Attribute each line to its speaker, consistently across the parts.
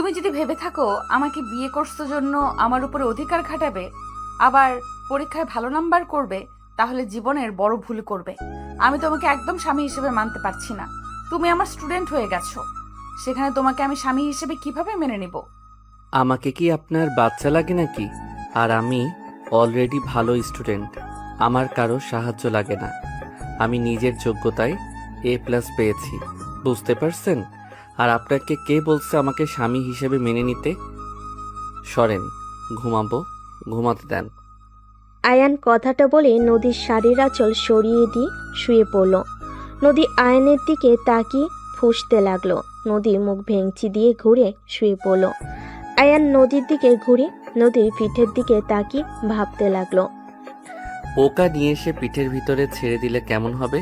Speaker 1: তুমি যদি ভেবে থাকো আমাকে বিয়ে করছো জন্য আমার উপরে অধিকার খাটাবে, আবার পরীক্ষায় ভালো নাম্বার করবে, তাহলে জীবনের বড় ভুল করবে। আমি তোমাকে একদম স্বামী হিসেবে মানতে পারছি না। তুমি আমার স্টুডেন্ট হয়ে গেছো, সেখানে তোমাকে আমি স্বামী হিসেবে কিভাবে মেনে নিব?
Speaker 2: আমাকে কি আপনার বাচ্চা লাগে নাকি? আর আমি অলরেডি ভালো স্টুডেন্ট, আমার কারো সাহায্য লাগে না। আমি নিজের যোগ্যতায় A+ পেয়েছি, বুঝতে পারছেন? আর আপনাকে কে বলছে আমাকে স্বামী হিসেবে মেনে নিতে? সরেন, ঘুমাবো, ঘুমাতে দেন।
Speaker 3: আয়ান কথাটা বলে নদীর শাড়ির আঁচল সরিয়ে দিয়ে শুয়ে পড়ল। নদী আয়নের দিকে তাকিয়ে ফুঁসতে লাগলো। নদী মুখ ভেঙচি দিয়ে ঘুরে শুয়ে পড়ল। আয়ান নদীর দিকে ঘুরে নদীর পিঠের দিকে তাকিয়ে ভাবতে লাগলো।
Speaker 2: পোকা নিয়ে এসে পিঠের ভিতরে ছেড়ে দিলে কেমন হবে?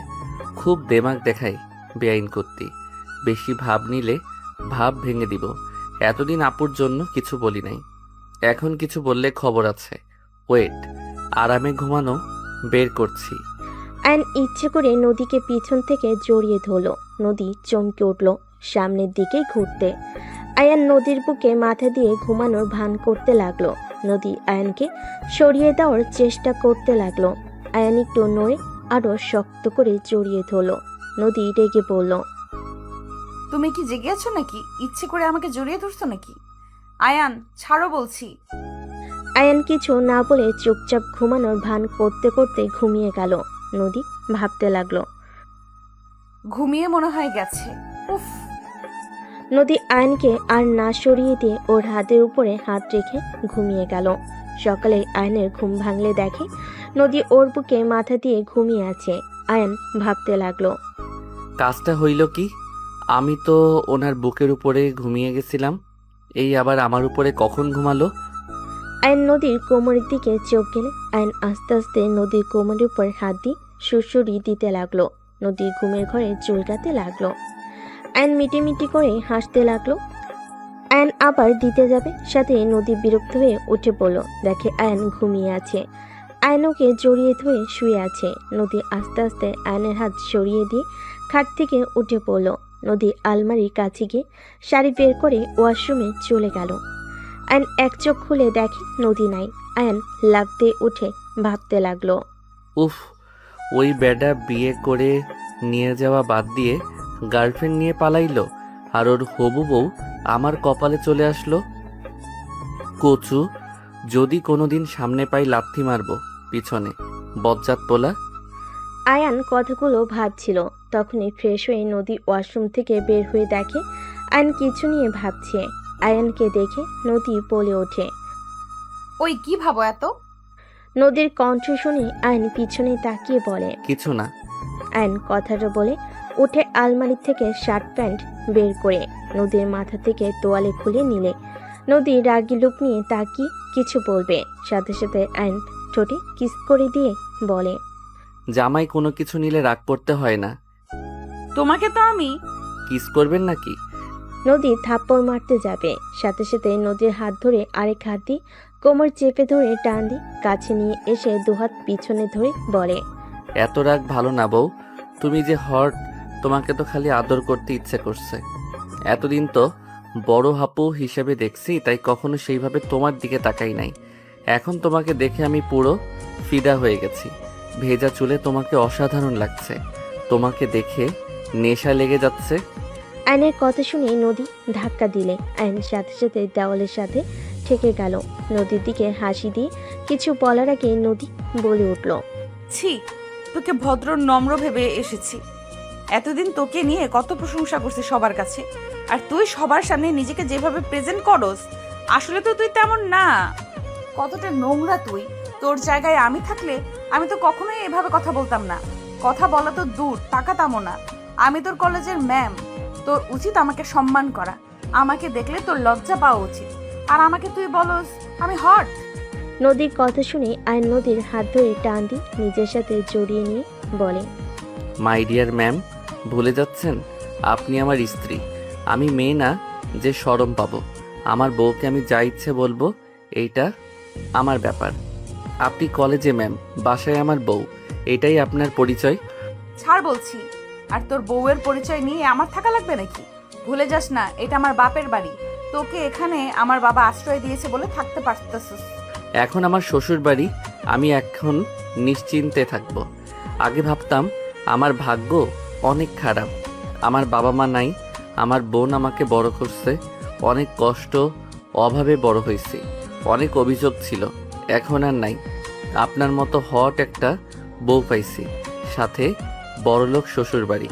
Speaker 2: খুব দেমাগ দেখাই বেআইন করতি। বেশি ভাব নিলে ভাব ভেঙে দিব। এতদিন আপুর জন্য কিছু বলি নাই, এখন কিছু বললে খবর আছে। ওয়েট, আরামে ঘুমানো বের করছি।
Speaker 3: আয়ন ইচ্ছে করে নদীকে পিছন থেকে জড়িয়ে ধরল। নদী চমকে উঠল সামনের দিকে ঘুরতে। আয়ান নদীর বুকে মাথা দিয়ে ঘুমানোর ভান করতে লাগলো। নদী আয়ানকে সরিয়ে দেওয়ার চেষ্টা করতে লাগলো। আয়ান একটু নড়ে আরো শক্ত করে জড়িয়ে ধরল। নদী রেগে বলল,
Speaker 1: তুমি কি জেগে আছো নাকি? ইচ্ছে করে আমাকে জড়িয়ে ধরছো নাকি? আয়ান, ছাড়ো বলছি।
Speaker 3: আয়ান কিছু না বলে চুপচাপ ঘুমানোর ভান করতে করতে ঘুমিয়ে গেল। নদী ভাবতে লাগলো।
Speaker 1: ঘুমিয়ে মনে হয় গেছে। উফ।
Speaker 3: নদী আয়নকে আর না সরিয়ে দিয়ে ওর হাতের উপরে হাত রেখে ঘুমিয়ে গেল। সকালে আয়নের ঘুম ভাঙলে দেখে নদী ওর বুকে মাথা দিয়ে ঘুমিয়ে আছে। আয়ন ভাবতে লাগলো,
Speaker 2: কাজটা হইল কি? আমি তো ওনার বুকের উপরে ঘুমিয়ে গেছিলাম, এই আবার আমার উপরে কখন ঘুমালো?
Speaker 3: আয়ন নদীর কোমরের দিকে চোখ গেলে আয়ন আস্তে আস্তে নদীর কোমরের উপর হাত দিয়ে সুড়সুড়ি দিতে লাগলো। নদী ঘুমের ঘরে চুলকাতে লাগলো। আয়ন মিটিমিটি করে হাসতে লাগলো। আয়ন আবার দিতে যাবে, সাথে নদী বিরক্ত হয়ে উঠে পড়ল। দেখে আয়ন ঘুমিয়ে আছে। আয়নকে জড়িয়ে ধরে শুয়ে আছে। নদী আস্তে আস্তে আয়নের হাত সরিয়ে দিয়ে খাট থেকে উঠে পড়ল। নদী আলমারির কাছে গিয়ে শাড়ি বের করে ওয়াশরুমে চলে গেল। আয়ন এক চোখ খুলে দেখে নদী নাই। আয়ন লাফ দিয়ে উঠে ভাবতে লাগলো,
Speaker 2: উফ, ওই বেডা বিয়ে করে নিয়ে যাওয়া বাদ দিয়ে গার্লফ্রেন্ড নিয়ে পালাইলো, আর ওর হবু বউ আমার কপালে চলে আসলো। কচু, যদি কোনোদিন সামনে পাই লাথি মারবো পিছনে, বজ্জাত পোলা।
Speaker 3: আয়ান কথাগুলো ভাবছিল। তখনই ফ্রেশ হয়ে নদী ওয়াশরুম থেকে বের হয়ে দেখে আয়ন কিছু নিয়ে ভাবছে। আয়ানকে দেখে নদী বলে ওঠে।
Speaker 1: ওই কি ভাবো এত?
Speaker 3: নদীর কণ্ঠ শুনে আয়ন পিছনে তাকিয়ে বলে,
Speaker 2: কিছু না।
Speaker 3: আয়ন কথাটা বলে উঠে আলমারি থেকে শার্ট প্যান্ট বের করে নদীর মাথা থেকে তোয়ালে খুলে নিলে নদী রাগি লুক নিয়ে তাকিয়ে কিছু বলবে, সাথে সাথে আয়ন ঠোঁটে কিস করে দিয়ে বলে,
Speaker 2: জামাই কোনো কিছু নিলে রাগ করতে হয় না।
Speaker 1: তোমাকে তো আমি।
Speaker 2: কিস করবেন নাকি?
Speaker 3: নদী থাপ্পড় মারতে যাবে, সাথে সাথে নদীর হাত ধরে আরেক হাত দিয়ে কোমর চেপে ধরে টান দিয়ে কাছে নিয়ে এসে দুহাত পিছনে ধরে বলে,
Speaker 2: এত রাগ ভালো না বউ, তুমি যে হট, তোমাকে তো খালি আদর করতে ইচ্ছে করছে। এতদিন তো বড় হাপু হিসেবে দেখছি, তাই কখনো সেইভাবে তোমার দিকে তাকাই নাই। এখন তোমাকে দেখে আমি পুরো ফিদা হয়ে গেছি। ভেজা চুলে তোমাকে অসাধারণ লাগছে, তোমাকে দেখে নেশা লেগে যাচ্ছে।
Speaker 3: আয়নের কথা শুনে নদী ধাক্কা দিলে আয়ন সাথে সাথে দেওয়ালের সাথে ঠেকে গেল। নদীর দিকে হাসি দিয়ে কিছু বলার আগে নদী বলে উঠল,
Speaker 1: ছি, তোকে ভদ্র নম্র ভেবে এসেছি। এতদিন তোকে নিয়ে কত প্রশংসা করছি সবার কাছে, আর তুই সবার সামনে নিজেকে যেভাবে প্রেজেন্ট করস, আসলে তো তুই তেমন না। কতটা নোংরা তুই! তোর জায়গায় আমি থাকলে আমি তো কখনোই এভাবে কথা বলতাম না। কথা বলা তো দূর, তাকাতামও না। আমি তোর কলেজের ম্যাম, তোর উচিত আমাকে সম্মান করা। আমাকে দেখলে তোর লজ্জা পাওয়া উচিত। আর আমাকে তুই বলস আমি হট?
Speaker 3: নদীর কথা শুনে আয়ন নদীর হাত ধরে টান দিয়ে নিজের সাথে জড়িয়ে নিয়ে বলে,
Speaker 2: মাই ডিয়ার ম্যাম, ভুলে যাচ্ছেন আপনি আমার স্ত্রী। আমি মেয়ে না যে শরম পাবো। আমার বউকে আমি যা ইচ্ছে বলবো, এইটা আমার ব্যাপার। আপনি কলেজে ম্যাম, বাসায় আমার বউ, এটাই আপনার পরিচয়।
Speaker 1: ছাড় বলছি। আর তোর বউয়ের পরিচয় নিয়ে আমার থাকা লাগবে নাকি? ভুলে যাস না, এটা আমার বাপের বাড়ি। তোকে এখানে আমার বাবা আশ্রয় দিয়েছে বলে থাকতে পারতেছিস।
Speaker 2: এখন আমার শ্বশুর বাড়ি, আমি এখন নিশ্চিন্তে থাকবো। আগে ভাবতাম আমার ভাগ্য অনেক খারাপ, আমার বাবা মা নাই, আমার বোন আমাকে বড় করছে, অনেক কষ্ট অভাবে বড় হয়েছি, অনেক অভিযোগ ছিল, এখন আর নাই। আপনার মতো হট একটা বউ পাইছি, সাথে বড়লোক শ্বশুর বাড়ি।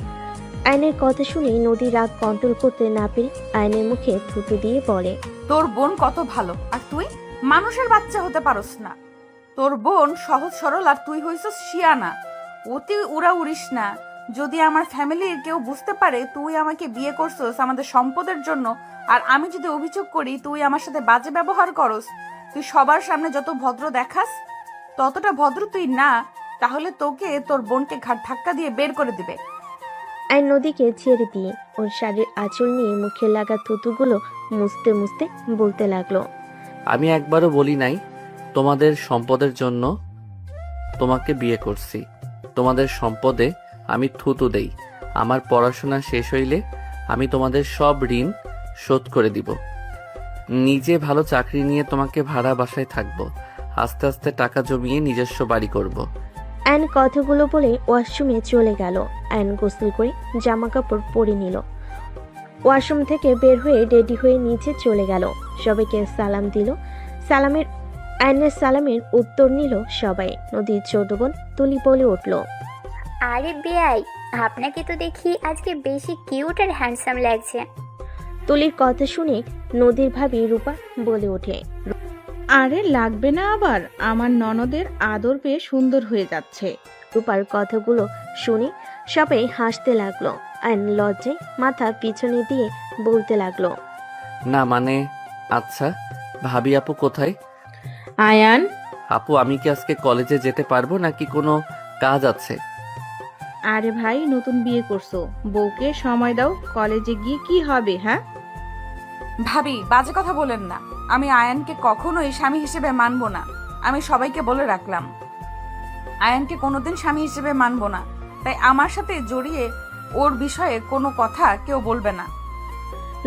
Speaker 3: আয়নের কথা শুনে নদী রাগ কন্ট্রোল করতে না পেরে আয়নের মুখে থুতু দিয়ে বলে,
Speaker 1: তোর বোন কত ভালো, আর তুই মানুষের বাচ্চা হতে পারস না। তোর বোন সহজ সরল, আর তুই হইছস শিয়ানা। অতি উড়া উড়িস না। যদি আমার ফ্যামিলির কেউ বুঝতে পারে তুই আমাকে বিয়ে করছস আমাদের সম্পদের জন্য, আর আমি যদি অভিযোগ করি তুই আমার সাথে বাজে ব্যবহার করস, তুই সবার সামনে যত ভদ্র দেখাস ততটা ভদ্র তুই না, তাহলে তোকে তোর বোনকে ঘাট ধাক্কা দিয়ে বের করে দিবে।
Speaker 3: আয়ন নদীকে ছেড়ে দিয়ে ওর শাড়ির আঁচল নিয়ে মুখে লাগা থুতুগুলো মুছতে মুছতে বলতে লাগলো,
Speaker 2: আমি একবারও বলি নাই তোমাদের সম্পদের জন্য তোমাকে বিয়ে করছি। তোমাদের সম্পদে আমি থুতু দেই। আমার পড়াশোনা শেষ হইলে আমি তোমাদের সব ঋণ শোধ করে দিব। নিজে ভালো চাকরি নিয়ে তোমাকে ভাড়া বাসায় থাকবো। আস্তে আস্তে টাকা জমিয়ে নিজস্ব বাড়ি করব।
Speaker 3: আয়ন কথাগুলো বলে ওয়াশরুমে চলে গেল। আয়ন গোসল করে জামা কাপড় পরে নিল। ওয়াশরুম থেকে বের হয়ে রেডি হয়ে নিচে চলে গেল। সবাইকে সালাম দিল। আয়নের সালামের উত্তর নিল সবাই। নদীর ছোট বোন তুলি বলে উঠল,
Speaker 4: আরে বেয়াই, আপনাকে তো দেখি আজকে বেশি কিউট আর হ্যান্ডসাম লাগছে।
Speaker 3: তুলির কথা শুনে নদীর ভাবি রূপা বলে ওঠে,
Speaker 1: আরে লাগবে না, আবার আমার ননদের আদর পেয়ে সুন্দর হয়ে যাচ্ছে।
Speaker 3: রূপার কথাগুলো শুনে সবাই হাসতে লাগলো। আয়ন লজ্জায় মাথা পিছনে দিয়ে বলতে লাগলো,
Speaker 2: না মানে, আচ্ছা ভাবি আপু কোথায়?
Speaker 1: আয়ান,
Speaker 2: আপু আমি কি আজকে কলেজে যেতে পারবো নাকি কোনো কাজ আছে?
Speaker 1: আরে ভাই, নতুন বিয়ে করছো, বউকে সময় দাও, কলেজে গিয়ে কি হবে? হ্যাঁ ভাবি, বাজে কথা বলেন না। আমি আয়ানকে কখনোই স্বামী হিসেবে মানবো না। আমি সবাইকে বলে রাখলাম, আয়ানকে কোনোদিন স্বামী হিসেবে মানবো না। তাই আমার সাথে জড়িয়ে ওর বিষয়ে কোনো কথা কেউ বলবে না।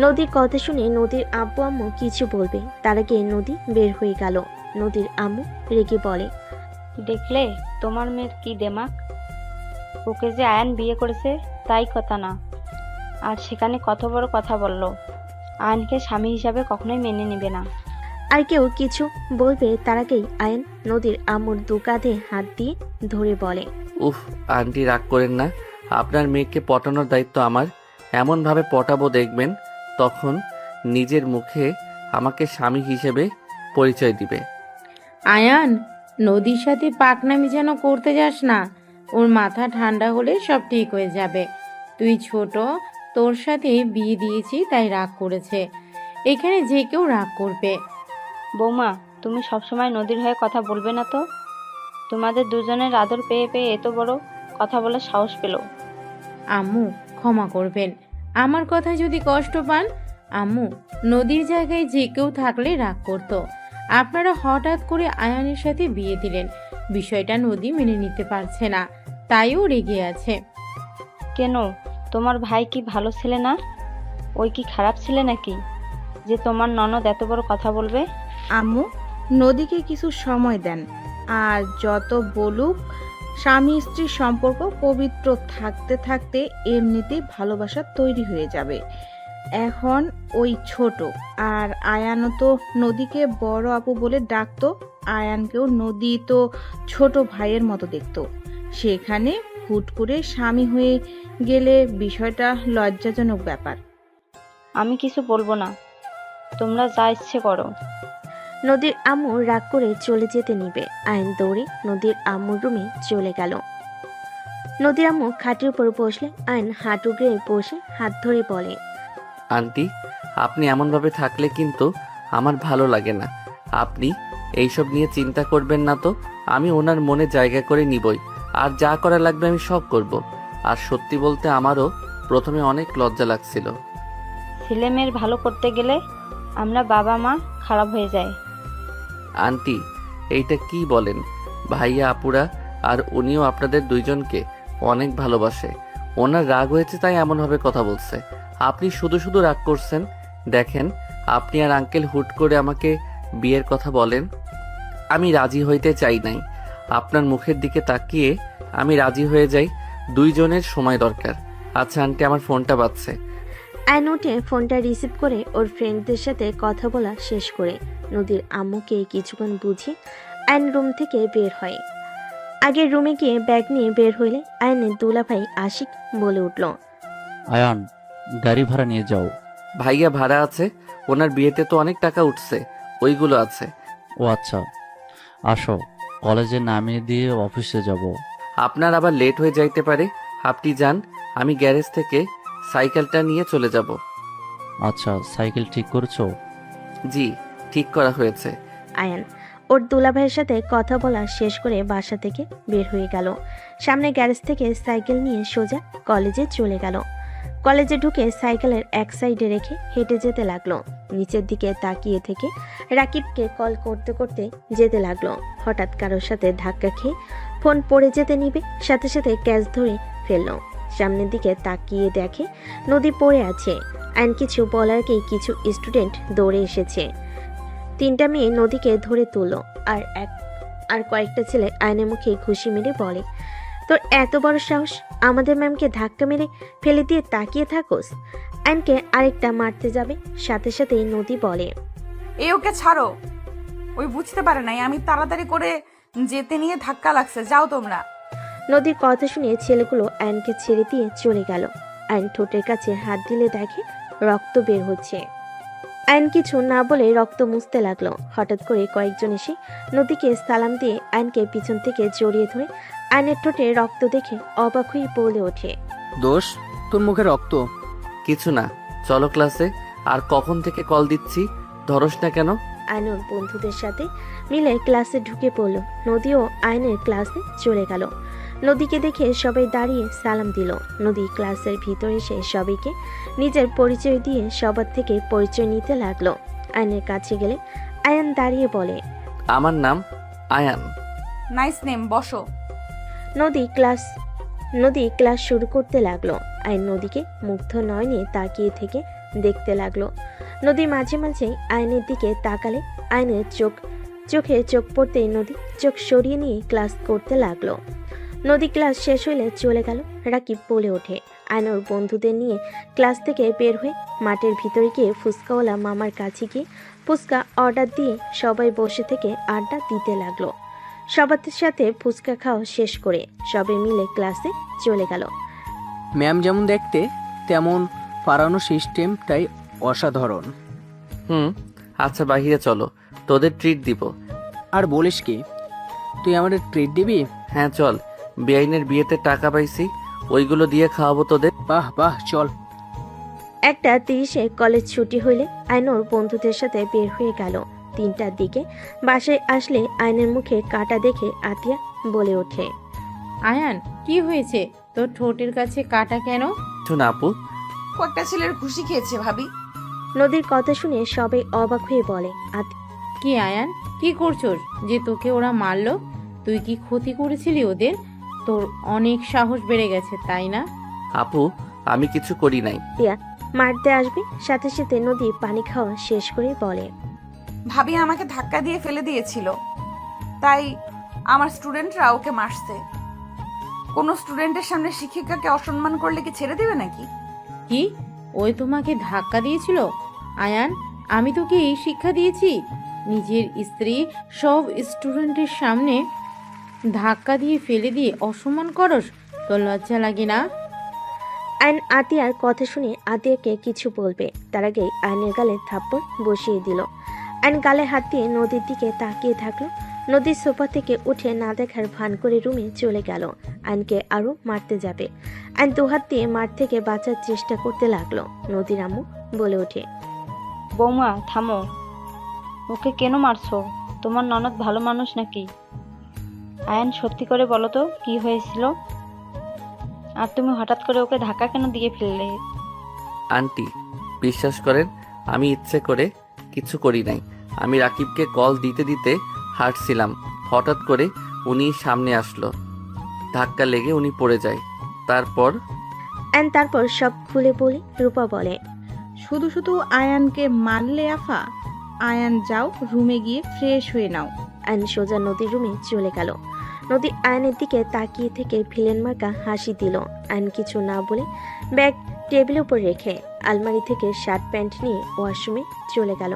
Speaker 3: নদীর কথা শুনে নদীর আব্বু আম্মু কিছু বলবে, তার আগে নদী বের হয়ে গেল। নদীর আম্মু রেগে বলে,
Speaker 5: দেখলে তোমার মেয়ের কি দেমাক? ওকে যে আয়ান বিয়ে করেছে তাই কথা না, আর সেখানে কত বড় কথা বলল। আয়ানকে স্বামী হিসাবে কখনোই মেনে নেবে না।
Speaker 3: আর কেউ কিছু বলবে তার আগেই আয়ন নদীর আম্মুর দু কাঁধে হাত দিয়ে ধরে বলে,
Speaker 2: উফ আন্টি রাগ করেন না, আপনার মেয়েকে পটানোর দায়িত্ব আমার। এমনভাবে পটাবো দেখবেন তখন নিজের মুখে আমাকে স্বামী হিসেবে পরিচয় দিবে।
Speaker 6: আয়ান, নদীর সাথে পাকনামি যেন করতে যাস না। ওর মাথা ঠান্ডা হলে সব ঠিক হয়ে যাবে। তুই ছোট, তোর সাথে বিয়ে দিয়েছি তাই রাগ করেছে। এখানে যে কেউ রাগ করবে।
Speaker 5: বৌমা, তুমি সবসময় নদীর হয়ে কথা বলবে না তো? তোমাদের দুজনের আদর পেয়ে পেয়ে এত বড় কথা বলার সাহস পেল।
Speaker 6: আম্মু ক্ষমা করবেন, আমার কথা যদি কষ্ট পান। আম্মু, নদীর জায়গায় যে কেউ থাকলে রাগ করতো। আপনারা হঠাৎ করে আয়ানের সাথে বিয়ে দিলেন, বিষয়টা নদী মেনে নিতে পারছে না, তাইও রেগে আছে।
Speaker 5: কেন, তোমার ভাই কি ভালো ছেলে না? ওই কি খারাপ ছেলে নাকি যে তোমার ননদ এত বড় কথা বলবে?
Speaker 1: আম্মু, নদীকে কিছু সময় দেন, আর যত বলুক, স্বামী স্ত্রীর সম্পর্ক পবিত্র থাকতে থাকতে এমনিতেই ভালোবাসা তৈরি হয়ে যাবে। এখন ওই ছোট, আর আয়ানও তো নদীকে বড় আপু বলে ডাকতো। আয়ানকেও নদী তো ছোট ভাইয়ের মতো দেখতো। সেখানে হুট করে স্বামী হয়ে গেলে বিষয়টা লজ্জাজনক ব্যাপার।
Speaker 5: আমি কিছু বলবো না, তোমরা যা ইচ্ছে করো।
Speaker 3: নদীর আম্মু রাগ করে চলে যেতে নিবে। আয়ন দৌড়ে নদীর আম্মুর রুমে চলে গেল। নদীর আম্মু খাটের উপর বসলে আয়ন হাঁটু গেড়ে বসে হাত ধরে বলে,
Speaker 2: আন্টি আপনি এমনভাবে থাকলে কিন্তু আমার ভালো লাগে না। আপনি এইসব নিয়ে চিন্তা করবেন না তো, আমি ওনার মনে জায়গা করে নিবই, আর যা করা লাগবে আমি সব করব। আর সত্যি বলতে আমারও প্রথমে অনেক লজ্জা লাগছিল।
Speaker 5: ছেলে মেয়ের ভালো করতে গেলে আমরা বাবা মা খারাপ হয়ে যায়।
Speaker 2: আন্টি এইটা কি বলেন? ভাইয়া আপুরা আর উনিও আপনাদের দুইজনকে অনেক ভালোবাসে। ওনার রাগ হয়েছে তাই এমনভাবে কথা বলছে। আপনি শুধু শুধু রাগ করছেন। দেখেন আপনি আর আঙ্কেল হুট করে আমাকে বিয়ের কথা বলেন। আমি রাজি হইতে চাই নাই। আপনার মুখের দিকে তাকিয়ে আমি রাজি হয়ে যাই। দুইজনের সময় দরকার। আচ্ছা আন্টি, আমার ফোনটা বাজছে।
Speaker 3: আয়ন উঠে ফোনটা রিসিভ করে ওর ফ্রেন্ডদের সাথে কথা বলা শেষ করে নদীর আম্মুকে কিছুক্ষণ বুঝিয়ে আয়ন রুম থেকে বের হয়। আগের রুমে গিয়ে ব্যাগ নিয়ে বের হইলে আয়নের দুলাভাই আশিক বলে উঠল,
Speaker 7: আয়ান, গাড়ি ভাড়া নিয়ে যাও।
Speaker 2: ভাইয়া ভাড়া আছে, ওনার বিয়েতে তো অনেক টাকা উঠছে, ওইগুলো আছে।
Speaker 7: ও আচ্ছা, আসো, কলেজে নামিয়ে দিয়ে অফিসে যাব।
Speaker 2: আপনার আবার লেট হয়ে যাইতে পারে, আপনি যান, আমি গ্যারেজ থেকে সাইকেলটা নিয়ে চলে যাব।
Speaker 7: আচ্ছা, সাইকেল ঠিক করছো?
Speaker 2: জি, ঠিক করা হয়েছে।
Speaker 3: আয়ান ওর দুলাভাইয়ের সাথে কথা বলা শেষ করে বাসা থেকে বের হয়ে গেল। সামনে গ্যারেজ থেকে সাইকেল নিয়ে সোজা কলেজে চলে গেল। কলেজে ঢুকে সাইকেলের এক সাইডে রেখে হেঁটে যেতে লাগলো। নিচের দিকে তাকিয়ে থেকে রাকিবকে কল করতে করতে যেতে লাগলো। হঠাৎ কারোর সাথে ধাক্কা খেয়ে ফোন পড়ে যেতে নিবে, সাথে সাথে ক্যাচ ধরে ফেললো। সামনের দিকে তাকিয়ে দেখে নদী পড়ে আছে। আইন কিছু বলার আগেই কিছু স্টুডেন্ট দৌড়ে এসেছে। 3টা মেয়ে নদীকে ধরে তুলল। আর কয়েকটা ছেলে আয়নের মুখে ঘুষি মেরে বলে, তোর এত বড় সাহস, আমাদের ম্যামকে ধাক্কা মেরে ফেলে দিয়ে তাকিয়ে থাকোস। আইনকে আরেকটা মারতে যাবে, সাথে সাথেই নদী বলে,
Speaker 1: ওকে ছাড়ো, ওই বুঝতে পারে নাই আমি তাড়াতাড়ি করে যেতে নিয়ে ধাক্কা লাগছে, যাও তোমরা।
Speaker 3: নদীর কথা শুনে ছেলেগুলো আয়নকে ছেড়ে দিয়ে চলে গেল। আয়ন ঠোঁটের কাছে হাত দিলে দেখে রক্ত বের হচ্ছে। আয়ন কিছু না বলে রক্ত মুছতে লাগলো। হঠাৎ করে কয়েকজন এসে নদীকে সালাম দিয়ে আয়নকে পিছন থেকে জড়িয়ে ধরে আয়নের ঠোঁটে রক্ত দেখে অবাক হয়ে বলে ওঠে,
Speaker 8: দোষ, তোর মুখে রক্ত।
Speaker 2: কিছু না, চলো ক্লাসে। আর কখন থেকে কল দিচ্ছি, ধরস না কেন?
Speaker 3: আয়নুর বন্ধুদের সাথে মিলে ক্লাসে ঢুকে পড়ল। নদীও আয়নের ক্লাসে চলে গেল। নদীকে দেখে সবাই দাঁড়িয়ে সালাম দিল। নদী ক্লাসের ভিতরে এসে সবাইকে নিজের পরিচয় দিয়ে সবার থেকে পরিচয় নিতে লাগলো। আয়নের কাছে গেলে আয়ান দাঁড়িয়ে বলে,
Speaker 2: আমার নাম আয়ান।
Speaker 1: নাইস নেম, বসো।
Speaker 3: নদী ক্লাস শুরু করতে লাগলো। আয়ন নদীকে মুগ্ধ নয়নে তাকিয়ে থেকে দেখতে লাগলো। নদী মাঝে মাঝে আয়নের দিকে তাকালে আয়নের চোখে চোখ পড়তে নদী চোখ সরিয়ে নিয়ে ক্লাস করতে লাগলো। নদী ক্লাস শেষ হইলে চলে গেল। রাকিব বলে ওঠে, আয়নোর বন্ধুদের নিয়ে ক্লাস থেকে বের হয়ে মাঠের ভিতরে গিয়ে ফুচকাওয়ালা মামার কাছে গিয়ে ফুচকা অর্ডার দিয়ে সবাই বসে থেকে আড্ডা দিতে লাগলো। সবার সাথে ফুচকা খাওয়া শেষ করে সবাই মিলে ক্লাসে চলে গেল।
Speaker 8: ম্যাম যেমন দেখতে তেমন পারানো সিস্টেমটাই অসাধারণ।
Speaker 2: আচ্ছা বাহিরে চলো, তোদের ট্রিট দিব।
Speaker 8: আর বলিস কি, তুই আমাদের ট্রিট দিবি?
Speaker 2: হ্যাঁ চল, বেআইনের বিয়েতে টাকা পাইছি, ওইগুলো দিয়ে খাওয়াবো তোদের।
Speaker 8: বাহ বাহ, চল।
Speaker 3: 1:30 কলেজ ছুটি হইলে আয়নোর বন্ধুদের সাথে বের হয়ে গেল। 3টার দিকে বাসায় আসলে আয়নের মুখে কাটা দেখে আতিয়া বলে ওঠে,
Speaker 6: আয়ান, কি হয়েছে? তোর ঠোঁটের কাছে কাটা কেন?
Speaker 2: শোন আপু,
Speaker 1: কয়েকটা ছেলের খুশি খেয়েছে ভাবি।
Speaker 3: নদীর কথা শুনে সবাই অবাক হয়ে বলে,
Speaker 6: কি আয়ান, কি করছোস যে তোকে ওরা মারলো? তুই কি ক্ষতি করেছিলি ওদের? তোর অনেক সাহস বেড়ে গেছে, তাই না?
Speaker 2: আপু আমি কিছু করি নাই।
Speaker 3: মারতে আসবে, সাথে সাথে নদী পানি খাওয়া শেষ করে বলে,
Speaker 1: ভাবি আমাকে ধাক্কা দিয়ে ফেলে দিয়েছিল, তাই আমার স্টুডেন্টরা ওকে মারছে। কোনো স্টুডেন্টের সামনে শিক্ষিকাকে অসম্মান করলে কি ছেড়ে দেবে নাকি?
Speaker 6: কি, ওই তোমাকে ধাক্কা দিয়েছিল? আয়ান, আমি তোকে এই শিক্ষা দিয়েছি? নিজের স্ত্রী সব স্টুডেন্টের সামনে ধাক্কা দিয়ে ফেলে দিয়ে অসম্মান করস? তোর লজ্জা লাগে না?
Speaker 3: আইন আতিয়ার কথা শুনে আতিয়াকে কিছু বলবে, তার আগে আইনের গালে থাপ্পড় বসিয়ে দিল। আইন গালে হাত দিয়ে নদীর দিকে তাকিয়ে থাকলো। নদীর সোফা থেকে উঠে না দেখার ভান করে রুমে চলে গেল। আইনকে আরো মারতে যাবে। আইন দুহাত দিয়ে মাঠ থেকে বাঁচার চেষ্টা করতে লাগলো। নদীর আম্মু বলে ওঠে,
Speaker 5: বৌমা থামো, ওকে কেন মারছো? তোমার ননদ ভালো মানুষ নাকি? আয়ান, সত্যি করে বলো তো কি হয়েছিল? আর তুমি হঠাৎ করে ওকে ধাক্কা কেন দিয়ে ফেললে?
Speaker 2: আন্টি বিশ্বাস করেন, আমি ইচ্ছে করে কিছু করি নাই। আমি রাকিবকে কল দিতে দিতে হাঁটছিলাম, হঠাৎ করে উনি সামনে আসলো, ধাক্কা লেগে উনি পড়ে যায়। তারপর
Speaker 3: তারপর সব খুলে বলে রূপা বলে,
Speaker 9: শুধু শুধু আয়ানকে মারলে আফা। আয়ান যাও রুমে গিয়ে ফ্রেশ হয়ে নাও।
Speaker 3: আয়ন সোজা নদীর রুমে চলে গেল। নদী আয়নের দিকে তাকিয়ে থেকে ভিলেন মার্কা হাসি দিল। আয়ন কিছু না বলে ব্যাগ টেবিলের উপর রেখে আলমারি থেকে শার্ট প্যান্ট নিয়ে ওয়াশরুমে চলে গেল।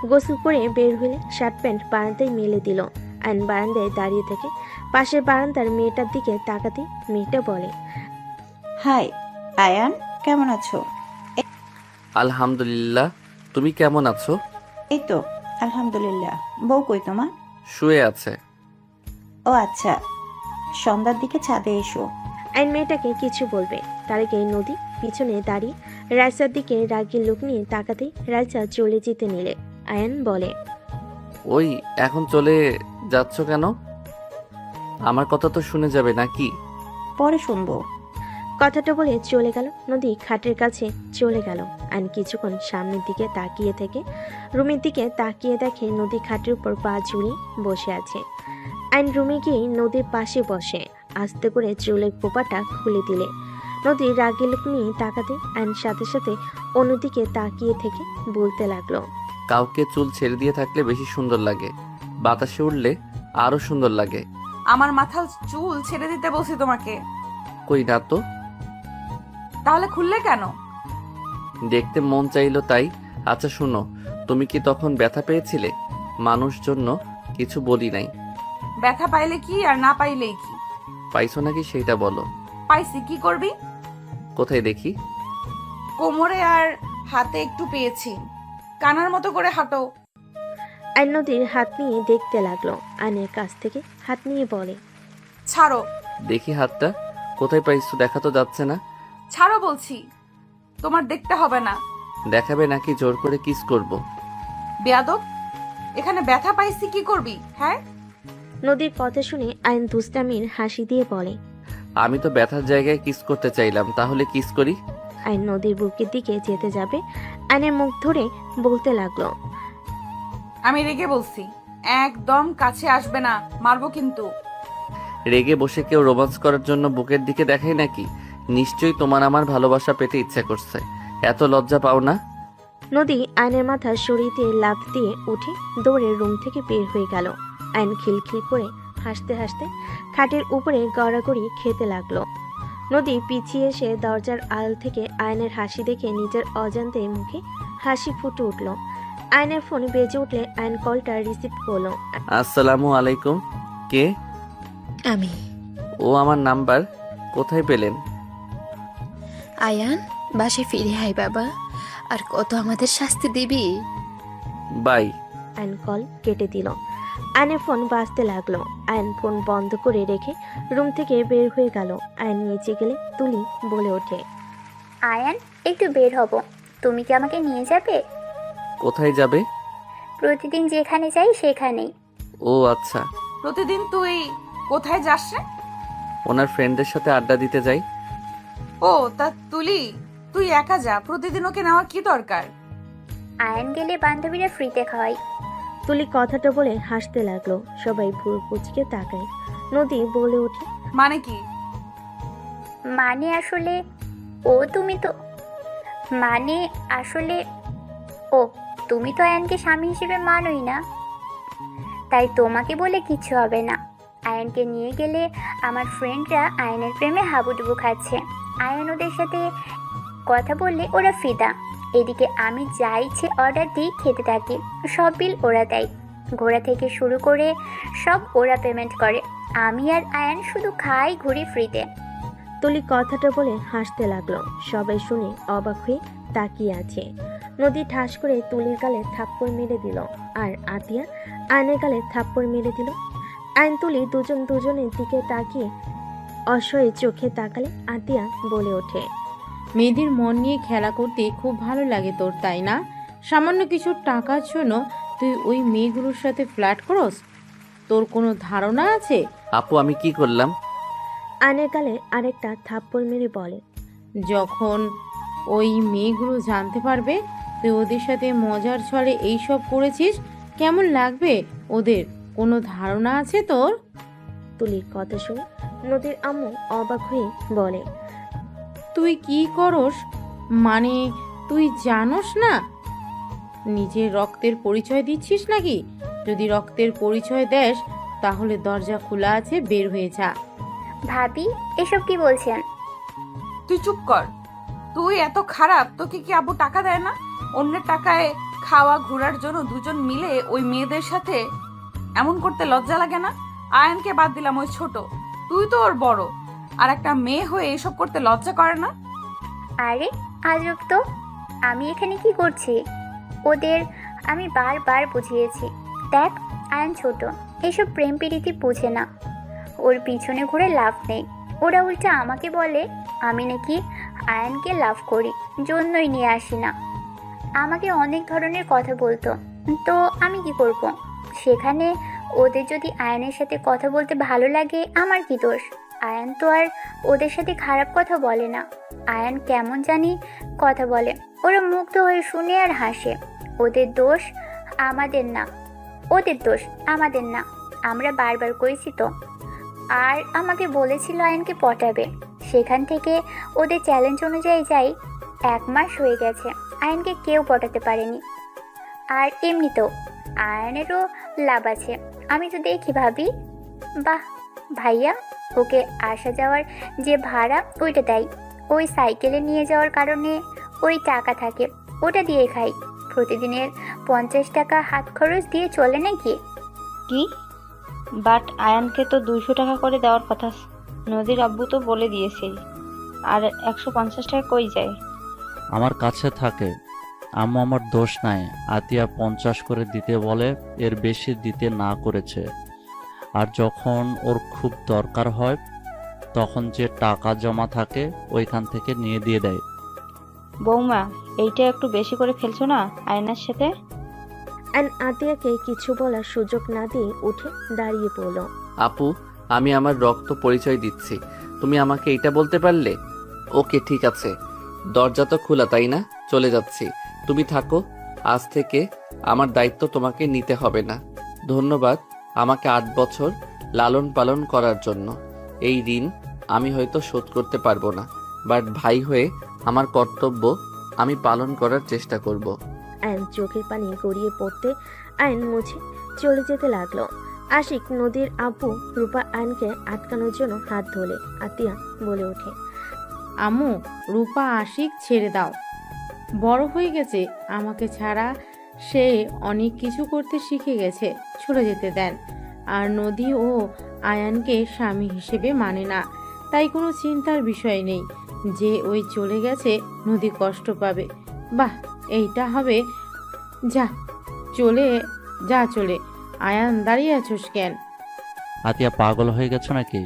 Speaker 3: গোসল করে বের হলে শার্ট প্যান্ট বারান্দায় মেলে দিল। আয়ন বারান্দায় দাঁড়িয়ে থেকে পাশের বারান্দার মেয়েটার দিকে তাকাতে মেয়েটা বলে,
Speaker 10: হাই আয়ান, কেমন আছো?
Speaker 2: আলহামদুলিল্লাহ, তুমি কেমন আছো?
Speaker 10: এই তো আলহামদুলিল্লাহ। বউ কই তোমার?
Speaker 2: শুয়ে আছে।
Speaker 10: ও আচ্ছা, সন্ধ্যার দিকে ছাদে এসো।
Speaker 3: আয়ন মেয়েটাকে কিছু বলবে তার আগে নদী পিছনে দাঁড়িয়ে রাইসার দিকে রাগের লোক নিয়ে তাকাতে রাইসা চলে যেতে নিলে আয়ন বলে,
Speaker 2: ওই এখন চলে যাচ্ছ কেন? আমার কথা তো শুনে যাবে নাকি?
Speaker 10: পরে শুনবো।
Speaker 3: কথাটা বলে চলে গেল। নদী খাটের কাছে চলে গেল। আয়ন কিছুক্ষণ সামনের দিকে তাকিয়ে থেকে রুমের দিকে তাকিয়ে দেখে নদী খাটের উপর পা ঝুলিয়ে বসে আছে। আয়ন রুমে গিয়ে নদীর পাশে বসে আস্তে করে চুলের কোপাটা খুলে দিলে নদী রাগের লোক নিয়ে তাকাতে আয়ন সাথে সাথে অন্যদিকে তাকিয়ে থেকে বলতে লাগলো,
Speaker 2: কাউকে চুল ছেড়ে দিয়ে থাকলে বেশি সুন্দর লাগে, বাতাসে উঠলে আরো সুন্দর লাগে।
Speaker 1: আমার মাথার চুল ছেড়ে দিতে বলছি তোমাকে।
Speaker 2: কই না তো।
Speaker 1: তাহলে খুললে কেন?
Speaker 2: দেখতে মন চাইলো তাই। আচ্ছা শুনো, তুমি কি তখন ব্যথা পেয়েছিলে? মানুষ জন্য কিছু বলি নাই।
Speaker 1: ব্যথা পাইলে কি আর না পাইলেই কি?
Speaker 2: পাইছো নাকি সেইটা বলো।
Speaker 1: পাইছি, কি করবি?
Speaker 2: কোথায় দেখি?
Speaker 1: কোমরে আর হাতে একটু পেয়েছি। কানার মতো করে হাঁটো।
Speaker 3: আয়ন নদীর হাত নিয়ে দেখতে লাগলো। আয়নের কাছ থেকে হাত নিয়ে বলে,
Speaker 1: ছাড়ো।
Speaker 2: দেখি হাতটা কোথায় পাইছো, দেখা তো যাচ্ছে না।
Speaker 1: ছাড়ো বলছি। তোমার দেখতে হবে না।
Speaker 2: দেখাবে নাকি জোর করে কিস করব?
Speaker 1: বেয়াদব, এখানে ব্যথা পাইছি কি করবি? হ্যাঁ,
Speaker 3: নদীর কথা শুনে আয়ন দুষ্টামির হাসি দিয়ে বলে,
Speaker 2: আমি তো ব্যথার জায়গায় কিস করতে চাইলাম, তাহলে কিস করি।
Speaker 3: আয়ন নদীর বুকের দিকে যেতে যাবে আয়নের মুখ ধরে বলতে লাগলো,
Speaker 1: আমি রেগে বলছি, একদম কাছে আসবে না, মারবো কিন্তু।
Speaker 2: রেগে বসে কেউ রোমান্স করার জন্য বুকের দিকে দেখায় নাকি? নিশ্চয়ই তোমার আমার ভালোবাসা পেতে ইচ্ছে করছে, এত লজ্জা পাও না?
Speaker 3: নদী আয়নের মাথা সরিয়ে দিয়ে লাফ দিয়ে উঠে দৌড়ে রুম থেকে বের হয়ে গেল। আয়ন খিলখিল করে হাসতে হাসতে খাটের উপরে গড়াগড়ি খেতে লাগলো। নদী পিছিয়ে এসে দরজার আড়াল থেকে আয়নের হাসি দেখে নিজের অজান্তে মুখে হাসি ফুটে উঠল। আয়নের ফোন বেজে উঠলে আয়ন কলটা রিসিভ করলো।
Speaker 2: আসসালামু আলাইকুম। কে?
Speaker 11: আমি।
Speaker 2: ও আমার নাম্বার কোথায় পেলেন?
Speaker 11: আয়ান, বাসায় ফিরে আয় বাবা, আর কত আমাদের শাস্তি দিবি?
Speaker 2: বাই।
Speaker 3: আয়ন কল কেটে দিল। আয়নের ফোন বাজতে লাগলো। আয়ন ফোন বন্ধ করে রেখে রুম থেকে বের হয়ে গেল। আয়ন নিচে গেলে তুলি বলে ওঠে,
Speaker 4: আয়ান, একটু বের হব, তুমি কি আমাকে নিয়ে যাবে?
Speaker 2: কোথায় যাবে?
Speaker 4: প্রতিদিন যেখানে যাই সেখানেই।
Speaker 2: ও আচ্ছা।
Speaker 1: প্রতিদিন তুই কোথায় যাস রে?
Speaker 2: ওনার ফ্রেন্ডদের সাথে আড্ডা দিতে যাই।
Speaker 1: ও তা তুলি, তুই একা যা, প্রতিদিন ওকে নেওয়ার কি দরকার?
Speaker 4: আয়ান গেলে বান্ধবীরা ফ্রিতে খাওয়াই।
Speaker 3: তুলি কথাটা বলে হাসতে লাগলো। সবাই ভুরু কুচকে তাকায়। নদী বলে ওঠে,
Speaker 1: মানে কি?
Speaker 4: মানে আসলে ও তুমি তো মানে আসলে ও তুমি তো আয়ানকে স্বামী হিসেবে মানোই না, তাই তোমাকে বলে কিছু হবে না। আয়ানকে নিয়ে গেলে আমার ফ্রেন্ডরা আয়ানের প্রেমে হাবুডুবু খাচ্ছে। আয়ান ওদের সাথে কথা বললে ওরা ফিদা। এদিকে আমি যা ইচ্ছে অর্ডার দিই, খেতে থাকি, সব বিল ওরা দেয়। ঘোরা থেকে শুরু করে সব ওরা পেমেন্ট করে। আমি আর আয়ান শুধু খাই, ঘুরি ফ্রিতে।
Speaker 3: তুলি কথাটা বলে হাসতে লাগলো। সবাই শুনে অবাক হয়ে তাকিয়ে আছে। নদী ঠাস করে তুলির গালে থাপ্পড় মেরে দিল, আর আতিয়া আয়নের গালে থাপ্পড় মেরে দিল। আয়ন তুলি দুজনের দিকে তাকিয়ে অসহায় চোখে তাকালে আতিয়া বলে ওঠে,
Speaker 6: মেয়েদের মন নিয়ে খেলা করতে খুব ভালো লাগে তোর, তাই না? সামান্য কিছু টাকার জন্য তুই ওই মেয়েগুলোর সাথে ফ্ল্যাট করস? তোর কোনো ধারণা আছে?
Speaker 2: আপু আমি কি করলাম?
Speaker 3: আয়নের গালে আরেকটা থাপ্পড় মেরে বলে,
Speaker 6: যখন ওই মেয়েগুলো জানতে পারবে তুই ওদের সাথে মজার ছলে এইসব করেছিস, কেমন লাগবে ওদের? কোনো ধারণা আছে তোর?
Speaker 3: তুলির কথা শুনে নদীর আম্মু অবাক হয়ে বলে,
Speaker 6: তুই কি করস? মানে তুই জানোস না নিজের রক্তের পরিচয় দিচ্ছিস নাকি? যদি রক্তের পরিচয় দেস তাহলে দরজা খোলা আছে, বের হয়ে যা।
Speaker 4: ভাবি এসব কি বলছেন?
Speaker 1: তুই চুপ কর। তুই এত খারাপ, তোকে কি আব্বু টাকা দেয় না? অন্যের টাকায় খাওয়া ঘোরার জন্য দুজন মিলে ওই মেয়েদের সাথে এমন করতে লজ্জা লাগে না? আয়ানকে বাদ দিলাম, ওই ছোট, তুই তো ওর বড়, আর একটা মেয়ে হয়ে এসব করতে লজ্জা করে না?
Speaker 4: আরে আজব তো, আমি এখানে কি করছি? ওদের আমি বারবার বুঝিয়েছি, দেখ আয়ান ছোট, এসব প্রেম প্রীতি বোঝে না, ওর পিছনে ঘুরে লাভ নেই। ওরা উল্টা আমাকে বলে আমি নাকি আয়ানকে লাভ করি, জন্যই নিয়ে আসি না। আমাকে অনেক ধরনের কথা বলতো, তো আমি কি করব? সেখানে ওদের যদি আয়ানের সাথে কথা বলতে ভালো লাগে, আমার কি দোষ? আয়ান তো আর ওদের সাথে খারাপ কথা বলে না। আয়ান কেমন জানি কথা বলে, ওরা মুগ্ধ হয়ে শুনে আর হাসে। ওদের দোষ আমাদের না, ওদের দোষ আমাদের না, আমরা বারবার কইছি তো। আর আমাকে বলেছিল আয়ানকে পটাবে, সেখান থেকে ওদের চ্যালেঞ্জ অনুযায়ী যাই 1 মাস হয়ে গেছে, আয়ানকে কেউ পটাতে পারেনি। আর এমনিতেও আয়ানেরও লাভ আছে, আমি তো দেখি ভাবি। বাহ ভাইয়া, ওকে আসা যাওয়ার যে ভাড়া ওইটা দেয়, ওই সাইকেলে নিয়ে যাওয়ার কারণে ওই টাকা থাকে, ওটা দিয়ে খাই। প্রতিদিনের 50 টাকা হাত খরচ দিয়ে চলে নাকি?
Speaker 5: কি? বাট আয়ানকে তো 200 টাকা করে দেওয়ার কথা, নদীর আব্বু তো বলে দিয়েছে। আর 150 টাকা কই যায়?
Speaker 7: আমার কাছে থাকে। আম্মু আমার দোষ নাই, আতিয়া 50 করে দিতে বলে, এর বেশি দিতে না করেছে। আর যখন ওর খুব দরকার হয় তখন যে টাকা জমা থাকে ওইখান থেকে নিয়ে দিয়ে দেয়।
Speaker 5: বৌমা, এইটা একটু বেশি করে ফেলছো না আয়নার সাথে?
Speaker 3: অ্যান্ড আতিয়াকে কিছু বলার সুযোগ না দিয়ে উঠে দাঁড়িয়ে পড়ল।
Speaker 2: আপু, আমি আমার রক্ত পরিচয় দিচ্ছি, তুমি আমাকে এটা বলতে পারলে? ওকে ঠিক আছে, দরজা তো খোলা তাই না? চলে যাচ্ছি, তুমি থাকো। আজ থেকে আমার দায়িত্ব তোমাকে নিতে হবে না। ধন্যবাদ আমাকে 8 বছর লালন পালন করার জন্য। এই ঋণ আমি হয়তো শোধ করতে পারবো না, বাট ভাই হয়ে আমার কর্তব্য আমি পালন করার চেষ্টা করব।
Speaker 3: আয়ন চোখের পানি গড়িয়ে পড়তে আয়ন মুছে চলে যেতে লাগলো। আশিক নদীর আব্বু রূপা আয়নকে আটকানোর জন্য হাত ধরে আতিয়া বলে ওঠে,
Speaker 6: আম্মু, রূপা আশিক ছেড়ে দাও, বড় হয়ে গেছে, আমাকে ছাড়া সে অনেক কিছু করতে শিখে গেছে, চলে যেতে দেন। আর নদী ও আয়ানকে স্বামী হিসেবে মানে না, তাই কোনো চিন্তার বিষয় নেই যে ওই চলে গেছে নদী কষ্ট পাবে। বাহ, এইটা হবে। যা চলে। আয়ান, দাঁড়িয়ে আছোস কেন?
Speaker 7: আতিয়া পাগল হয়ে গেছো নাকি?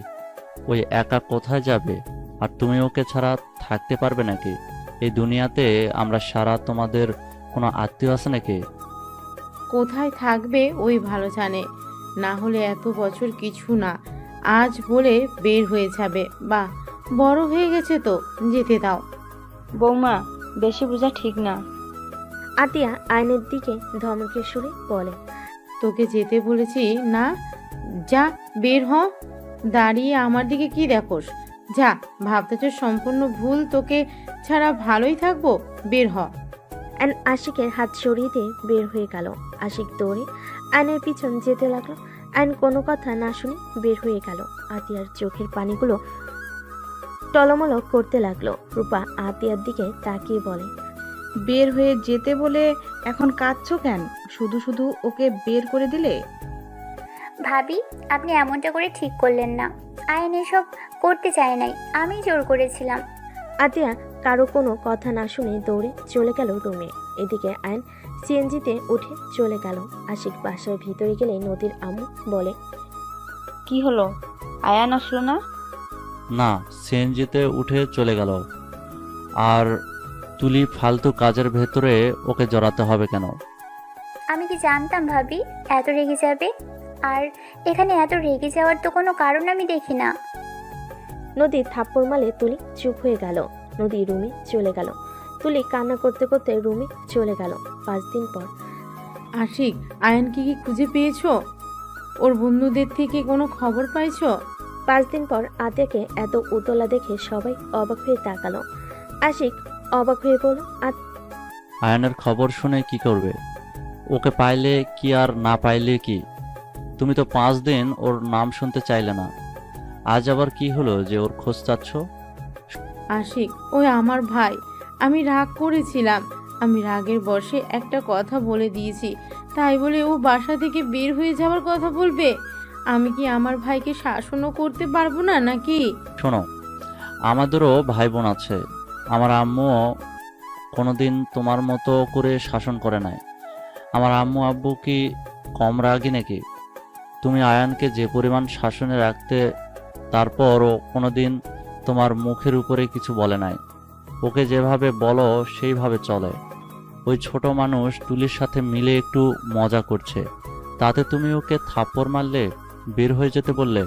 Speaker 7: ওই একা কোথায় যাবে? আর তুমি ওকে ছাড়া থাকতে পারবে নাকি? এই দুনিয়াতে আমরা সারা, তোমাদের কোনো আত্মীয় আছে নাকি?
Speaker 6: কোথায় থাকবে ওই ভালো জানে, না হলে এত বছর কিছু না, আজ বলে বের হয়ে যাবে। বাহ, বড় হয়ে গেছে তো, যেতে দাও।
Speaker 5: বৌমা, বেশি বোঝা ঠিক না।
Speaker 3: আতিয়া আয়নের দিকে ধমকে সুরে বলে,
Speaker 6: তোকে যেতে বলেছি না? যা, বের হ। দাঁড়িয়ে আমার দিকে কি দেখোস? যা, ভাবতেছ সম্পূর্ণ ভুল, তোকে ছাড়া ভালোই থাকবো, বের হ।
Speaker 3: অ্যান্ড আশিকের হাত সরিয়ে দিয়ে বের হয়ে গেল। আশিক দৌড়ে আয়নের পিছন যেতে লাগলো। আয়ন কোনো কথা না শুনে বের হয়ে গেল। আতিয়ার চোখের পানিগুলো টলমল করতে লাগলো। রূপা আতিয়ার দিকে তাকিয়ে বলে,
Speaker 9: বের হয়ে যেতে বলে এখন কাঁদছো কেন? শুধু শুধু ওকে বের করে দিলে।
Speaker 4: ভাবি, আপনি এমনটা করে ঠিক করলেন না। আয়ন এসব করতে চায় নাই, আমি জোর করেছিলাম।
Speaker 3: আতিয়া কারো কোনো কথা না শুনে দৌড়ে চলে গেল রুমে। এদিকে আয়ন সিএনজিতে উঠে চলে গেল। আশিক বাসার ভিতরে গেলে নদীর আম্মু বলে,
Speaker 5: কি হলো, আয়ান আসলো না?
Speaker 7: না, সিএনজিতে উঠে চলে গেল। আর তুলি ফালতু কাজের ভেতরে ওকে জড়াতে হবে কেন?
Speaker 4: আমি কি জানতাম ভাবি এত রেগে যাবে? আর এখানে এত রেগে যাওয়ার তো কোনো কারণ আমি দেখি না।
Speaker 3: নদী থাপ্পড় মারলে তুলি চুপ হয়ে গেল। নদী রুমে চলে গেল। তুলি কান্না করতে করতে রুমে চলে গেল। 5 দিন পর।
Speaker 6: আশিক, আয়ানকে কি খুঁজে পেয়েছো? ওর বন্ধুদের থেকে কোনো খবর পাইছো?
Speaker 3: 5 দিন পর আতিয়াকে এত উতলা দেখে সবাই অবাক হয়ে তাকালো। আশিক অবাক হয়ে বলল,
Speaker 7: আয়ানের খবর শুনে কি করবে? ওকে পাইলে কি আর না পাইলে কি? তুমি তো 5 দিন ওর নাম শুনতে চাইলে না। আজ আবার কি হলো যে ওর খোঁজ চাচ্ছ?
Speaker 6: আশিক, ওই আমার ভাই। আমি রাগ করেছিলাম। আমি রাগের বশে একটা কথা বলে দিয়েছি, তাই বলে ও বাসা থেকে বের হয়ে যাওয়ার কথা বলবে? আমি কি আমার ভাইকে শাসনও করতে পারবো না নাকি?
Speaker 7: শোনো, আমাদেরও ভাই বোন আছে। আমার আম্মুও কোনোদিন তোমার মতো করে শাসন করে নাই। আমার আম্মু আব্বু কি কম রাগী নাকি? তুমি আয়ানকে যে পরিমাণ শাসনে রাখতে, তারপরও কোনোদিন তোমার মুখের উপরে কিছু বলে নাই। ওকে যেভাবে বলো সেইভাবে চলে। ওই ছোট মানুষ তুলির সাথে মিলে একটু মজা করছে, তাতে তুমি ওকে থাপ্পড় মারলে, বের হয়ে যেতে বললে।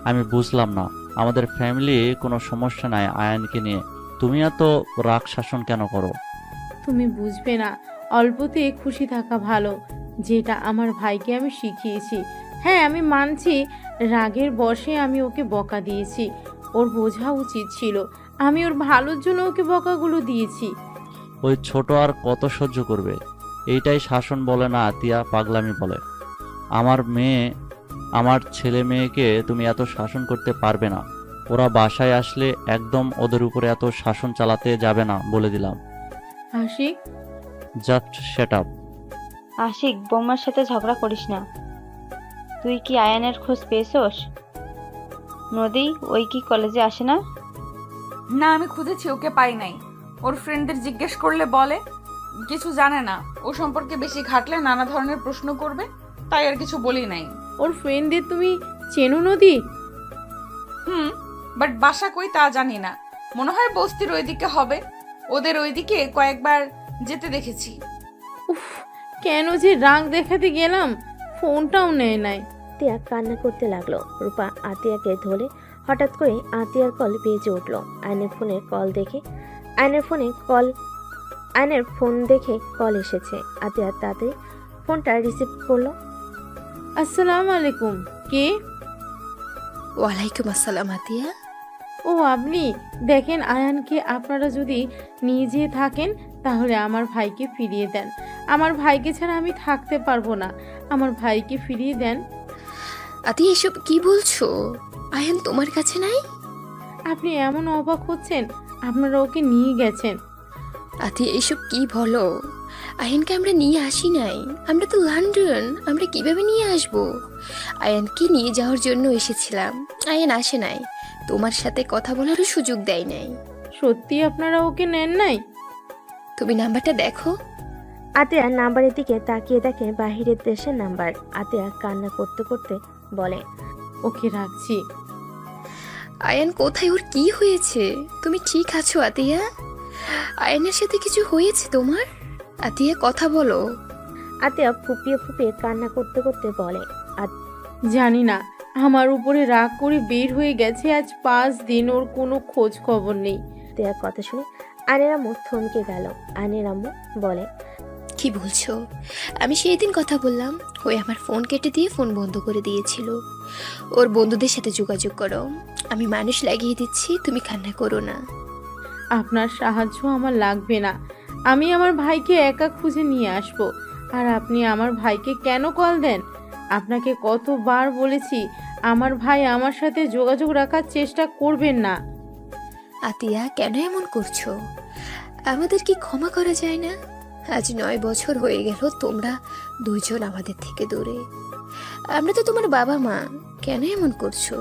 Speaker 7: আমি বুঝলাম না, আমাদের ফ্যামিলি কোনো সমস্যা নাই আয়ানকে নিয়ে, তুমি এত রাগ শাসন কেন করো?
Speaker 6: তুমি বুঝবে না, অল্পতে খুশি থাকা ভালো, যেটা আমার ভাইকে আমি শিখিয়েছি। হ্যাঁ, আমি মানছি রাগের বশে আমি ওকে বকা দিয়েছি। ওর বোঝা উচিত ছিল আমি ওর ভালোর জন্য ওকে বকাগুলো দিয়েছি।
Speaker 7: ওই ছোট আর কত সহ্য করবে? এইটাই শাসন বলে না আতিয়া, পাগলামি বলে। আমার ছেলে মেয়েকে তুমি এত শাসন করতে পারবে না। ওরা বাসায় আসলে একদম ওদের উপরে এত শাসন চালাতে যাবে না, বলে দিলাম।
Speaker 6: Ashik,
Speaker 7: just set up.
Speaker 5: Ashik, বৌমার সাথে ঝগড়া করিস না। তুই কি আয়ানের খোঁজ পেয়েছোস? নদী, ওই কি কলেজে আসে না?
Speaker 1: না, আমি খুঁজেছি, ওকে পাই নাই। ওর ফ্রেন্ডদের জিজ্ঞেস করলে বলে কিছু জানে না, ও সম্পর্কে বেশি ঘাটলে নানা ধরনের প্রশ্ন করবে, তাই আর কিছু বলি নাই।
Speaker 6: ওর ফ্রেন্ডদের তুমি চেনো নদী?
Speaker 1: বাট বাসা কই তা জানি না। মনে হয় বস্তির ওইদিকে হবে। ওদের ওইদিকে কয়েকবার যেতে দেখেছি।
Speaker 6: উফ, কেন যে রাগ দেখাতে গেলাম, ফোনটাও নেয় নাই।
Speaker 3: আতিয়া কান্না করতে লাগলো। রূপা আতিয়াকে ধরে হঠাৎ করে আতিয়ার কল বেজে উঠলো। আয়নের ফোন দেখে কল এসেছে। আতিয়া তাড়াতাড়ি ফোনটা রিসিভ করলো।
Speaker 6: আসসালামু আলাইকুম, কে?
Speaker 11: ওয়ালাইকুম আসসালাম আতিয়া।
Speaker 6: ও আপনি? দেখেন, আয়ানকে আপনারা যদি নিয়ে যেয়ে থাকেন তাহলে আমার ভাইকে ফিরিয়ে দেন। আমার ভাইকে ছাড়া আমি থাকতে পারবো না। আমার ভাইকে ফিরিয়ে দেন।
Speaker 11: আতিয়া, এসব কি বলছো? আয়ান তোমার কাছে নাই?
Speaker 6: আপনি এমন অবাক হচ্ছেন, আপনারা ওকে নিয়ে গেছেন।
Speaker 11: আতিয়া, এসব কি বলো? আয়ানকে আমরা নিয়ে আসি নাই। আমরা তো লন্ডন, আমরা কিভাবে নিয়ে আসবো? আয়ানকে নিয়ে যাওয়ার জন্য এসেছিলাম, আয়ান আসে নাই। তোমার সাথে কথা বলারও সুযোগ দেয় নাই।
Speaker 6: সত্যি আপনারা ওকে নেন নাই?
Speaker 11: তুমি নাম্বারটা দেখো।
Speaker 3: আতিয়া নাম্বারের দিকে তাকিয়ে দেখে বাহিরের দেশের নাম্বার। আতিয়া কান্না করতে করতে বলে,
Speaker 6: ওকে রাখছি।
Speaker 11: আয়ান কোথায়? ওর কি হয়েছে? তুমি ঠিক আছো আতিয়া? আয়ানের সাথে কিছু হয়েছে তোমার? আতিয়া, কথা বলো।
Speaker 3: আতিয়া ফুপিয়ে ফুপিয়ে কান্না করতে করতে বলে,
Speaker 6: জানি না, আমার উপরে রাগ করে বের হয়ে গেছে। আজ 5 দিন ওর কোনো খোঁজ খবর নেই।
Speaker 3: আতিয়ার কথা শুনে আয়নের আম্মু থমকে গেল। আয়নের আম্মু বলে,
Speaker 11: কি বলছো? আমি সেই দিন কথা বললাম, ওই আমার ফোন কেটে দিয়ে ফোন বন্ধ করে দিয়েছিল। ওর বন্ধুদের সাথে যোগাযোগ করো, আমি মানুষ লাগিয়ে দিচ্ছি, তুমি কান্না করো না।
Speaker 6: আপনার সাহায্য আমার লাগবে না। আমি আমার ভাইকে একা খুঁজে নিয়ে আসব। আর আপনি আমার ভাইকে কেন কল দেন? আপনাকে কতবার বলেছি আমার ভাই আমার সাথে যোগাযোগ রাখার চেষ্টা করবেন না।
Speaker 11: আতিয়া, কেন এমন করছো? আমাদের কি ক্ষমা করা যায় না? আজ 9 বছর হয়ে গেল তোমরা দুইজন আমাদের থেকে দূরে। আমরা তো তোমার বাবা মা, কেন এমন করছো?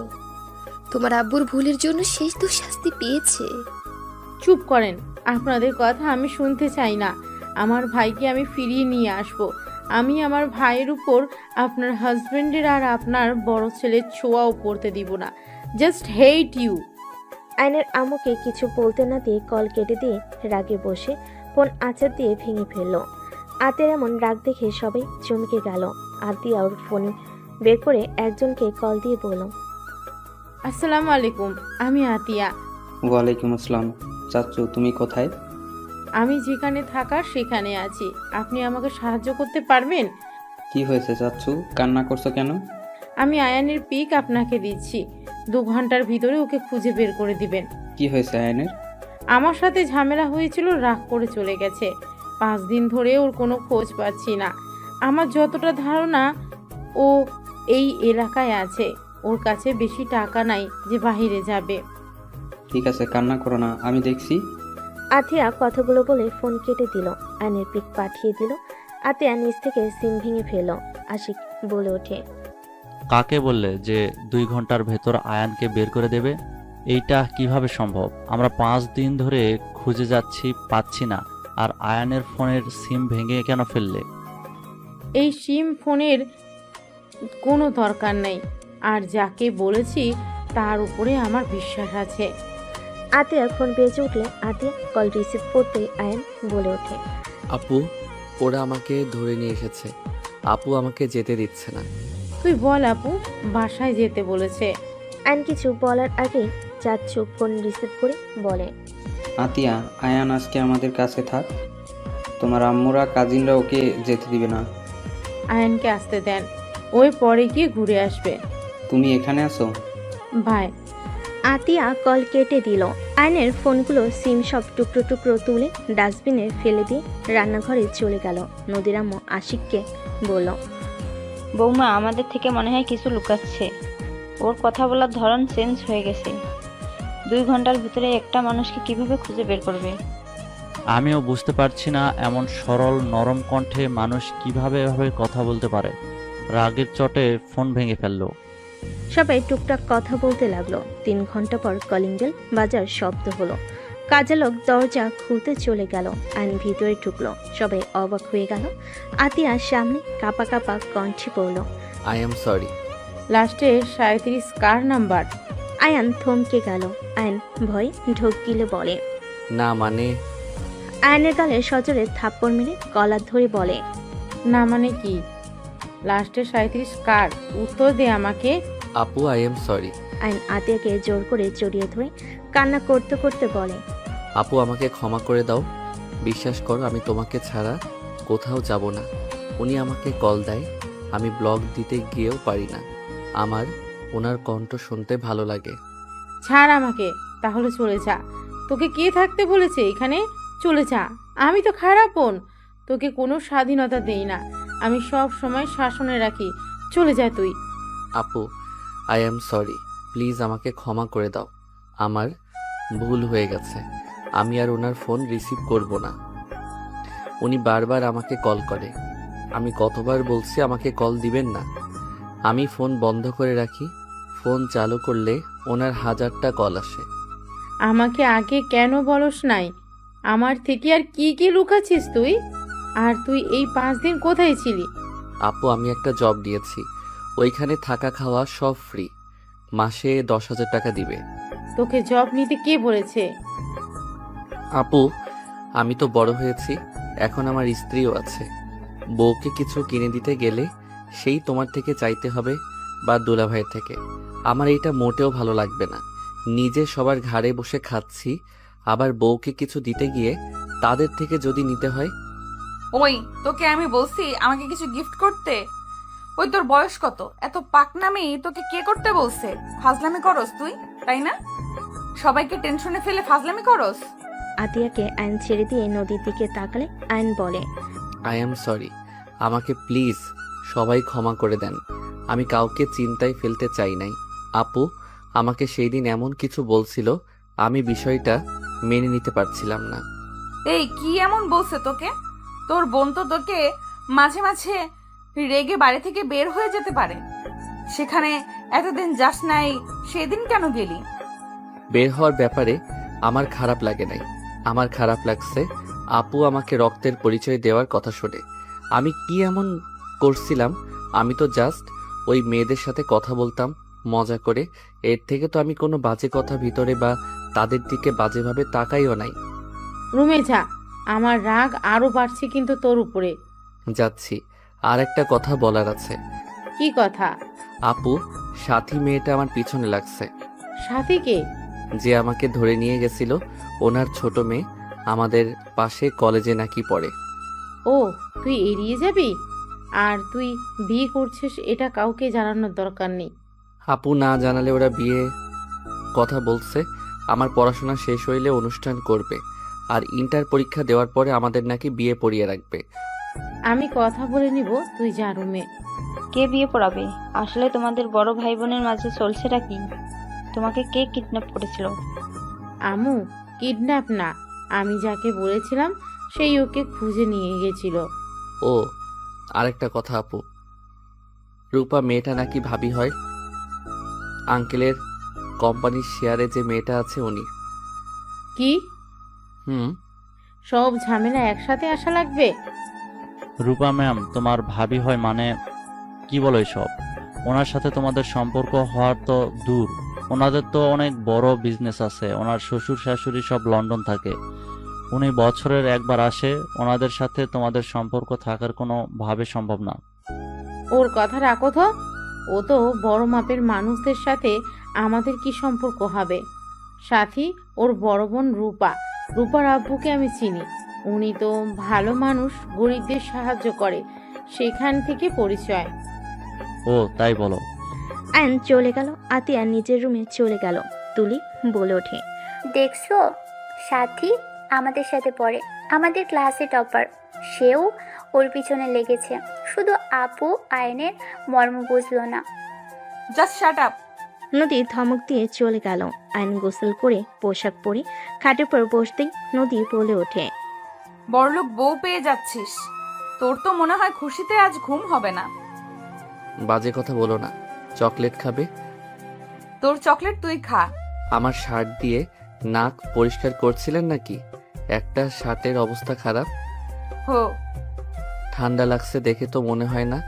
Speaker 11: তোমার আব্বুর ভুলের জন্য শেষ তো শাস্তি পেয়েছে।
Speaker 6: চুপ করেন, আপনাদের কথা আমি শুনতে চাই না। আমার ভাইকে আমি ফিরিয়ে নিয়ে আসব। আমি আমার ভাইয়ের উপর আপনার হাজবেন্ডের আর আপনার বড় ছেলের ছোঁয়াও পড়তে দিব না। Just hate you.
Speaker 3: আয়নের আম্মুকে কিছু বলতে না দিয়ে কল কেটে দিয়ে রাগে বসে ফোন আছাড় দিয়ে ভেঙে ফেললো। আতের এমন রাগ দেখে সবাই চমকে গেল। আতিয়া ওর ফোন বের করে একজনকে কল দিয়ে বলল,
Speaker 6: আসসালামু আলাইকুম, আমি আতিয়া।
Speaker 12: ওয়ালাইকুম আসসালাম। চাচ্চু, তুমি কোথায়?
Speaker 6: আমি যেখানে থাকার সেখানে আছি। আপনি আমাকে সাহায্য করতে পারবেন?
Speaker 12: কি হয়েছে চাচ্চু, কান্না করছো কেন?
Speaker 6: আমি আয়ানের পিক আপনাকে দিচ্ছি। 2 ঘন্টার ভিতরে ওকে খুঁজে বের করে দিবেন।
Speaker 12: কি হয়েছে আয়নের?
Speaker 6: আমার সাথে ঝামেলা হয়েছিল, রাগ করে চলে গেছে। 5 দিন ধরে ওর কোনো খোঁজ পাচ্ছি না। আমার যতটা ধারণা ও এই এলাকায় আছে, ওর কাছে বেশি টাকা নাই যে বাইরে যাবে।
Speaker 12: ঠিক আছে, কান্না করো না, আমি দেখছি।
Speaker 3: আতিয়া কথাগুলো বলে ফোন কেটে দিল। আয়নের পিক পাঠিয়ে দিল। আতিয়া নিচ থেকে সিম ভেঙে ফেলল। আশিক বলে ওঠে,
Speaker 7: কাকে বললে যে 2 ঘন্টার ভেতর আয়ানকে বের করে দেবে? এইটা কিভাবে সম্ভব? আমরা 5 দিন ধরে খুঁজে যাচ্ছি, পাচ্ছি না। আর আয়ানের ফোনের সিম ভেঙে কেন ফেললে?
Speaker 6: এই সিম ফোনের কোনো দরকার নেই, আর যাকে বলেছি তার উপরে আমার বিশ্বাস আছে।
Speaker 3: আতিয়ার ফোন বেজে উঠলে আতিয়া কল রিসিভ করতেই আয়ন বলে ওঠে,
Speaker 2: আপু, ওরা আমাকে ধরে নিয়ে এসেছে। আপু আমাকে যেতে দিচ্ছে না।
Speaker 6: তুই বল আপু, বাসায় যেতে বলেছে।
Speaker 3: আয়ন কিছু বলার আগেই চাচ্চু ফোন রিসিভ করে বলে,
Speaker 12: আতিয়া, আয়ান আজকে আমাদের কাছে থাক। তোমার আম্মুরা কাজিনরা ওকে যেতে দিবে না।
Speaker 6: আয়নকে আসতে দেন, ওই পরে গিয়ে ঘুরে আসবে।
Speaker 12: তুমি এখানে আসো।
Speaker 6: ভাই,
Speaker 3: আতিয়া কল কেটে দিল। আয়নের ফোনগুলো সিম সব টুকরো টুকরো তুলে ডাস্টবিনে ফেলে দিয়ে রান্নাঘরে চলে গেল। নদীর আম্মু আশিককে বলল,
Speaker 5: বৌমা আমাদের থেকে মনে হয় কিছু লুকাচ্ছে। ওর কথা বলার ধরন চেঞ্জ হয়ে গেছে। 2 ঘন্টার ভিতরে একটা মানুষকে কিভাবে খুঁজে বের করবে?
Speaker 7: আমিও বুঝতে পারছি না, এমন সরল নরম কণ্ঠে মানুষ কিভাবে এভাবে কথা বলতে পারে। রাগের চটে ফোন ভেঙে ফেললো।
Speaker 3: সবাই টুকটাক কথা বলতে লাগলো। 3 ঘন্টা পর কলিং বেল বাজার শব্দ হলো। কাজের লোক দরজা খুলতে চলে গেল। আইন ভিতরে ঢুকলো। সবাই অবাক হয়ে গেল। আতিয়ার সামনে কাপা কাপা কণ্ঠে পড়ল,
Speaker 2: আই এম সরি।
Speaker 6: লাস্টে 37 কার নাম্বার?
Speaker 3: আয়ান থমকে গেল। আয়ন ভয় ঢোক গিলে বলে,
Speaker 2: না মানে,
Speaker 3: আয়নের গালে সজোরে থাপ্পড় মেরে গলা ধরে বলে,
Speaker 6: না মানে কি? লাস্টে 37 কার? উত্তর দে আমাকে।
Speaker 2: আপু আই এম সরি।
Speaker 3: আয়ন আতিয়াকে জোর করে জড়িয়ে ধরে কান্না করতে করতে বলে,
Speaker 2: আপু আমাকে ক্ষমা করে দাও। বিশ্বাস করো, আমি তোমাকে ছাড়া কোথাও যাব না। উনি আমাকে কল দেয়, আমি ব্লগ দিতে গিয়েও পারি না। আমার ওনার কণ্ঠ শুনতে ভালো লাগে।
Speaker 6: ছাড় আমাকে, তাহলে চলে যা। তোকে কে থাকতে বলেছে এখানে? চলে যা। আমি তো খারাপ বোন, তোকে কোনো স্বাধীনতা দেই না। আমি সব সময় শাসনে রাখি। চলে যা তুই।
Speaker 2: আপু আই এম সরি, প্লিজ আমাকে ক্ষমা করে দাও। আমার ভুল হয়ে গেছে। আমি আর ওনার ফোন রিসিভ করব না। উনি বারবার আমাকে কল করে। আমি কতবার বলছি আমাকে কল দিবেন না। আমি ফোন বন্ধ করে রাখি। ফোন চালু করলে ওনার 1000টা কল আসে।
Speaker 6: আমাকে আগে কেন বলস নাই? আমার থেকে আর কি কি লুকাচ্ছিস তুই? আর তুই এই 5 দিন কোথায় ছিলি?
Speaker 2: আপু আমি একটা জব নিয়েছি, ওইখানে থাকা খাওয়া সব ফ্রি। মাসে 10,000 টাকা দিবে।
Speaker 6: তোকে জব নিতে কে বলেছে?
Speaker 2: আপু আমি তো বড় হয়েছি, এখন আমার স্ত্রীও আছে। বউকে কিছু কিনে দিতে গেলে সেই তোমার থেকে চাইতে হবে বা দুলাভাইয়ের থেকে। আমার এইটা মোটেও ভালো লাগবে না। নিজে সবার ঘাড়ে বসে খাচ্ছি, আবার বউকে কিছু দিতে গিয়ে তাদের থেকে যদি নিতে হয়।
Speaker 1: ওই তোকে আমি বলছি আমাকে কিছু গিফট করতে? ওই তোর বয়স কত? এত পাকনামি তোকে কে করতে বলছে? ফাজলামি করস তুই, তাই না? সবাইকে টেনশনে ফেলে ফাজলামি করস।
Speaker 3: আতিয়াকে আয়ন ছেড়ে দিয়ে নদীর দিকে তাকালে আয়ন বলে,
Speaker 2: আই এম সরি, আমাকে প্লিজ সবাই ক্ষমা করে দেন। আমি কাউকে চিন্তায় ফেলতে চাই নাই। আপু আমাকে সেই দিন এমন কিছু বলছিল, আমি বিষয়টা মেনে নিতে পারছিলাম না।
Speaker 1: এই কি এমন বলছে তোকে? তোর বোন তো তোকে মাঝে মাঝে রেগে বাড়ি থেকে বের হয়ে যেতে পারে। সেখানে এতদিন যাস নাই, সেদিন কেন গেলি?
Speaker 2: বের হওয়ার ব্যাপারে আমার খারাপ লাগে নাই। আমার খারাপ লাগছে আপু আমাকে রক্তের পরিচয় দেওয়ার কথা শুনে। আমি কি এমন করছিলাম? আমি তো জাস্ট ওই মেয়েদের সাথে কথা বলতাম মজা করে। এর থেকে তো আমি কোনো বাজে কথা ভিতরে বা তাদের দিকে বাজেভাবে তাকাইও নাই।
Speaker 6: রুমে যা, আমার রাগ আরো বাড়ছে কিন্তু তোর উপরে।
Speaker 2: যাচ্ছি। আর একটা কথা বলার আছে।
Speaker 6: কি কথা?
Speaker 2: আপু, সাথী মেয়েটা আমার পিছনে লাগছে।
Speaker 6: সাথীকে?
Speaker 2: যে আমাকে ধরে নিয়ে গেছিল, ওনার ছোট মেয়ে, আমাদের পাশে কলেজে নাকি পড়ে।
Speaker 6: ও, তুই এড়িয়ে যাবি? আর তুই বিয়ে করছিস এটা কাউকে জানানোর দরকার নেই।
Speaker 2: আপু না জানালে ওরা বিয়ে কথা বলছে। আমার পড়াশোনা শেষ হইলে অনুষ্ঠান করবে। আর ইন্টার পরীক্ষা দেওয়ার পরে আমাদের নাকি বিয়ে পড়িয়ে রাখবে।
Speaker 6: আমি কথা বলে নিব, তুই যা রুমে।
Speaker 5: কে বিয়ে পড়াবে? আসলে তোমাদের বড় ভাই বোনের মাঝে চলছেটা কি? তোমাকে কে কিডন্যাপ করেছিল?
Speaker 6: আমু, কিডন্যাপ না, আমি যাকে বলেছিলাম সেই ওকে খুঁজে নিয়ে গেছিল।
Speaker 2: ও আরেকটা কথা আপু, রূপা মেয়েটা নাকি ভাবি হয়। আঙ্কেলের কোম্পানির শেয়ারে যে মেয়েটা আছে উনি।
Speaker 6: কি?
Speaker 2: হুম।
Speaker 6: সব ঝামেলা একসাথে আসা লাগবে?
Speaker 7: রূপা ম্যাম তোমার ভাবি হয় মানে কি বলো এসব? ওনার সাথে তোমাদের সম্পর্ক হওয়ার তো দূর, ওনাদের তো অনেক বড় বিজনেস আছে, ওনার শ্বশুর শাশুড়ি সব লন্ডন থাকে, উনি বছরের একবার আসে, ওনাদের সাথে তোমাদের সম্পর্ক থাকার কোনো ভাবে সম্ভব না।
Speaker 6: ওর কথা রাখো তো। ও তো বড় মাপের মানুষদের সাথে আমাদের কি সম্পর্ক হবে? সাথী ওর বড় বোন রূপা, রূপার আব্বুকে আমি চিনি, উনি তো ভালো মানুষ, গরিবদের সাহায্য করে, সেখান থেকে পরিচয়।
Speaker 7: ও তাই বলো?
Speaker 3: আয়ন চলে গেল। আতিয়া নিজের রুমে চলে গেল। তুলি বলে ওঠে,
Speaker 4: দেখছো, সাথী আমাদের সাথে পড়ে, আমাদের ক্লাসে টপার, সেও ওর পিছনে লেগেছে। শুধু আপু আয়নের মর্ম বুঝলো না।
Speaker 1: Just shut up.
Speaker 3: নদী ধমক দিয়ে চলে গেল। আয়ন গোসল করে পোশাক পরে খাটের পর বসতেই নদী বলে ওঠে,
Speaker 1: বড়লোক বউ পেয়ে যাচ্ছিস, তোর তো মনে হয় খুশিতে আজ ঘুম হবে না।
Speaker 2: বাজে কথা বলো না। চকলেট খাবে?
Speaker 1: তোর চকলেট তুই খা।
Speaker 2: আমার শার্ট দিয়ে নাক পরিষ্কার করছিলেন নাকি? একটা শার্টের অবস্থা খারাপ।
Speaker 1: হো,
Speaker 2: ঠান্ডা লাগছে দেখে তো মনে হয় না।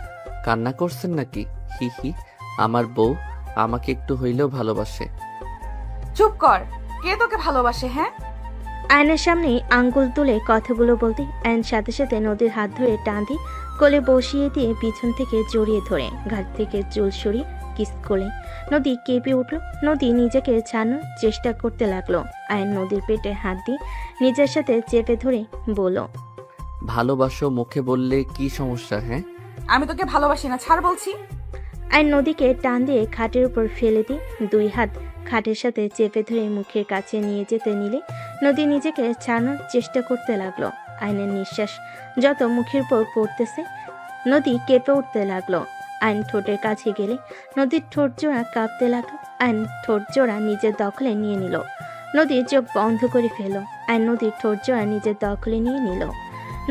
Speaker 2: কান্না করছেন নাকি? হি হি। আমার বউ আমাকে একটু হইলেও ভালোবাসে।
Speaker 1: চুপ কর। কে তোকে ভালোবাসে? হ্যাঁ,
Speaker 3: আয়নের সামনেই আঙ্গুল তুলে কথাগুলো বলতে আয়ন সাথে সাথে নদীর হাত ধরে টান দিয়ে কোলে বসিয়ে দিয়ে পিছন থেকে জড়িয়ে ধরে ঘাট থেকে চুল সরিয়ে কিস করলে নদী কেঁপে উঠল। নদী নিজেকে ছাড়ানোর চেষ্টা করতে লাগলো। আয়ন নদীর পেটে হাত দিয়ে নিজের সাথে চেপে ধরে বলল,
Speaker 2: ভালোবাসো মুখে বললে কি সমস্যা? হ্যাঁ,
Speaker 1: আমি তোকে ভালোবাসি না, ছাড় বলছি।
Speaker 3: আয়ন নদীকে টান দিয়ে খাটের উপর ফেলে দিয়ে দুই হাত খাটের সাথে চেপে ধরে মুখের কাছে নিয়ে যেতে নিলে নদী নিজেকে ছাড়ানোর চেষ্টা করতে লাগলো। আয়নের নিঃশ্বাস যত মুখের উপর পড়তেছে নদী কেঁপে উঠতে লাগলো। আইন ঠোঁটের কাছে গেলে নদীর ঠোঁট জোড়া কাঁপতে লাগলো। আইন ঠোঁট জোড়া নিজের দখলে নিয়ে নিল। নদীর চোখ বন্ধ করে ফেলো। আইন নদীর ঠোঁট জোড়া নিজের দখলে নিয়ে নিল।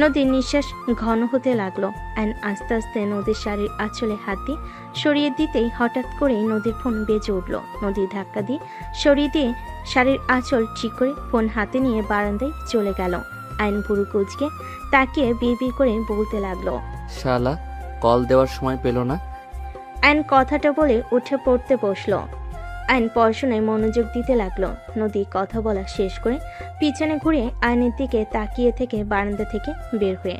Speaker 3: নদীর নিঃশ্বাস ঘন হতে লাগলো। আইন আস্তে আস্তে নদীর শাড়ির আঁচলে হাত দিয়ে সরিয়ে দিতেই হঠাৎ করেই নদীর ফোন বেজে উঠল। নদী ধাক্কা দিয়ে সরিয়ে দিয়ে শাড়ির আঁচল ঠিক করে ফোন হাতে নিয়ে বারান্দায় চলে গেল। আইন ভুরু কুচকে তাকিয়ে বিড়বিড় করে বলতে লাগলো,
Speaker 2: শালা কল দেওয়ার সময় পেল না।
Speaker 3: আইন কথাটা বলে উঠে পড়তে বসলো। আইন পড়াশোনায় মনোযোগ দিতে লাগলো। নদী কথা বলা শেষ করে পিছনে ঘুরে আইনের দিকে তাকিয়ে থেকে বারান্দা থেকে বের হয়ে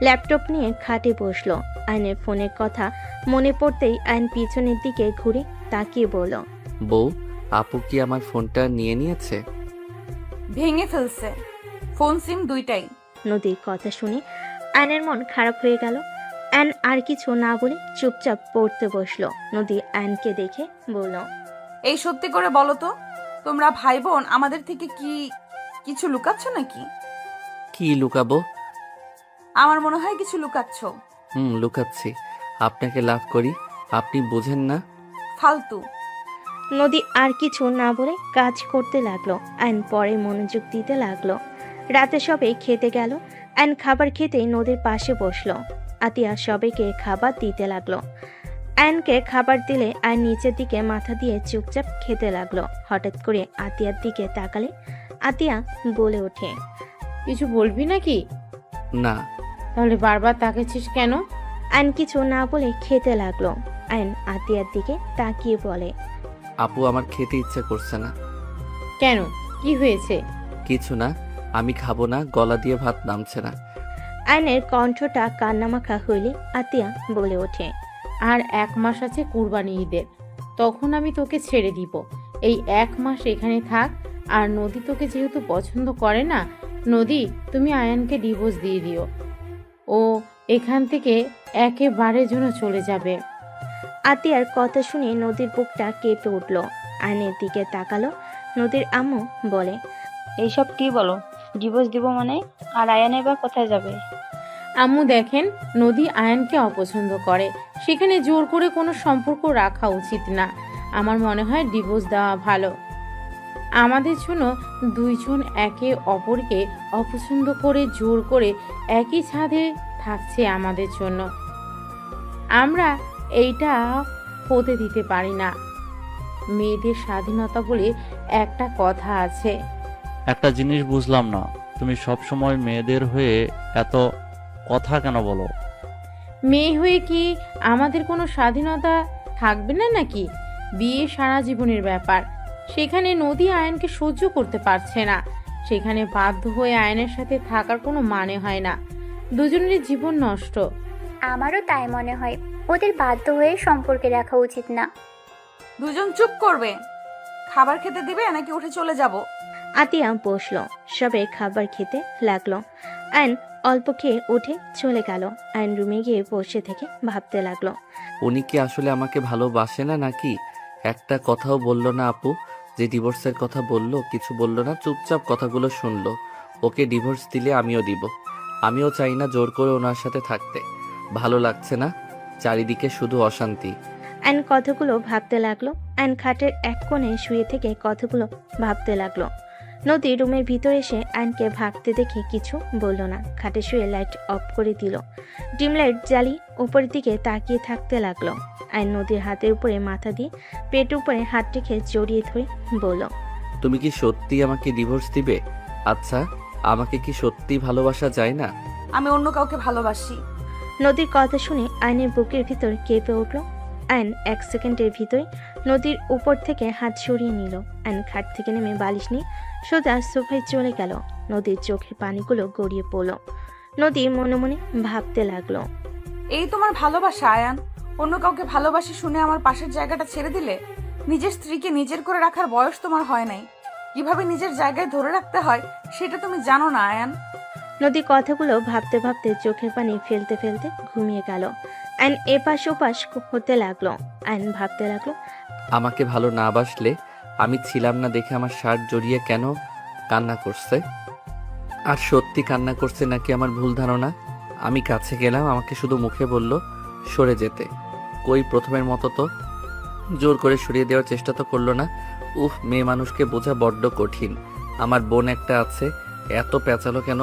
Speaker 3: ল্যাপটপ নিয়ে খাটে বসলো। আইনের ফোনের কথা মনে পড়তেই আইন পিছনের দিকে ঘুরে তাকিয়ে বলল,
Speaker 2: বউ, আপু কি আমার ফোনটা নিয়ে নিয়েছে?
Speaker 1: ভেঙে ফেলছে, ফোন সিম দুইটাই।
Speaker 3: নদীর কথা শুনে আয়নের মন খারাপ হয়ে গেল। আয়ন আর কিছু না বলে চুপচাপ পড়তে বসলো। নদী আয়নকে দেখে বলল,
Speaker 1: এই সত্যি করে বলো তো, তোমরা ভাই বোন আমাদের থেকে কি কিছু লুকাচ্ছ নাকি?
Speaker 2: কি লুকাবো?
Speaker 1: আমার মনে হয় কিছু লুকাচ্ছ।
Speaker 2: লুকাচ্ছি। আপনাকে লাভ করি, আপনি বোঝেন না।
Speaker 1: ফালতু।
Speaker 3: নদী আর কিছু না বলে কাজ করতে লাগলো। আইন পরে মনোযোগ দিতে লাগলো। রাতে সবাই খেতে গেল। আইন খাবার খেতেই নদীর পাশে বসলো। আতিয়া সবাইকে খাবার দিতে লাগলো। আয়নকে খাবার দিলে আয়ন নিচের দিকে মাথা দিয়ে চুপচাপ খেতে লাগলো। হঠাৎ করে আতিয়ার দিকে তাকালে আতিয়া বলে ওঠে,
Speaker 6: কিছু বলবি নাকি?
Speaker 2: না।
Speaker 6: তাহলে বারবার তাকাচ্ছিস কেন?
Speaker 3: আয়ন কিছু না বলে খেতে লাগলো। আয়ন আতিয়ার দিকে তাকিয়ে বলে,
Speaker 2: আপু আমার খেতে ইচ্ছা করছে না।
Speaker 6: কেন, কি হয়েছে?
Speaker 2: কিছু না, আমি খাবো না, গলা দিয়ে ভাত নামছে না।
Speaker 3: আয়নের কণ্ঠটা কান্নামাখা হইলে আতিয়া বলে ওঠে,
Speaker 6: আর 1 মাস আছে কুরবানি ঈদের, তখন আমি তোকে ছেড়ে দিব। এই 1 মাস এখানে থাক। আর নদী তোকে যেহেতু পছন্দ করে না, নদী তুমি আয়ানকে ডিভোর্স দিয়ে দিও। ও এখান থেকে একেবারে জন্য চলে যাবে।
Speaker 3: আতিয়ার কথা শুনে নদীর বুকটা কেঁপে উঠল। আয়নের দিকে তাকালো। নদীর আম্মু বলে,
Speaker 5: এইসব কি বলো? ডিভোর্স দিব মানে? আর আয়ান এবার কোথায় যাবে?
Speaker 6: আম্মু দেখেন, নদী আয়ানকে অপছন্দ করে, সেখানে জোর করে কোনো সম্পর্ক রাখা উচিত না। আমার মনে হয় ডিভোর্স দেওয়া ভালো। আমাদের জন্য দুইজন একে অপরকে অপছন্দ করে জোর করে একই ছাদে থাকছে আমাদের জন্য। আমরা এইটা হতে দিতে পারি না। মেয়েদের স্বাধীনতা বলে একটা কথা আছে।
Speaker 7: একটা জিনিস বুঝলাম না, তুমি সব সময় মেয়েদের হয়ে এত কথা কেন বলো?
Speaker 6: মেয়ে হয়ে কি আমাদের কোনো স্বাধীনতা থাকবে না নাকি? বিয়ে সারা জীবনের ব্যাপার। সেখানে নদী আয়নকে সহ্য করতে পারছে না, সেখানে বাধ্য হয়ে আয়নের সাথে থাকার কোনো মানে হয় না। দুজনের জীবন নষ্ট।
Speaker 4: আমারও তাই মনে হয়, ওদের বাধ্য হয়ে সম্পর্কে রাখা উচিত না।
Speaker 1: দুজন চুপ করবে। খাবার খেতে দিবে নাকি উঠে চলে যাব?
Speaker 3: আতিয়া বসলো, সবে খাবার খেতে লাগলো। আয়ন অল্প খেয়ে উঠে চলে গেল। আয়ন রুমে গিয়ে বসে থেকে ভাবতে লাগলো।
Speaker 2: উনি কি আসলে আমাকে ভালোবাসে না নাকি? একটা কথাও বললো না আপু, যে ডিভোর্সের কথা বললো কিছু বললো না, চুপচাপ কথাগুলো শুনলো। ওকে ডিভোর্স দিলে আমিও দিব। আমিও চাই না জোর করে ওনার সাথে থাকতে। ভালো লাগছে না, চারিদিকে শুধু অশান্তি।
Speaker 3: আয়ন কথাগুলো ভাবতে লাগলো। আয়ন খাটের এক কোণে শুয়ে থেকে কথাগুলো ভাবতে লাগলো। নদী রুমের ভিতর এসে আয়নকে ভাবতে দেখে কিছু বলল না। খাটে শুয়ে লাইট অফ করে দিল। ডিম লাইট জ্বালিয়ে উপরের দিকে তাকিয়ে থাকতে লাগলো। আয়ন নদীর হাতের উপরে মাথা দিয়ে পেট উপরে হাত রেখে জড়িয়ে ধরে বলল,
Speaker 2: তুমি কি সত্যি আমাকে ডিভোর্স দিবে? আচ্ছা, আমাকে কি সত্যি ভালোবাসা যায় না?
Speaker 1: আমি অন্য কাউকে ভালোবাসি।
Speaker 3: নদীর কথা শুনে আয়নের বুকের ভিতর কেঁপে উঠল। আয়ন এক সেকেন্ডের ভিতরে নদীর উপর থেকে হাত সরিয়ে নিল। আয়ন খাট থেকে নেমে বালিশ নিয়ে সোজা সোফায় চলে গেল। নদীর চোখের পানিগুলো গড়িয়ে পড়ল। নদী মনে মনে ভাবতে লাগলো,
Speaker 1: এই তোমার ভালোবাসা আয়ান? অন্য কাউকে ভালোবাসি শুনে আমার পাশের জায়গাটা ছেড়ে দিলে? নিজের স্ত্রীকে নিজের করে রাখার বয়স তোমার হয় নাই। কিভাবে নিজের জায়গায় ধরে রাখতে হয় সেটা তুমি জানো না আয়ান।
Speaker 3: নদী কথাগুলো ভাবতে ভাবতে চোখের পানি ফেলতে ফেলতে ঘুমিয়ে গেল। আয়ন এপাশ ওপাশ হতে লাগলো। আয়ন ভাবতে লাগলো,
Speaker 2: আমাকে ভালো না বাসলে আমি ছিলাম না দেখে আমার শার্ট জড়িয়ে কেন কান্না করছে? আর সত্যি কান্না করছে নাকি আমার ভুল ধারণা? আমি কাছে গেলাম, আমাকে শুধু মুখে বলল সরে যেতে। কই প্রথমের মতো তো জোর করে সরিয়ে দেওয়ার চেষ্টা তো করলো না। উফ, মেয়ে মানুষকে বোঝা বড্ড কঠিন। আমার বোন একটা আছে, এত পেঁচালো কেন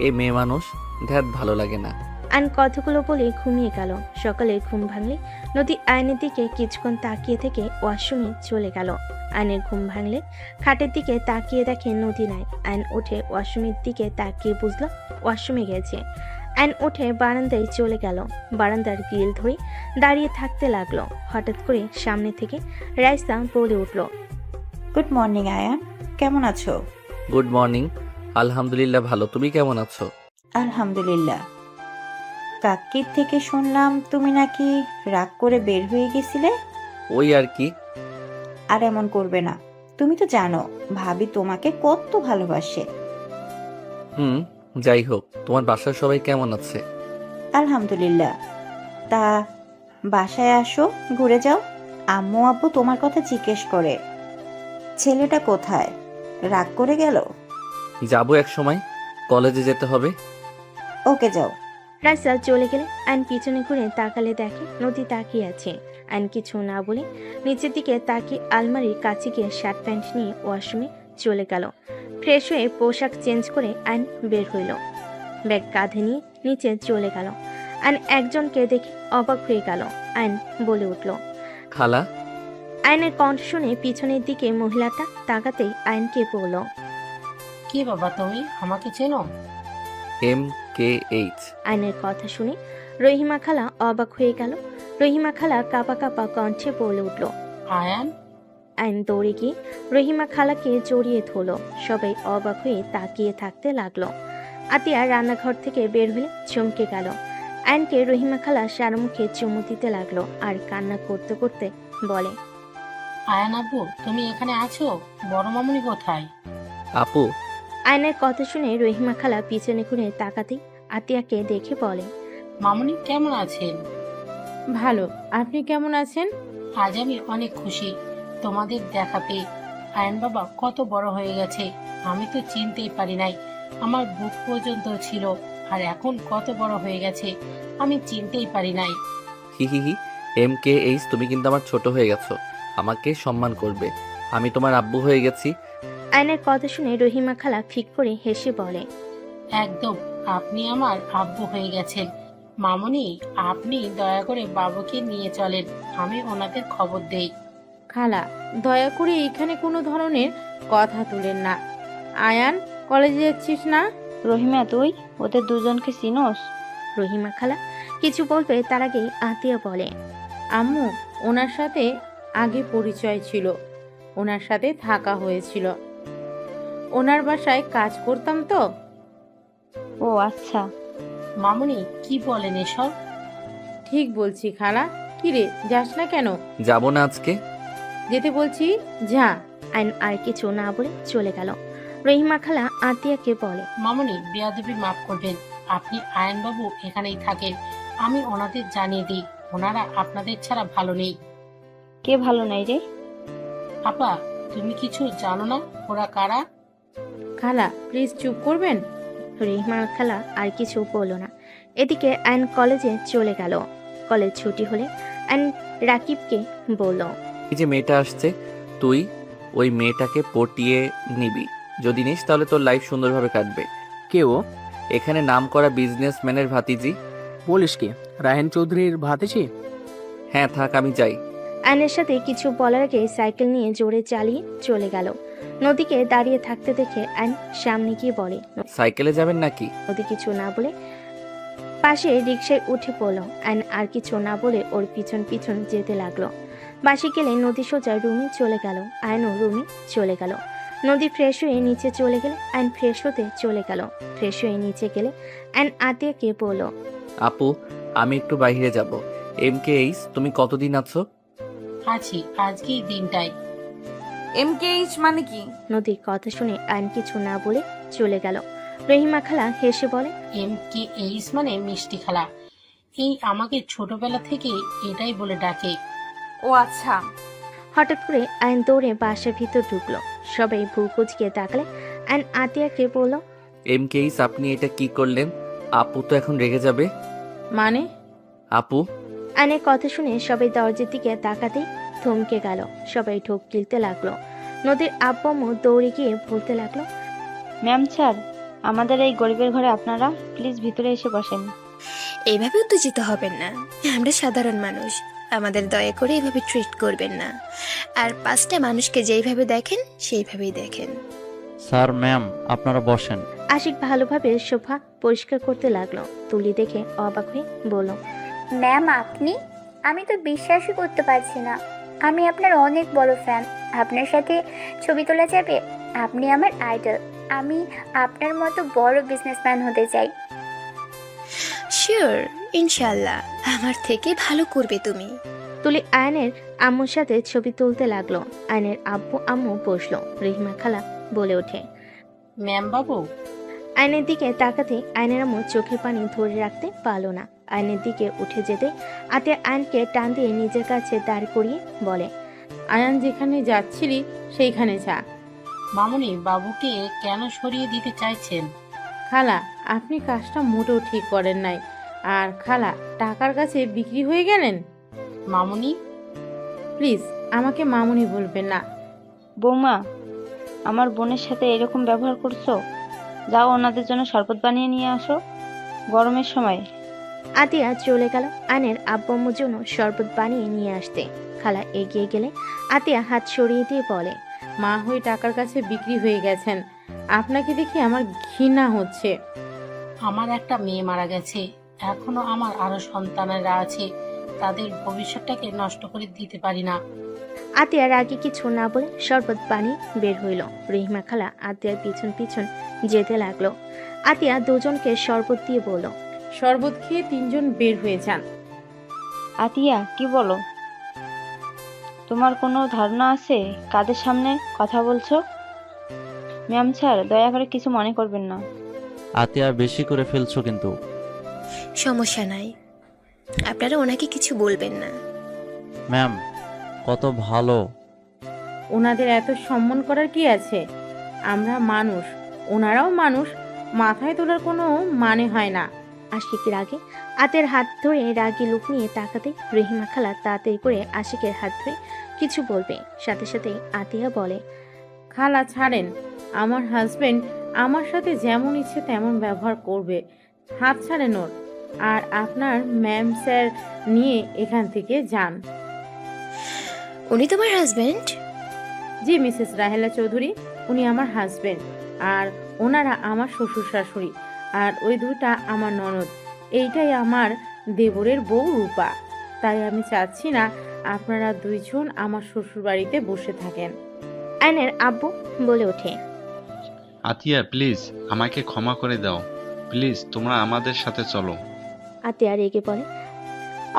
Speaker 2: এই মেয়ে মানুষ, ধ্যাত ভালো লাগে না।
Speaker 3: আয়ন কথাগুলো বলে ঘুমিয়ে গেল। সকালে ঘুম ভাঙলে নদী আয়নের দিকে কিছুক্ষণ তাকিয়ে থেকে ওয়াশরুমে চলে গেল। আয়নের ঘুম ভাঙলে খাটের দিকে তাকিয়ে দেখে নদী নাই। আয়ন উঠে ওয়াশরুমের দিকে তাকিয়ে বুঝলো ওয়াশরুমে গেছে। আয়ন উঠে বারান্দায় চলে গেল। বারান্দার গ্রিল ধরে দাঁড়িয়ে থাকতে লাগলো। হঠাৎ করে সামনে থেকে রাইসা বলে উঠল,
Speaker 10: গুড মর্নিং আয়ান, কেমন আছো?
Speaker 2: Good morning. আলহামদুলিল্লাহ ভালো, তুমি কেমন আছো?
Speaker 10: আলহামদুলিল্লাহ। কাকির থেকে শুনলাম তুমি নাকি রাগ করে বের হয়ে গেছিলে।
Speaker 2: ওই আর কি।
Speaker 10: আর এমন করবে না, তুমি তো জানো ভাবি তোমাকে কত ভালোবাসে।
Speaker 2: যাই হোক, তোমার বাসার সবাই কেমন আছে?
Speaker 10: আলহামদুলিল্লাহ। তা বাসায় আসো, ঘুরে যাও। আম্মু আব্বু তোমার কথা জিজ্ঞেস করে। ছেলেটা কোথায়, রাগ করে গেল?
Speaker 2: যাবো এক সময়, কলেজে যেতে হবে।
Speaker 10: ওকে যাও।
Speaker 3: রাইসা চলে গেলে আয়ন পিছনে ঘুরে তাকালে দেখে নদী তাকিয়ে আছে। আয়ন কিছু না বলে নিচের দিকে তাকিয়ে আলমারির কাছে গিয়ে শার্ট প্যান্ট নিয়ে ওয়াশরুমে চলে গেল। ফ্রেশ হয়ে পোশাক চেঞ্জ করে আয়ন বের হইল। ব্যাগ কাঁধে নিয়ে নিচে চলে গেল। আয়ন একজনকে দেখে অবাক হয়ে গেল। আয়ন বলে উঠল,
Speaker 2: খালা।
Speaker 3: আয়নের কণ্ঠ শুনে পিছনের দিকে মহিলাটা তাকাতেই আয়নকে বলল,
Speaker 13: কি বাবা তুমি আমাকে চেনো?
Speaker 2: MKH।
Speaker 3: আয়নের কথা শুনে রহিমা খালা অবাক হয়ে গেল। রহিমা খালা কাঁপা কাঁপা কণ্ঠে বলে উঠল,
Speaker 13: আয়ান।
Speaker 3: আয়ন দৌড়ে গিয়ে রহিমা খালাকে জড়িয়ে ধরল। সবাই অবাক হয়ে তাকিয়ে থাকতে লাগলো। আতিয়া রান্নাঘর থেকে বের হলে চমকে গেল। আয়নকে রহিমা খালা সারা মুখে চুমু দিতে লাগলো আর কান্না করতে করতে বলে,
Speaker 13: আয়ান আব্বু তুমি এখানে আছো? বড় মামুনি কোথায়?
Speaker 2: আপু।
Speaker 3: আয়নের কথা শুনে রহিমা খালা পিছনে ঘুরে তাকাতেই আতিয়াকে দেখে বলে,
Speaker 13: মামুনি কেমন আছেন?
Speaker 6: ভালো, আপনি কেমন আছেন?
Speaker 13: আজ আমি অনেক খুশি তোমাদের দেখা পেয়ে। আয়ান বাবা কত বড় হয়ে গেছে, আমি তো চিনতেই পারি নাই। আমার বুক পর্যন্ত ছিল, আর এখন কত বড় হয়ে গেছে আমি চিনতেই পারি নাই।
Speaker 2: হি হি হি। MKH, তুমি কিন্তু আমার ছোট হয়ে গেছো। আমাকে সম্মান করবে। আমি তোমার আব্বু হয়ে গেছি।
Speaker 3: আয়নের কথা শুনে রহিমা খালা ফিক করে হেসে বলে,
Speaker 13: একদম, আপনি আমার আব্বু হয়ে গেছেন। মামুনি, আপনি দয়া করে বাবুকে নিয়ে চলেন, আমি ওনাদের খবর দেই।
Speaker 6: খালা, দয়া করে এখানে কোনো ধরনের কথা তুলেন না। আয়ান, কলেজে যাচ্ছিস না?
Speaker 5: রহিমা, তুই ওদের দুজনকে চিনোস?
Speaker 3: রহিমা খালা কিছু বলবে তার আগেই আতিয়া বলে,
Speaker 6: আম্মু, ওনার সাথে আগে পরিচয় ছিল, ওনার সাথে থাকা হয়েছিল, ওনার বাসায় কাজ করতাম তো।
Speaker 5: ও আচ্ছা।
Speaker 13: মামুনি, কি বলেন এসব?
Speaker 6: ঠিক বলছি খালা। কিরে, যাস না কেন?
Speaker 2: যাব না আজকে।
Speaker 6: যেতে বলছি, যা।
Speaker 3: আয়ন আর কিছু না বলে চলে গেল। রহিমা খালা আতিয়াকে বলে,
Speaker 13: মামুনি, বেয়াদবি মাফ করবেন, আপনি আয়নবাবু এখানেই থাকেন, আমি ওনাদের জানিয়ে দিই, ওনারা আপনাদের ছাড়া ভালো নেই।
Speaker 5: কে ভালো নাই রে?
Speaker 13: আপা, তুমি কিছু জানো না ওরা কারা?
Speaker 6: খালা প্লিজ চুপ করবেন।
Speaker 3: রহিমা খালা আর কিছু বলল না। এদিকে আয়ন কলেজে চলে গেল। কলেজ ছুটি হলে আয়ন রাকিবকে বলল,
Speaker 2: এই যে মেয়েটা আসছে, তুই ওই মেয়েটাকে পটিয়ে নিবি। যদি নিস তাহলে তোর লাইফ সুন্দরভাবে কাটবে।
Speaker 8: কে ও?
Speaker 2: এখানে নাম করা বিজনেসম্যানের ভাতিজি।
Speaker 8: বলিস কি, রায়হান চৌধুরীর ভাতিজি?
Speaker 2: হ্যাঁ, থাক, আমি যাই।
Speaker 3: আয়নের সাথে কিছু বলার আগে সাইকেল নিয়ে জোরে চালিয়ে চলে গেল। নদীকে দাঁড়িয়ে থাকতে দেখে আয়ন সামনে গিয়ে বলে,
Speaker 2: সাইকেলে যাবেন নাকি?
Speaker 3: নদী কিছু না বলে পাশে রিকশায় উঠে পড়ল। আয়ন আর কিছু না বলে ওর পিছন পিছন যেতে লাগলো। বাসে গেলে নদী সোজা রুমে চলে গেল। আয়নও রুমে চলে গেল। নদী ফ্রেশ হয়ে নিচে চলে গেলে আয়ন ফ্রেশ হতে চলে গেল। ফ্রেশ হয়ে নিচে গেলে আয়ন আতিয়াকে বলল,
Speaker 2: আপু, আমি একটু বাইরে যাব। MKH, তুমি কতদিন আছো?
Speaker 13: আছি, আজকেই দিনটাই।
Speaker 1: MKH মানে কি?
Speaker 3: নদীর কথা শুনে আয়ন কিছু না বলে চলে গেল। রহিমা খালা হেসে বলে,
Speaker 13: MKH মানে মিষ্টি খালা। এই আমাকে ছোটবেলা থেকে এটাই বলে ডাকে।
Speaker 1: ও আচ্ছা।
Speaker 3: হঠাৎ করে আয়ন দৌড়ে বাসার ভিতর ঢুকলো। সবাই ভ্রু কুচকে তাকালে আয়ন আতিয়াকে বলল,
Speaker 2: MKH, আপনি এটা কি করলেন? আপু তো এখন রেগে যাবে।
Speaker 6: মানে?
Speaker 2: আপু,
Speaker 3: আয়নের কথা শুনে সবাই দরজার দিকে তাকাতেই থমকে গেল। সবাই ঢোক গিলতে লাগলো। নদীর আব্বাম্মু দৌড়ে গিয়ে বলতে লাগলো,
Speaker 5: ম্যাম স্যার, আমাদের এই গরিবের ঘরে আপনারা প্লিজ ভিতরে এসে বসেন।
Speaker 11: এইভাবে উত্তেজিত হবেন না, আমরা সাধারণ মানুষ, আমাদের দয়া করে এভাবে ট্রিট করবেন না। আর পাঁচটা মানুষকে যেইভাবে দেখেন সেইভাবেই দেখেন।
Speaker 7: স্যার, ম্যাম, আপনারা বসেন।
Speaker 3: আশিক ভালোভাবে সোফা পরিষ্কার করতে লাগলো। তুলি দেখে অবাক হয়ে বলল,
Speaker 4: ম্যাম আপনি? আমি তো বিশ্বাসই করতে পারছি না, আমি আপনার অনেক বড় ফ্যান। আপনার সাথে ছবি তোলা যাবে? আপনি আমার আইডল, আমি আপনার মতো বড় বিজনেসম্যান হতে চাই।
Speaker 11: শিওর, ইনশাল্লাহ আমার থেকে ভালো করবে তুমি।
Speaker 3: তুলি আয়নের আম্মুর সাথে ছবি তুলতে লাগলো। আয়নের আব্বু আম্মু বসলো। রহিমা খালা বলে ওঠে,
Speaker 13: ম্যাম বাবু।
Speaker 3: আয়নের দিকে তাকাতে আয়নের আম্মু চোখের পানি ধরে রাখতে পারল না। আয়নের দিকে উঠে যেতে আতে আয়নকে টান দিয়ে নিজের কাছে দাঁড় করিয়ে বলে,
Speaker 6: আয়ান যেখানে যাচ্ছিলি সেইখানে যা।
Speaker 13: মামুনি, বাবুকে কেন সরিয়ে দিতে চাইছেন?
Speaker 6: খালা, আপনি কাজটা মোটেও ঠিক করেন নাই। আর খালা, টাকার কাছে বিক্রি হয়ে গেলেন।
Speaker 13: মামুনি,
Speaker 6: প্লিজ আমাকে মামুনি বলবেন না।
Speaker 5: বৌমা, আমার বোনের সাথে এরকম ব্যবহার করছো? যাও ওনাদের জন্য শরবত বানিয়ে নিয়ে আসো, গরমের সময়।
Speaker 3: আতিয়া চলে গেল আয়নের আব্বু আম্মুর জন্য শরবত বানিয়ে নিয়ে আসতে। খালা এগিয়ে গেলে আতিয়া হাত সরিয়ে দিয়ে বলে,
Speaker 6: মা হয়ে টাকার কাছে বিক্রি হয়ে গেছেন। আপনাকে দেখে আমার ঘৃণা হচ্ছে।
Speaker 13: আমার একটা মেয়ে মারা গেছে, এখনো আমার আরো সন্তানেরা আছে, তাদের ভবিষ্যৎটাকে নষ্ট করে দিতে পারি না।
Speaker 3: আতিয়ার আগে কিছু না বলে শরবত বানিয়ে বের হইল। রহিমা খালা আতিয়ার পিছন পিছন যেতে লাগলো। আতিয়া দুজনকে শরবত দিয়ে বলল,
Speaker 6: শরবত খেয়ে তিনজন বের হয়ে যান।
Speaker 5: আতিয়া, কি বলো? তোমার কোনো ধারণা আছে কাদের সামনে কথা বলছো? ম্যাম স্যার, দয়া করে কিছু মনে করবেন না।
Speaker 7: আতিয়া, বেশি করে ফেলছো কিন্তু।
Speaker 11: সমস্যা নাই, আপনারা ওনাকে কিছু বলবেন না।
Speaker 7: ম্যাম, কত ভালো।
Speaker 6: ওনাদের এত সম্মান করার কি আছে? আমরা মানুষ, ওনারাও মানুষ, মাথায় তোলার কোনো মানে হয় না।
Speaker 3: আশিক রাগে আতের হাত ধরে রাগী লুক নিয়ে তাকাতে রহিমা খালা তাড়াতাড়ি করে আশিকের হাত ধরে কিছু বলবে, সাথে সাথে আতিয়া বলে,
Speaker 6: খালা ছাড়েন, আমার হাজবেন্ড আমার সাথে যেমন ইচ্ছে তেমন ব্যবহার করবে, হাত ছাড়েন ওর। আর আপনার ম্যাম স্যার নিয়ে এখান থেকে যান।
Speaker 11: উনি তোমার হাজবেন্ড?
Speaker 6: জি মিসেস রাহেলা চৌধুরী, উনি আমার হাজবেন্ড, আর ওনারা আমার শ্বশুর শাশুড়ি, আর ওই দুটা আমার ননদ। এইটাই আমার দেবরের বউ রূপা। তাই আমি চাচ্ছি না আপনারা দুইজন আমার শ্বশুর বাড়িতে বসে থাকেন।
Speaker 3: আয়নের আব্বু বলে ওঠে,
Speaker 14: আতিয়া প্লিজ আমাকে ক্ষমা করে দাও, প্লিজ তোমরা আমাদের সাথে চলো।
Speaker 3: আতিয়া রেগে বলে,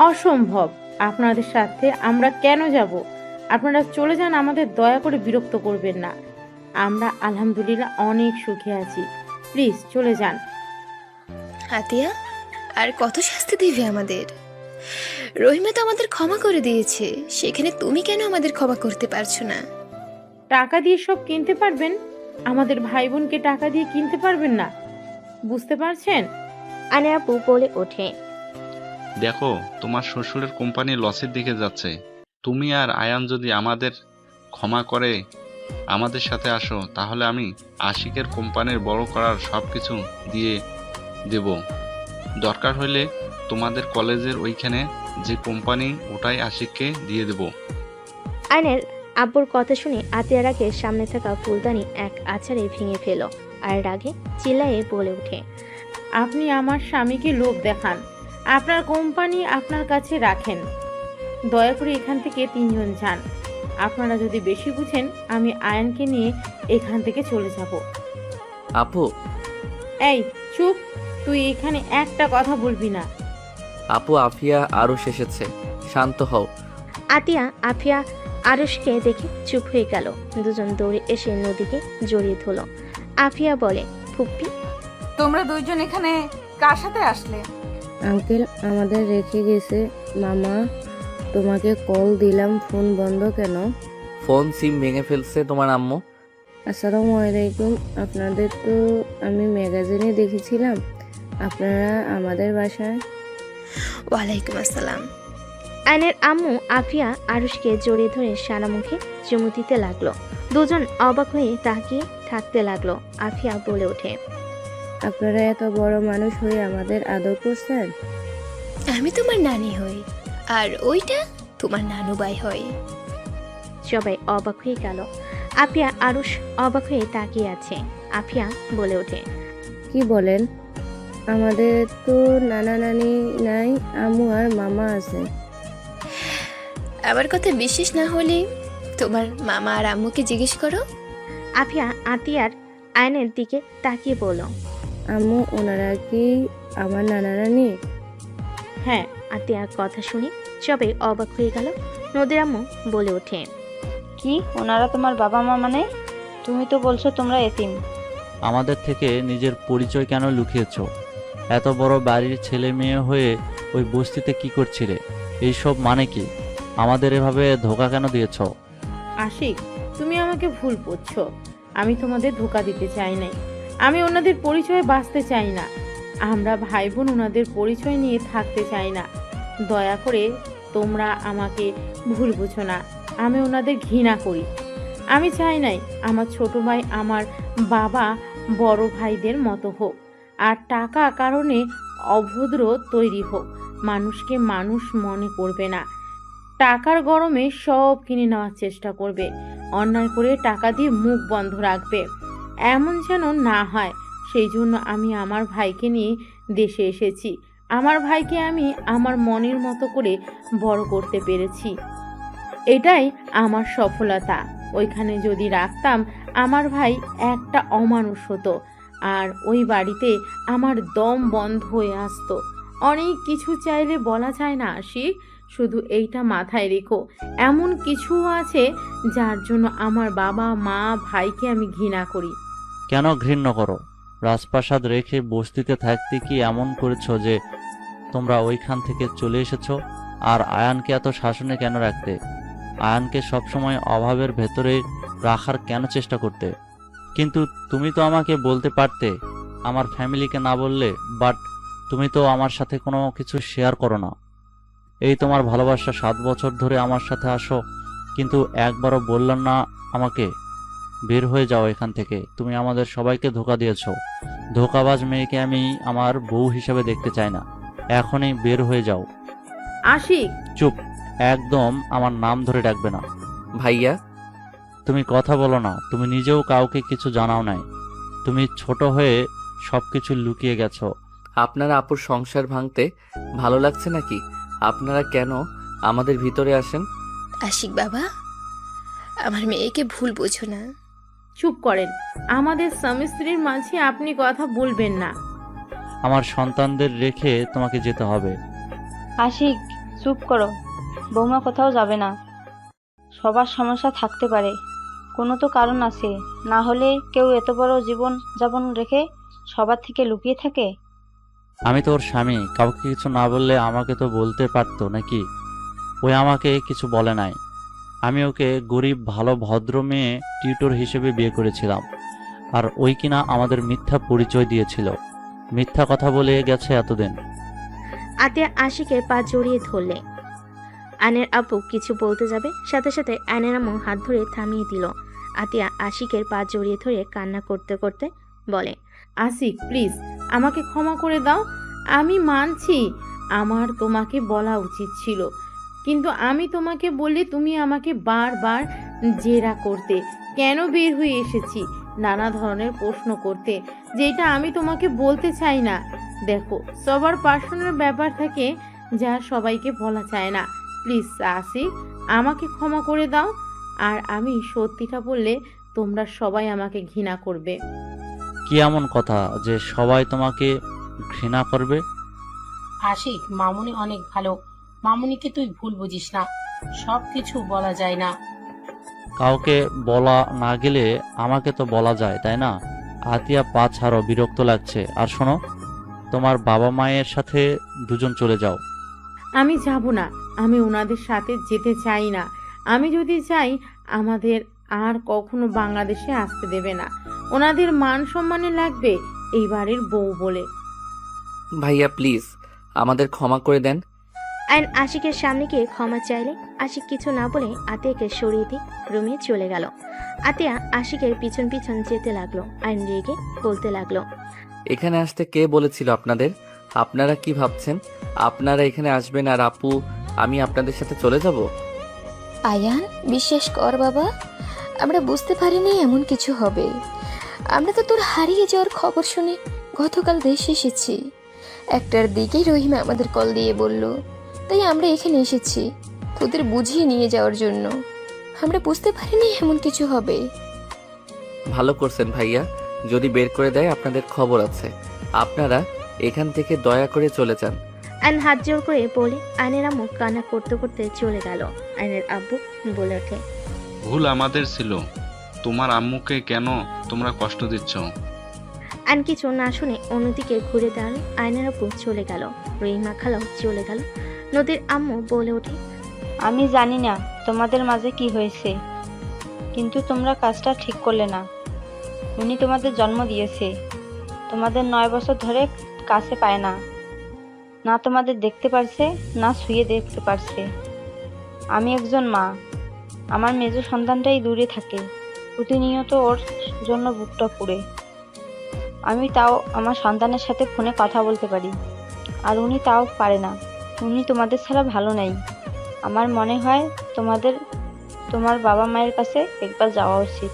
Speaker 6: অসম্ভব, আপনাদের সাথে আমরা কেন যাব? আপনারা চলে যান, আমাদের দয়া করে বিরক্ত করবেন না। আমরা আলহামদুলিল্লাহ অনেক সুখে আছি, প্লিজ চলে যান।
Speaker 11: আতিয়া, আর কত শাস্তি দিবে আমাদের? রহিমা তো আমাদের ক্ষমা করে দিয়েছে, সেখানে তুমি কেন আমাদের ক্ষমা করতে পারছো না?
Speaker 6: টাকা দিয়ে সব কিনতে পারবেন, আমাদের ভাই বোনকে টাকা দিয়ে কিনতে পারবেন না, বুঝতে পারছেন?
Speaker 3: আয়নের আব্বু বলে ওঠে,
Speaker 14: দেখো তোমার শ্বশুরের কোম্পানি লসের দিকে যাচ্ছে, তুমি আর আয়ান যদি আমাদের ক্ষমা করে আমাদের সাথে আসো, তাহলে আমি আশিকের কোম্পানির বড় করার সব কিছু দিয়ে দেব। দরকার হলে তোমাদের কলেজের ওইখানে যে কোম্পানি ওটাই আশিককে দিয়ে দেব।
Speaker 3: আয়নের আব্বুর কথা শুনে আতিয়ার আগে সামনে থাকা ফুলদানি এক আছাড়ে ভেঙে ফেল, আর রাগে চিল্লায়ে বলে ওঠে,
Speaker 6: আপনি আমার স্বামীকে লোভ দেখান, আপনার কোম্পানি আপনার কাছে রাখেন। দয়া করে এখান থেকে তিনজন যান। আপনারা যদি বেশি বুঝেন, আমি আয়ানকে নিয়ে এখান থেকে চলে যাব।
Speaker 2: আপু,
Speaker 6: এই চুপ, তুই এখানে একটা কথা বলবি না।
Speaker 2: আপু আফিয়া আরুষ এসেছে, শান্ত হও।
Speaker 3: আতিয়া আফিয়া আরুষকে দেখে চুপ হয়ে গেল। দুজন দৌড়ে এসে নদীকে জড়িয়ে ধরল। আফিয়া বলে, ফুপ্পি
Speaker 1: তোমরা দুইজন এখানে কার সাথে আসলে?
Speaker 15: আঙ্কেল আমাদের রেখে গেছে, মামা তোমাকে কল দিলাম, ফোন বন্ধ কেন?
Speaker 2: ফোন সিম ভেঙে ফেলছে তোমার আম্মু।
Speaker 15: আসসালামু আলাইকুম, আপনাদের তো আমি ম্যাগাজিনে দেখেছিলাম আপনারা আমাদের বাসায়।
Speaker 11: ওয়ালাইকুম আসসালাম।
Speaker 3: আয়নের আম্মু আফিয়া আরুষকে জড়িয়ে ধরে সারা মুখে চুমু দিতে লাগলো। দুজন অবাক হয়ে তাকিয়ে থাকতে লাগলো। আফিয়া বলে ওঠে,
Speaker 15: আপনারা এত বড় মানুষ হয়ে আমাদের আদর করছেন।
Speaker 11: আমি তোমার নানি হই, আর ওইটা তোমার নানু ভাই হয়।
Speaker 3: সবাই অবাক হয়ে গেল। আফিয়া আরুষ অবাক হয়ে তাকিয়ে আছে। আফিয়া বলে ওঠে,
Speaker 15: কি বলেন? আমাদের তো নানা নানি নাই, আম্মু আর মামা আছে।
Speaker 11: আমার কথা বিশ্বাস না হলে তোমার মামা আর আম্মুকে জিজ্ঞেস করো।
Speaker 3: আফিয়া আতিয়ার আয়নের দিকে তাকিয়ে বলল,
Speaker 15: আম্মু ওনারা কি আমার নানা নানি?
Speaker 3: হ্যাঁ। আতিয়ার কথা শুনে সবাই অবাক হয়ে গেল। নদীর আম্মু বলে ওঠে,
Speaker 5: কি ওনারা তোমার বাবা মা মানে? তুমি তো বলছো তোমরা এতিম।
Speaker 7: আমাদের থেকে নিজের পরিচয় কেন লুকিয়েছ? এত বড় বাড়ির ছেলে মেয়ে হয়ে ওই বস্তিতে কি করছিলে? এইসব মানে কি? আমাদের এভাবে ধোকা কেন দিয়েছ?
Speaker 6: আশিক, তুমি আমাকে ভুল বুঝছো। আমি তোমাদের ধোকা দিতে চাই নাই। আমি ওনাদের পরিচয়ে বাঁচতে চাই না। আমরা ভাই বোন ওনাদের পরিচয় নিয়ে থাকতে চাই না। দয়া করে তোমরা আমাকে ভুল বুঝো না। আমি ওনাদের ঘৃণা করি। আমি চাই নাই আমার ছোট ভাই আমার বাবা বড় ভাইদের মতো হোক, আর টাকা কারণে অভদ্র তৈরি হোক। মানুষকে মানুষ মনে করবে না। টাকার গরমে সব কিনে নেওয়ার চেষ্টা করবে। অন্যায় করে টাকা দিয়ে মুখ বন্ধ রাখবে। এমন যেন না হয়। সেই জন্য আমি আমার ভাইকে নিয়ে দেশে এসেছি। আমার ভাইকে আমি আমার মনের মতো করে বড় করতে পেরেছি, এটাই আমার সফলতা। ওইখানে যদি রাখতাম, আমার ভাই একটা অমানুষ হতো, আর ওই বাড়িতে আমার দম বন্ধ হয়ে আসতো। অনেক কিছু চাইলে বলা যায় না আশিক, শুধু এইটা মাথায় রেখো, এমন কিছু আছে যার জন্য আমার বাবা মা ভাইকে আমি ঘৃণা করি।
Speaker 7: কেন ঘৃণা করো? রাজপ্রাসাদ রেখে বস্তিতে থাকতে কি এমন করেছো যে তোমরা ওইখান থেকে চলে এসেছো? আর আয়ানকে এত শাসনে কেন রাখতে? আয়ানকে সবসময় অভাবের ভেতরে রাখার কেন চেষ্টা করতে? কিন্তু তুমি তো আমাকে বলতে পারতে আমার ফ্যামিলিকে না বললে, বাট তুমি তো আমার সাথে কোনো কিছু শেয়ার করো না। এই তোমার ভালোবাসা 7 বছর ধরে আমার সাথে আসো, কিন্তু একবারও বললাম না আমাকে। বের হয়ে যাও এখান থেকে, তুমি আমাদের সবাইকে ধোঁকা দিয়েছো। ধোঁকাবাজ মেয়েকে আমি আমার বউ হিসেবে দেখতে চাই না। এখনই বের হয়ে যাও।
Speaker 6: আশিক,
Speaker 7: চুপ, একদম আমার নাম ধরে ডাকবে না।
Speaker 2: ভাইয়া,
Speaker 7: তুমি কথা বলো না, তুমি নিজেও কাউকে কিছু জানাও নাই। তুমি ছোট হয়ে সবকিছু লুকিয়ে গেছো।
Speaker 2: আপনারা আপুর সংসার ভাঙতে ভালো লাগছে নাকি? আপনারা কেন আমাদের ভিতরে আসেন?
Speaker 11: আশিক বাবা, আমার মেয়েকে ভুল বোঝো না।
Speaker 6: চুপ করেন। আমাদের স্বামী স্ত্রীর মাঝে আপনি কথা বলবেন না।
Speaker 7: আমার সন্তানদের রেখে তোমাকে যেতে হবে।
Speaker 5: আশিক, চুপ করো। বৌমা কোথাও যাবে না। সবার সমস্যা থাকতে পারে, কোনো তো কারণ আছে, না হলে কেউ এত বড় জীবন যাপন রেখে সবার থেকে লুকিয়ে থাকে।
Speaker 7: আমি তো ওর স্বামী, কাউকে কিছু না বললে আমাকে তো বলতে পারতো নাকি? ওই আমাকে কিছু বলে নাই। আমি ওকে গরিব ভালো ভদ্র মেয়ে টিউটর হিসেবে বিয়ে করেছিলাম, আর ওই কিনা আমাদের মিথ্যা পরিচয় দিয়েছিল, মিথ্যা কথা বলে গেছে এতদিন।
Speaker 3: আতিয়া আশিকের পা জড়িয়ে ধরলে। আয়নের আপু কিছু বলতে যাবে, সাথে সাথে আয়নের আম্মু হাত ধরে থামিয়ে দিল। আতিয়া আশিকের পা জড়িয়ে ধরে কান্না করতে করতে বলে,
Speaker 6: আশিক প্লিজ, আমাকে ক্ষমা করে দাও। আমি মানছি আমার তোমাকে বলা উচিত ছিল, কিন্তু আমি তোমাকে বললে তুমি আমাকে বারবার জেরা করতে, কেন বের হয়ে এসেছি নানা ধরনের প্রশ্ন করতে, যেটা আমি তোমাকে বলতে চাই না। দেখো, সবার পার্সোনাল ব্যাপার থাকে যা সবাইকে বলা চায় না। প্লিজ আশিক, আমাকে ক্ষমা করে দাও। আর আমি সত্যিটা বললে তোমরা সবাই আমাকে ঘৃণা করবে।
Speaker 7: কি এমন কথা যে সবাই তোমাকে ঘৃণা করবে?
Speaker 13: আশিক, মামুনি অনেক ভালো। মামুনিকে তুই ভুল বুঝিস না, সব কিছু বলা যায় না।
Speaker 7: কাউকে বলা না গেলে আমাকে তো বলা যায়, তাই না? আতিয়া, পা ছাড়ো, বিরক্ত লাগছে। আর শোনো, তোমার বাবা মায়ের সাথে দুজন চলে যাও।
Speaker 6: আমি যাব না, আমি ওনাদের সাথে যেতে চাই না। আমি যদি চাই আমাদের আর কখনো বাংলাদেশে আসতে দেবে না। ওনাদের মান সম্মানে লাগবে এই বাড়ির বউ বলে।
Speaker 2: ভাইয়া প্লিজ আমাদের ক্ষমা করে দেন।
Speaker 3: আয়ন আশিকের সামনে গিয়ে ক্ষমা চাইলে আশিক কিছু না বলে আতিয়াকে সরিয়ে দিয়ে রুমে চলে গেল। আতিয়া আশিকের পিছন পিছন যেতে লাগলো। আয়ন রেগে বলতে লাগলো,
Speaker 2: এখানে আসতে কে বলেছিল আপনাদের? আপনারা কি ভাবছেন আপনারা এখানে আসবেন আর আপু আমি আপনাদের সাথে চলে যাব?
Speaker 11: আয়ান, বিশ্বাস কর বাবা, আমরা বুঝতে পারিনি এমন কিছু হবে। আমরা তো তোর হারিয়ে যাওয়ার খবর শুনে গতকাল দেশে এসেছি। 1টার দিকেই রহিমা আমাদের কল দিয়ে বলল, তাই আমরা এখানে এসেছি তোদের বুঝিয়ে নিয়ে যাওয়ার জন্য। আমরা বুঝতে পারিনি এমন কিছু হবে।
Speaker 2: ভালো করছেন ভাইয়া, যদি বের করে দেয় আপনাদের খবর আছে। আপনারা এখান থেকে দয়া করে চলে যান।
Speaker 3: আয়ন হাত জোর করে বলে আয়নের আম্মু কান্না করতে করতে চলে গেল। আয়নের আব্বু বলে ওঠে,
Speaker 14: ভুল আমাদের ছিল, তোমার আম্মুকে কেন তোমরা কষ্ট দিচ্ছ?
Speaker 3: আয়ন কিছু না শুনে অন্যদিকে ঘুরে দাঁড়ালে আয়নের আব্বু চলে গেল। রহিমা খালাও চলে গেল। নদীর আম্মু বলে ওঠে,
Speaker 5: আমি জানি না তোমাদের মাঝে কি হয়েছে, কিন্তু তোমরা কাজটা ঠিক করলে না। উনি তোমাদের জন্ম দিয়েছে, তোমাদের 9 বছর ধরে কাছে পায় না, না তোমাদের দেখতে পারছে না শুয়ে দেখতে পারছে। আমি একজন মা, আমার মেজ সন্তানটাই দূরে থাকে, প্রতিনিয়ত ওর জন্য বুকটা পুড়ে। আমি তাও আমার সন্তানের সাথে ফোনে কথা বলতে পারি, আর উনি তাও পারে না। উনি তোমাদের ছাড়া ভালো নাই। আমার মনে হয় তোমার বাবা মায়ের কাছে একবার যাওয়া উচিত।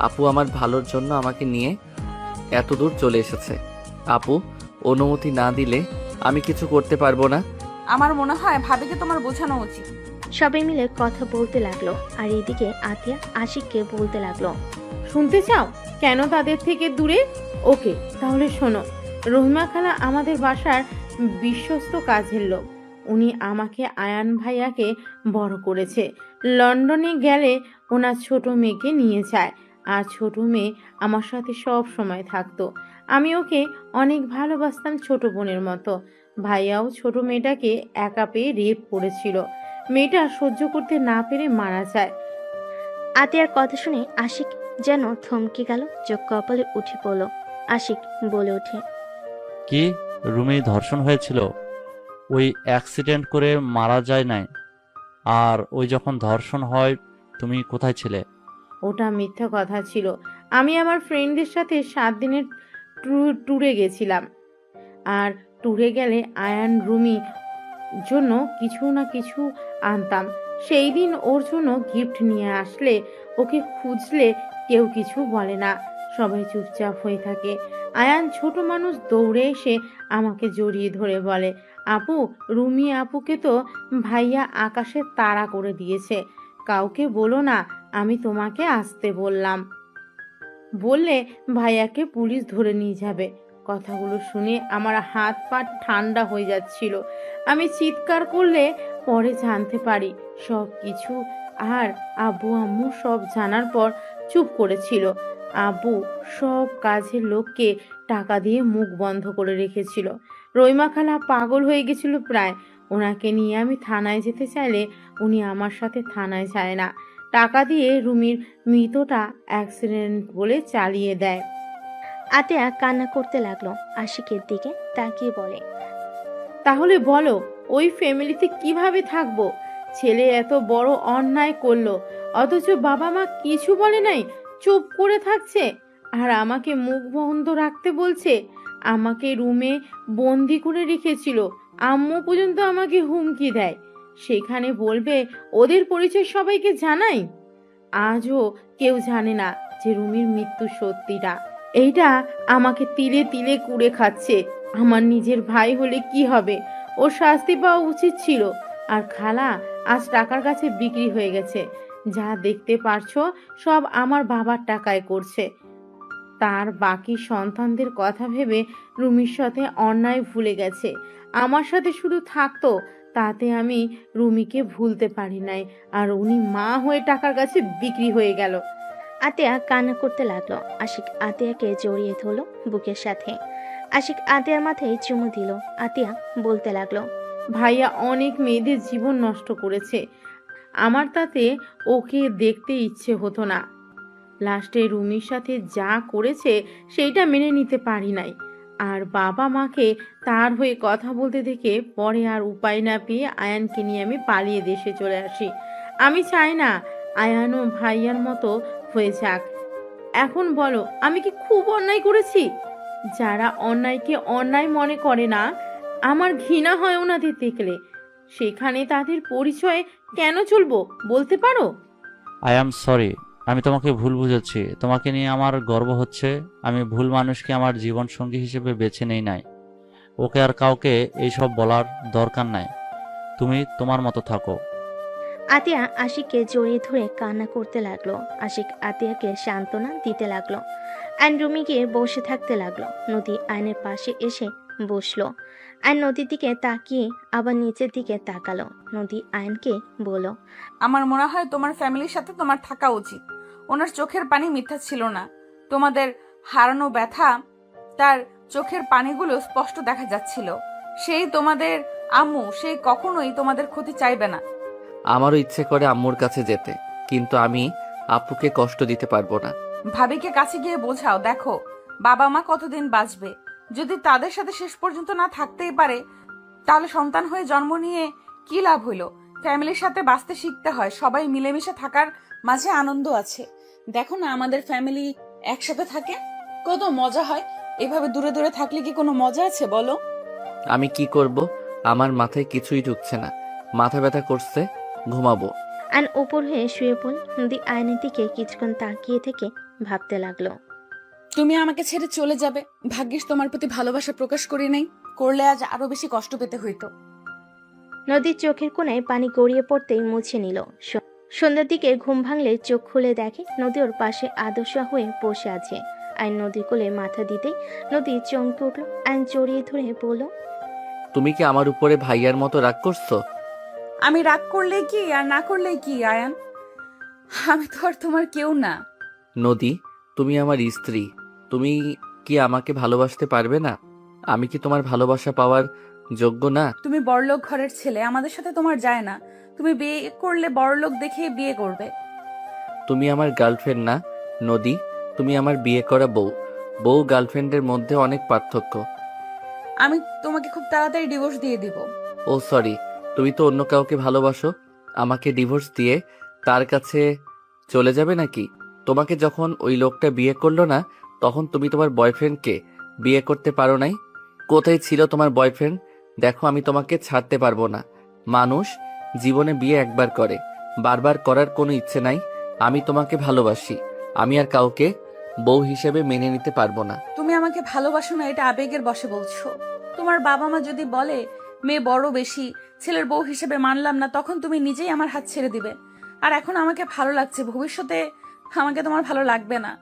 Speaker 2: আপু আমার ভালোর জন্য আমাকে নিয়ে এত দূর চলে এসেছে। আপু অনুমতি না দিলে আমি কিছু করতে পারবো না।
Speaker 1: আমার মনে হয় ভাবিকে তোমার বোঝানো উচিত।
Speaker 3: সবাই মিলে কথা বলতে লাগলো। আর এদিকে আতিয়া আশিককে বলতে লাগলো,
Speaker 6: শুনতে চাও কেন তাদের থেকে দূরে? ওকে, তাহলে শোনো। রহিমা খালা আমাদের বাসার বিশ্বস্ত কাজের লোক। উনি আমাকে আয়ান ভাইয়াকে বড় করেছে। লন্ডনে গেলে ওনার ছোট মেয়েকে নিয়ে যায়, আর ছোট মেয়ে আমার সাথে সব সময় থাকতো। আমি ওকে অনেক ভালোবাসতাম, ছোট বোনের মতো। ভাইয়াও ছোট মেয়েটাকে একা পেয়ে রেপ করেছিল। মেয়েটা সহ্য করতে না পেরে মারা যায়।
Speaker 3: আতিয়ার কথা শুনে আশিক যেন থমকে গেল, চোখ কপালে উঠে পড়ল। আশিক বলে ওঠে।
Speaker 7: কি, রুমে ধর্ষণ হয়েছিল? ওই অ্যাক্সিডেন্ট করে মারা যায় নাই? আর ওই যখন ধর্ষণ হয় তুমি কোথায় ছিলে?
Speaker 6: ওটা মিথ্যা কথা ছিল। আমি আমার ফ্রেন্ডদের সাথে 7 দিনের ট্যুরে গেছিলাম। আর ট্যুরে গেলে আয়ান রুমি জন্য কিছু না কিছু আনতাম। সেই দিন ওর জন্য গিফট নিয়ে আসলে ওকে খুঁজলে কেউ কিছু বলে না, সবাই চুপচাপ হয়ে থাকে। আয়ান ছোট মানুষ দৌড়ে এসে আমাকে জড়িয়ে ধরে বলে, আপু, রুমি আপুকে তো ভাইয়া আকাশে তাড়া করে দিয়েছে, কাউকে বলো না আমি তোমাকে আসতে বললাম, বললে ভাইয়াকে পুলিশ ধরে নিয়ে যাবে। কথাগুলো শুনে আমার হাত পা ঠান্ডা হয়ে যাচ্ছিল। আমি চিৎকার করলে পরে জানতে পারি সব কিছু। আর আব্বু আম্মু সব জানার পর চুপ করেছিল। আব্বু সব কাজের লোককে টাকা দিয়ে মুখ বন্ধ করে রেখেছিল। রইমা খালা পাগল হয়ে গেছিল প্রায়। ওনাকে নিয়ে আমি থানায় যেতে চাইলে উনি আমার সাথে থানায় যায় না, টাকা দিয়ে রুমির মৃতটা অ্যাক্সিডেন্ট বলে চালিয়ে দেয়।
Speaker 3: আতিয়া কান্না করতে লাগলো, আশিকের দিকে তাকিয়ে বলে,
Speaker 6: তাহলে বলো ওই ফ্যামিলিতে কিভাবে থাকবো? ছেলে এত বড় অন্যায় করলো, অথচ বাবা মা কিছু বলে নাই, চুপ করে থাকছে। আর আমাকে মুখ বন্ধ রাখতে বলছে। আমাকে রুমে বন্দি করে রেখেছিল। আম্মু পর্যন্ত আমাকে হুমকি দেয়, সেখানে বলবে ওদের পরিচয় সবাইকে জানাই। আজও কেউ জানে না যে রুমির মৃত্যু সত্যিটা। এইটা আমাকে তিলে তিলে কুড়ে খাচ্ছে। আমার নিজের ভাই হলে কি হবে? ওর শাস্তি পাওয়া উচিত ছিল। আর খালা আজ টাকার কাছে বিক্রি হয়ে গেছে। যা দেখতে পারছো সব আমার বাবার টাকায় করছে। তার বাকি সন্তানদের কথা ভেবে রুমির সাথে অন্যায় ভুলে গেছে। আমার সাথে শুধু থাকতো, তাতে আমি রুমিকে ভুলতে পারি নাই। আর উনি মা হয়ে টাকার কাছে বিক্রি হয়ে গেল।
Speaker 3: আতিয়া কান্না করতে লাগলো। আশিক আতিয়াকে জড়িয়ে ধরলো বুকের সাথে। আশিক আতিয়ার মাথায় চুমু দিল। আতিয়া বলতে লাগলো,
Speaker 6: ভাইয়া অনেক মেয়েদের জীবন নষ্ট করেছে। আমার তাতে ওকে দেখতে ইচ্ছে হতো না। লাস্টে রুমির সাথে যা করেছে সেইটা মেনে নিতে পারি নাই। আর বাবা মাকে তার হয়ে কথা বলতে দেখে পরে আর উপায় না পেয়ে আয়ানকে নিয়ে আমি পালিয়ে দেশে চলে আসি। আমি চাই না আয়ানও ভাইয়ার মতো হয়ে যাক। এখন বলো, আমি কি খুব অন্যায় করেছি? যারা অন্যায়কে অন্যায় মনে করে না, আমার ঘৃণা হয় ওনাদের দেখলে। সেখানে তাদের পরিচয় কেন চলবো বলতে পারো?
Speaker 7: আই অ্যাম সরি, আমি তোমাকে ভুল বুঝেছি। তোমাকে নিয়ে আমার গর্ব হচ্ছে। আমি ভুল মানুষকে আমার জীবন সঙ্গী হিসেবে বেছে নেই নাই। ওকে আর কাউকে এইসব বলার দরকার নাই। তুমি তোমার মতো থাকো।
Speaker 3: আতিয়া আশিককে জড়িয়ে ধরে কান্না করতে লাগলো। আশিক আতিয়াকে সান্ত্বনা দিতে লাগলো। আইন রুমে গিয়ে বসে থাকতে লাগলো। নদী আয়নের পাশে এসে বসলো। আইন নদীর দিকে তাকিয়ে আবার নিচের দিকে তাকালো। নদী আয়নকে বলল,
Speaker 1: আমার মনে হয় তোমার ফ্যামিলির সাথে তোমার থাকা উচিত। ওনার চোখের পানি মিথ্যা ছিল না। তোমাদের হারানো ব্যথা তার চোখের পানিগুলো স্পষ্ট দেখা যাচ্ছিল। সেই তোমাদের আম্মু, সেই কখনোই তোমাদের ক্ষতি চাইবে না।
Speaker 2: আমারও ইচ্ছে করে আম্মুর কাছে যেতে, কিন্তু আমি আপুকে কষ্ট দিতে পারবো না।
Speaker 1: ভাবিকে কাছে গিয়ে বোঝাও, দেখো বাবা মা কতদিন বাঁচবে। যদি তাদের সাথে শেষ পর্যন্ত না থাকতেই পারে, তাহলে সন্তান হয়ে জন্ম নিয়ে কি লাভ হইল? ফ্যামিলির সাথে বাঁচতে শিখতে হয়। সবাই মিলেমিশে থাকার মাঝে আনন্দ আছে। দেখো না আমাদের ফ্যামিলি একসাথে থাকে, কত মজা হয়। এভাবে দূরে দূরে থাকলে কি কোনো মজা আছে বলো?
Speaker 2: আমি কি করব? আমার মাথায় কিছুই ঢুকছে না। মাথা ব্যথা করছে, ঘুমাবো।
Speaker 3: আইন উপর হয়ে শুয়ে পড়ল। নদী আয়নের দিকে কিছুক্ষণ তাকিয়ে থেকে ভাবতে লাগলো।
Speaker 1: তুমি আমাকে ছেড়ে চলে যাবে, ভাগ্যিস তোমার প্রতি ভালোবাসা প্রকাশ করি নাই, করলে আজ আরো বেশি কষ্ট পেতে হইতো।
Speaker 3: নদীর চোখের কোণায় পানি গড়িয়ে পড়তেই মুছে নিল। সন্ধ্যার দিকে ঘুম ভাঙলে চোখ খুলে দেখে নদী ওর পাশে আদর্শা হয়ে বসে আছে। আইন নদীর কোলে মাথা দিতেই নদী চমকে উঠল। আইন জড়িয়ে ধরে বলল,
Speaker 2: তুমি কি আমার উপরে ভাইয়ার মতো রাগ করছো?
Speaker 1: আমি রাগ করলে কি আর না করলে কি আয়ান? আমি তো আর তোমার কেউ না।
Speaker 2: নদী, তুমি আমার স্ত্রী। তুমি কি আমাকে ভালোবাসতে পারবে না? আমি কি তোমার ভালোবাসা পাওয়ার যোগ্য না?
Speaker 1: তুমি বড়লোক ঘরের ছেলে, আমাদের সাথে তোমার যায় না। তুমি বিয়ে করলে বড়লোক দেখে বিয়ে করবে।
Speaker 2: তুমি আমার গার্লফ্রেন্ড না নদী, তুমি আমার বিয়ে করা বউ। বউ গার্লফ্রেন্ডের মধ্যে অনেক পার্থক্য।
Speaker 1: আমি তোমাকে খুব তাড়াতাড়ি ডিভোর্স দিয়ে দিব।
Speaker 2: ও সরি, তুমি তো অন্য কাউকে ভালোবাসো। আমাকে ডিভোর্স দিয়ে তার কাছে চলে যাবে নাকি? তোমাকে যখন ওই লোকটা বিয়ে করলো না, তখন তুমি তোমার বয়ফ্রেন্ডকে বিয়ে করতে পারো নাই? কোথায় ছিল তোমার বয়ফ্রেন্ড? দেখো, আমি তোমাকে ছাড়তে পারবো না। মানুষ জীবনে বিয়ে একবার করে, বারবার করার কোনো ইচ্ছে নাই। আমি তোমাকে ভালোবাসি, আমি আর কাউকে বউ হিসেবে মেনে নিতে পারবো না।
Speaker 1: তুমি আমাকে ভালোবাসো না, এটা আবেগের বশে বলছো। তোমার বাবা মা যদি বলে মেয়ে বড় বেশি, ছেলের বউ হিসেবে মানলাম না, তখন তুমি নিজেই আমার হাত ছেড়ে দিবে। আর এখন আমাকে ভালো লাগছে, ভবিষ্যতে আমাকে তোমার ভালো লাগবে না।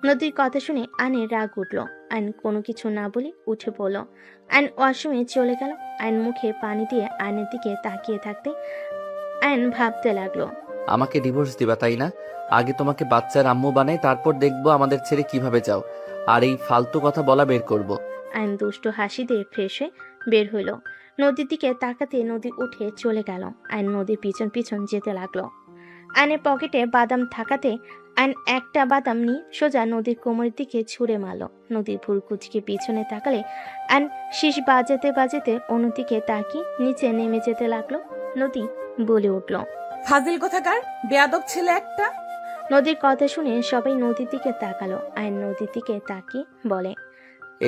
Speaker 3: নদীর কথা শুনে আয়নের রাগ উঠল। আয়ন কোনো কিছু না বলে উঠে পড়ল। আয়ন ওয়াশরুমে চলে গেল। আয়ন মুখে পানি দিয়ে আয়নের দিকে তাকিয়ে থাকতে আয়ন ভাবতে লাগলো।
Speaker 2: আমাকে ডিভোর্স দিবা তাই না? আগে তোমাকে বাচ্চার আম্মু বানাই, তারপর দেখবো আমাদের ছেড়ে কিভাবে যাও। আর এই ফালতু কথা বলা বের করব।
Speaker 3: আয়ন দুষ্টু হাসি দিয়ে ফ্রেশ হয়ে বের হইল। নদীর দিকে তাকাতে নদী উঠে চলে গেল। আয়ন নদীর পিছন পিছন যেতে লাগলো। আয়নের পকেটে বাদাম থাকাতে আয়ন একটা বাদাম নিয়ে সোজা নদীর কোমরের দিকে ছুঁড়ে মারল। নদীর ভুল কুচকে পিছনে তাকালে আয়ন শীষ বাজাতে বাজাতে অন্যদিকে তাকিয়ে নিচে নেমে যেতে লাগলো। নদী বলে উঠল,
Speaker 1: ফাজিল কোথাকার, বেয়াদব ছেলে একটা।
Speaker 3: নদীর কথা শুনে সবাই নদীর দিকে তাকালো। আয়ন নদীর দিকে তাকিয়ে বলে,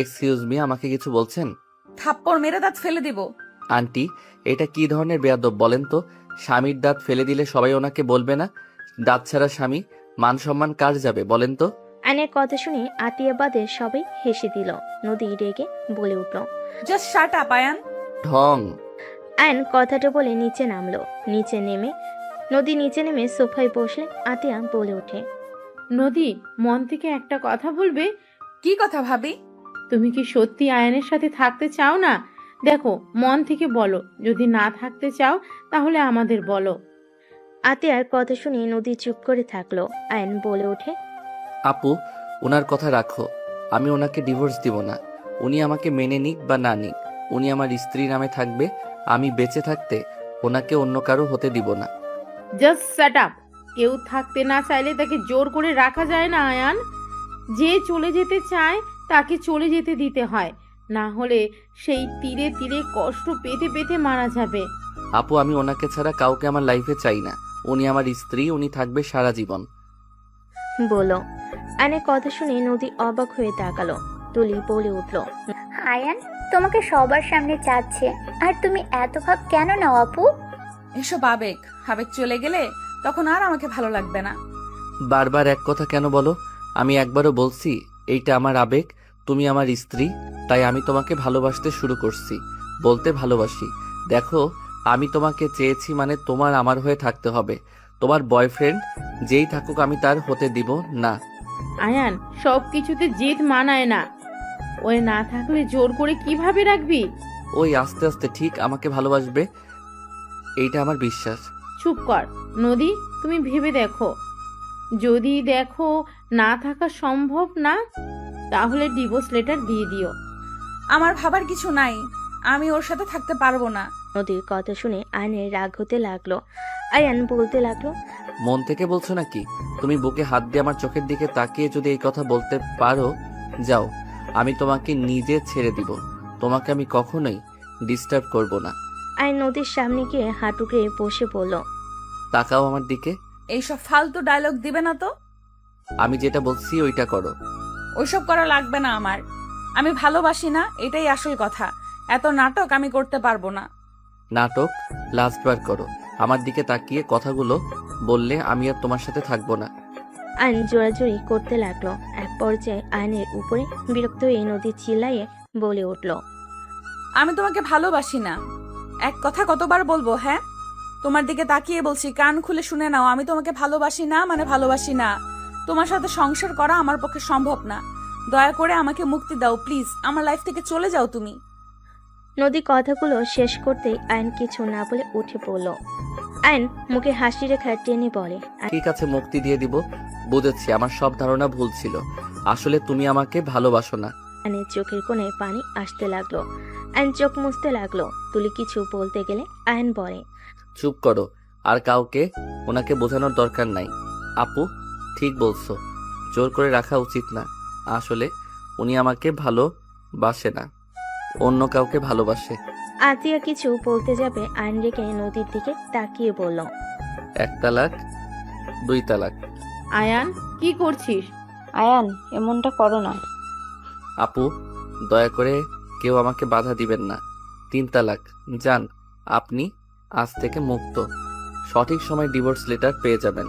Speaker 2: এক্সকিউজ মি, আমাকে কিছু বলছেন?
Speaker 1: থাপ্পড় মেরে দাঁত ফেলে দিব।
Speaker 2: আন্টি, এটা কি ধরনের বেয়াদব বলেন তো? স্বামীর দাঁত ফেলে দিলে সবাই ওনাকে বলবে না? দাঁত ছাড়া স্বামী, মান সম্মান কার যাবে বলেন তো?
Speaker 3: আয়নের কথা শুনে আতিয়া বাদে সবাই হেসে দিল। নদী রেগে বলে উঠল,
Speaker 1: জাস্ট শাট আপ আয়ান।
Speaker 2: ঢং।
Speaker 3: আয়ন কথাটা বলে নিচে নামলো। নদী নিচে নেমে সোফায় বসলে আতিয়া বলে ওঠে,
Speaker 6: নদী, মন থেকে একটা কথা বলবে?
Speaker 1: কি কথা ভাবি?
Speaker 6: তুমি কি সত্যি আয়নের সাথে থাকতে চাও না? দেখো, মন থেকে বলো। যদি না থাকতে চাও তাহলে আমাদের বলো।
Speaker 3: আতিয়ার কথা শুনে নদী চুপ করে থাকলো। আয়ন বলে ওঠে,
Speaker 2: আপু, ওনার কথা রাখো। আমি ওনাকে ডিভোর্স দিব না। উনি আমাকে মেনে নিক বা না নিক, উনি আমার স্ত্রী নামে থাকবে। আমি বেঁচে থাকতে ওনাকে অন্য কারো হতে দিব না।
Speaker 6: Just shut up. কেউ থাকতে না চাইলে তাকে জোর করে রাখা যায় না আয়ান। যে চলে যেতে চায় তাকে চলে যেতে দিতে হয়, না হলে সেই তীরে তীরে কষ্ট পেতে পেতে মারা যাবে।
Speaker 2: আপু, আমি ওনাকে ছাড়া কাউকে আমার লাইফে চাই না। উনি আমার স্ত্রী, উনি থাকবে সারা জীবন।
Speaker 3: বলো। আয়নের কথা শুনে নদী অবাক হয়ে তাকালো। তুলি বলে উঠল,
Speaker 4: আয়ান তোমাকে সবার সামনে চাচ্ছে, আর তুমি এত ভাব কেন নাও আপু?
Speaker 1: এসব আবেগ, আবেগ চলে গেলে তখন আর আমাকে ভালো লাগবে না।
Speaker 2: বারবার এক কথা কেন বলো? আমি একবারও বলছি এইটা আমার আবেগ, তুমি আমার স্ত্রী, তাই আমি তোমাকে ভালোবাসতে শুরু করছি। বলতে ভালোবাসি। দেখো, আমি তোমাকে চেয়েছি মানে তোমার আমার হয়ে থাকতে হবে। তোমার বয়ফ্রেন্ড যেই থাকুক আমি তার হতে দিব না।
Speaker 6: আয়ান, সব কিছুতে জেদ মানায় না। ওই না থাকলে জোর করে কিভাবে রাখবি?
Speaker 2: ওই আস্তে আস্তে ঠিক আমাকে ভালোবাসবে, এইটা আমার বিশ্বাস।
Speaker 6: চুপ কর নদী, তুমি ভেবে দেখো। যদি দেখো না থাকা সম্ভব না, তাহলে ডিভোর্স লেটার দিয়ে দিও।
Speaker 1: আমার ভাবার কিছু নাই, আমি ওর সাথে থাকতে পারবো না।
Speaker 3: নদীর কথা শুনে আয়নের রাগ হতে লাগলো। আয়ান বলতে লাগলো,
Speaker 2: মন থেকে বলছো নাকি? তুমি বুকে হাত দিয়ে আমার চোখের দিকে তাকিয়ে যদি এই কথা বলতে পারো, যাও, আমি তোমাকে নিজে ছেড়ে দিব। তোমাকে আমি কখনোই ডিস্টার্ব করব না।
Speaker 3: আয়ন নদীর সামনে গিয়ে হাঁটুকে বসে পড়ল।
Speaker 2: তাকাও আমার দিকে।
Speaker 1: এইসব ফালতু ডায়লগ দিবে না তো।
Speaker 2: আমি যেটা বলছি ওইটা করো।
Speaker 1: ওইসব করা লাগবে না আমার। আমি ভালোবাসি না, এটাই আসল কথা। এত নাটক আমি করতে পারবো না।
Speaker 2: নাটক লাস্টবার করো। আমার দিকে তাকিয়ে কথাগুলো বললে আমি আর তোমার সাথে থাকবো না।
Speaker 3: আয়ন জোরাজোরি করতে লাগলো। এক পর্যায়ে আয়নের উপরে বিরক্ত হয়ে নদী চিল্লাইয়ে বলে উঠল,
Speaker 1: আমি তোমাকে ভালোবাসি না। এক কথা কতবার বলবো? হ্যাঁ, তোমার দিকে তাকিয়ে বলছি, কান খুলে শুনে নাও। আমি তোমাকে ভালোবাসি না মানে ভালোবাসি না। তোমার সাথে সংসার করা আমার পক্ষে সম্ভব না। দয়া করে আমাকে মুক্তি দাও প্লিজ। আমার লাইফ থেকে চলে যাও তুমি।
Speaker 3: নদী কথাগুলো শেষ করতেই আয়ন কিছু না বলে উঠে পড়ল। আয়ন মুখে হাসি রেখা টেনে বলে,
Speaker 2: ঠিক আছে, মুক্তি দিয়ে দিব। বুঝেছি, আমার সব ধারণা ভুল ছিল। আসলে তুমি আমাকে ভালোবাসো না।
Speaker 3: আয়নের চোখের কোণে পানি আসতে লাগলো। আয়ন চোখ মুছতে লাগলো। তুলি কিছু বলতে গেলে আয়ন বলে,
Speaker 2: চুপ করো। আর কাউকে ওনাকে বোঝানোর দরকার নাই। আপু ঠিক বলছো, জোর করে রাখা উচিত না। আসলে উনি আমাকে ভালোবাসে না, অন্য কাউকে ভালোবাসে।
Speaker 3: আতিয়া কিছু বলতে যাবে আইন রেখে নদীর দিকে তাকিয়ে বলল,
Speaker 2: 1 তালাক, 2 তালাক।
Speaker 6: আয়ান কি করছিস?
Speaker 5: আয়ান এমনটা করো না।
Speaker 2: আপু, দয়া করে কেউ আমাকে বাধা দিবেন না। 3 তালাক। যান, আপনি আজ থেকে মুক্ত। সঠিক সময় ডিভোর্স লেটার পেয়ে যাবেন।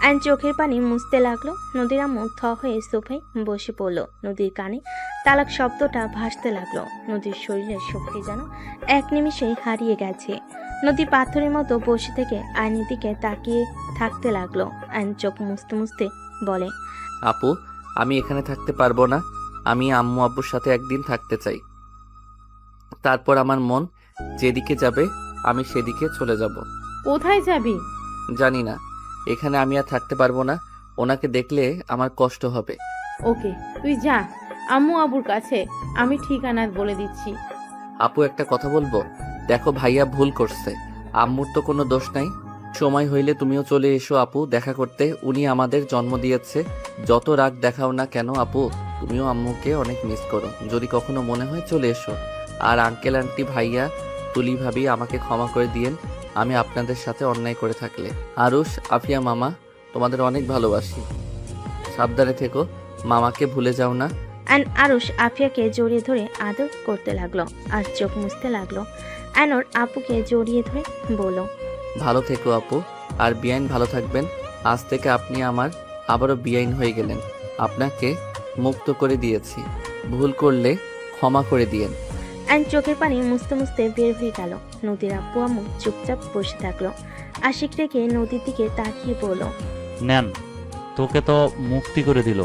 Speaker 3: আইন চোখের পানি মুছতে লাগলো। নদীর আম্মু থ হয়ে সোফায় বসে পড়ল। নদীর কানে তালাক শব্দটা ভাসতে লাগলো। নদীর শরীরের শক্তি যেন এক নিমিষেই হারিয়ে গেছে। নদী পাথরের মতো বসে থেকে আইনের দিকে তাকিয়ে থাকতে লাগলো। আইন চোখ মুছতে মুছতে বলে,
Speaker 2: আপু, আমি এখানে থাকতে পারবো না। আমি আম্মু আব্বুর সাথে একদিন থাকতে চাই। তারপর আমার মন যেদিকে যাবে আমি সেদিকে চলে যাব।
Speaker 6: কোথায় যাবি?
Speaker 2: জানি না, এখানে আমি আর থাকতে পারবো না। ওনাকে দেখলে আমার কষ্ট হবে।
Speaker 6: ওকে, তুই যা আম্মু আবুর কাছে, আমি ঠিকানা বলে দিচ্ছি।
Speaker 2: আপু, একটা কথা বলবো? দেখো, ভাইয়া ভুল করছে। আম্মুর তো কোনো দোষ নাই। সময় হইলে তুমিও চলে এসো আপু, দেখা করতে। উনি আমাদের জন্ম দিয়েছে। যত রাগ দেখাও না কেন আপু, তুমিও আম্মুকে অনেক মিস করো। যদি কখনো মনে হয় চলে এসো। আর আঙ্কেল আন্টি, ভাইয়া, তুলি ভাবি, আমাকে ক্ষমা করে দিয়েন আমি আপনাদের সাথে অন্যায় করে থাকলে। আরুষ, আফিয়া মামা, তোমাদের অনেক ভালোবাসি। সাবধানে থেকো, মামাকে ভুলে যাও না।
Speaker 3: আইন আরুষ আফিয়াকে জড়িয়ে ধরে আদর করতে লাগলো আর চোখ মুছতে লাগলো। আইন ওর আপুকে জড়িয়ে ধরে বলল,
Speaker 2: ভালো থেকো আপু, আর বিআইন ভালো থাকবেন। আজ থেকে আপনি আমার আবারও বিআইন হয়ে গেলেন। আপনাকে মুক্ত করে দিয়েছি। ভুল করলে ক্ষমা করে দিয়েন।
Speaker 3: আইন চোখের পানি মুছতে মুছতে বের হয়ে গেল। নদীর আব্বু আম্মু চুপচাপ বসে থাকলো। আশিক রেখে নদীর দিকে তাকিয়ে বলল,
Speaker 7: নেন, তোকে তো মুক্তি করে দিল,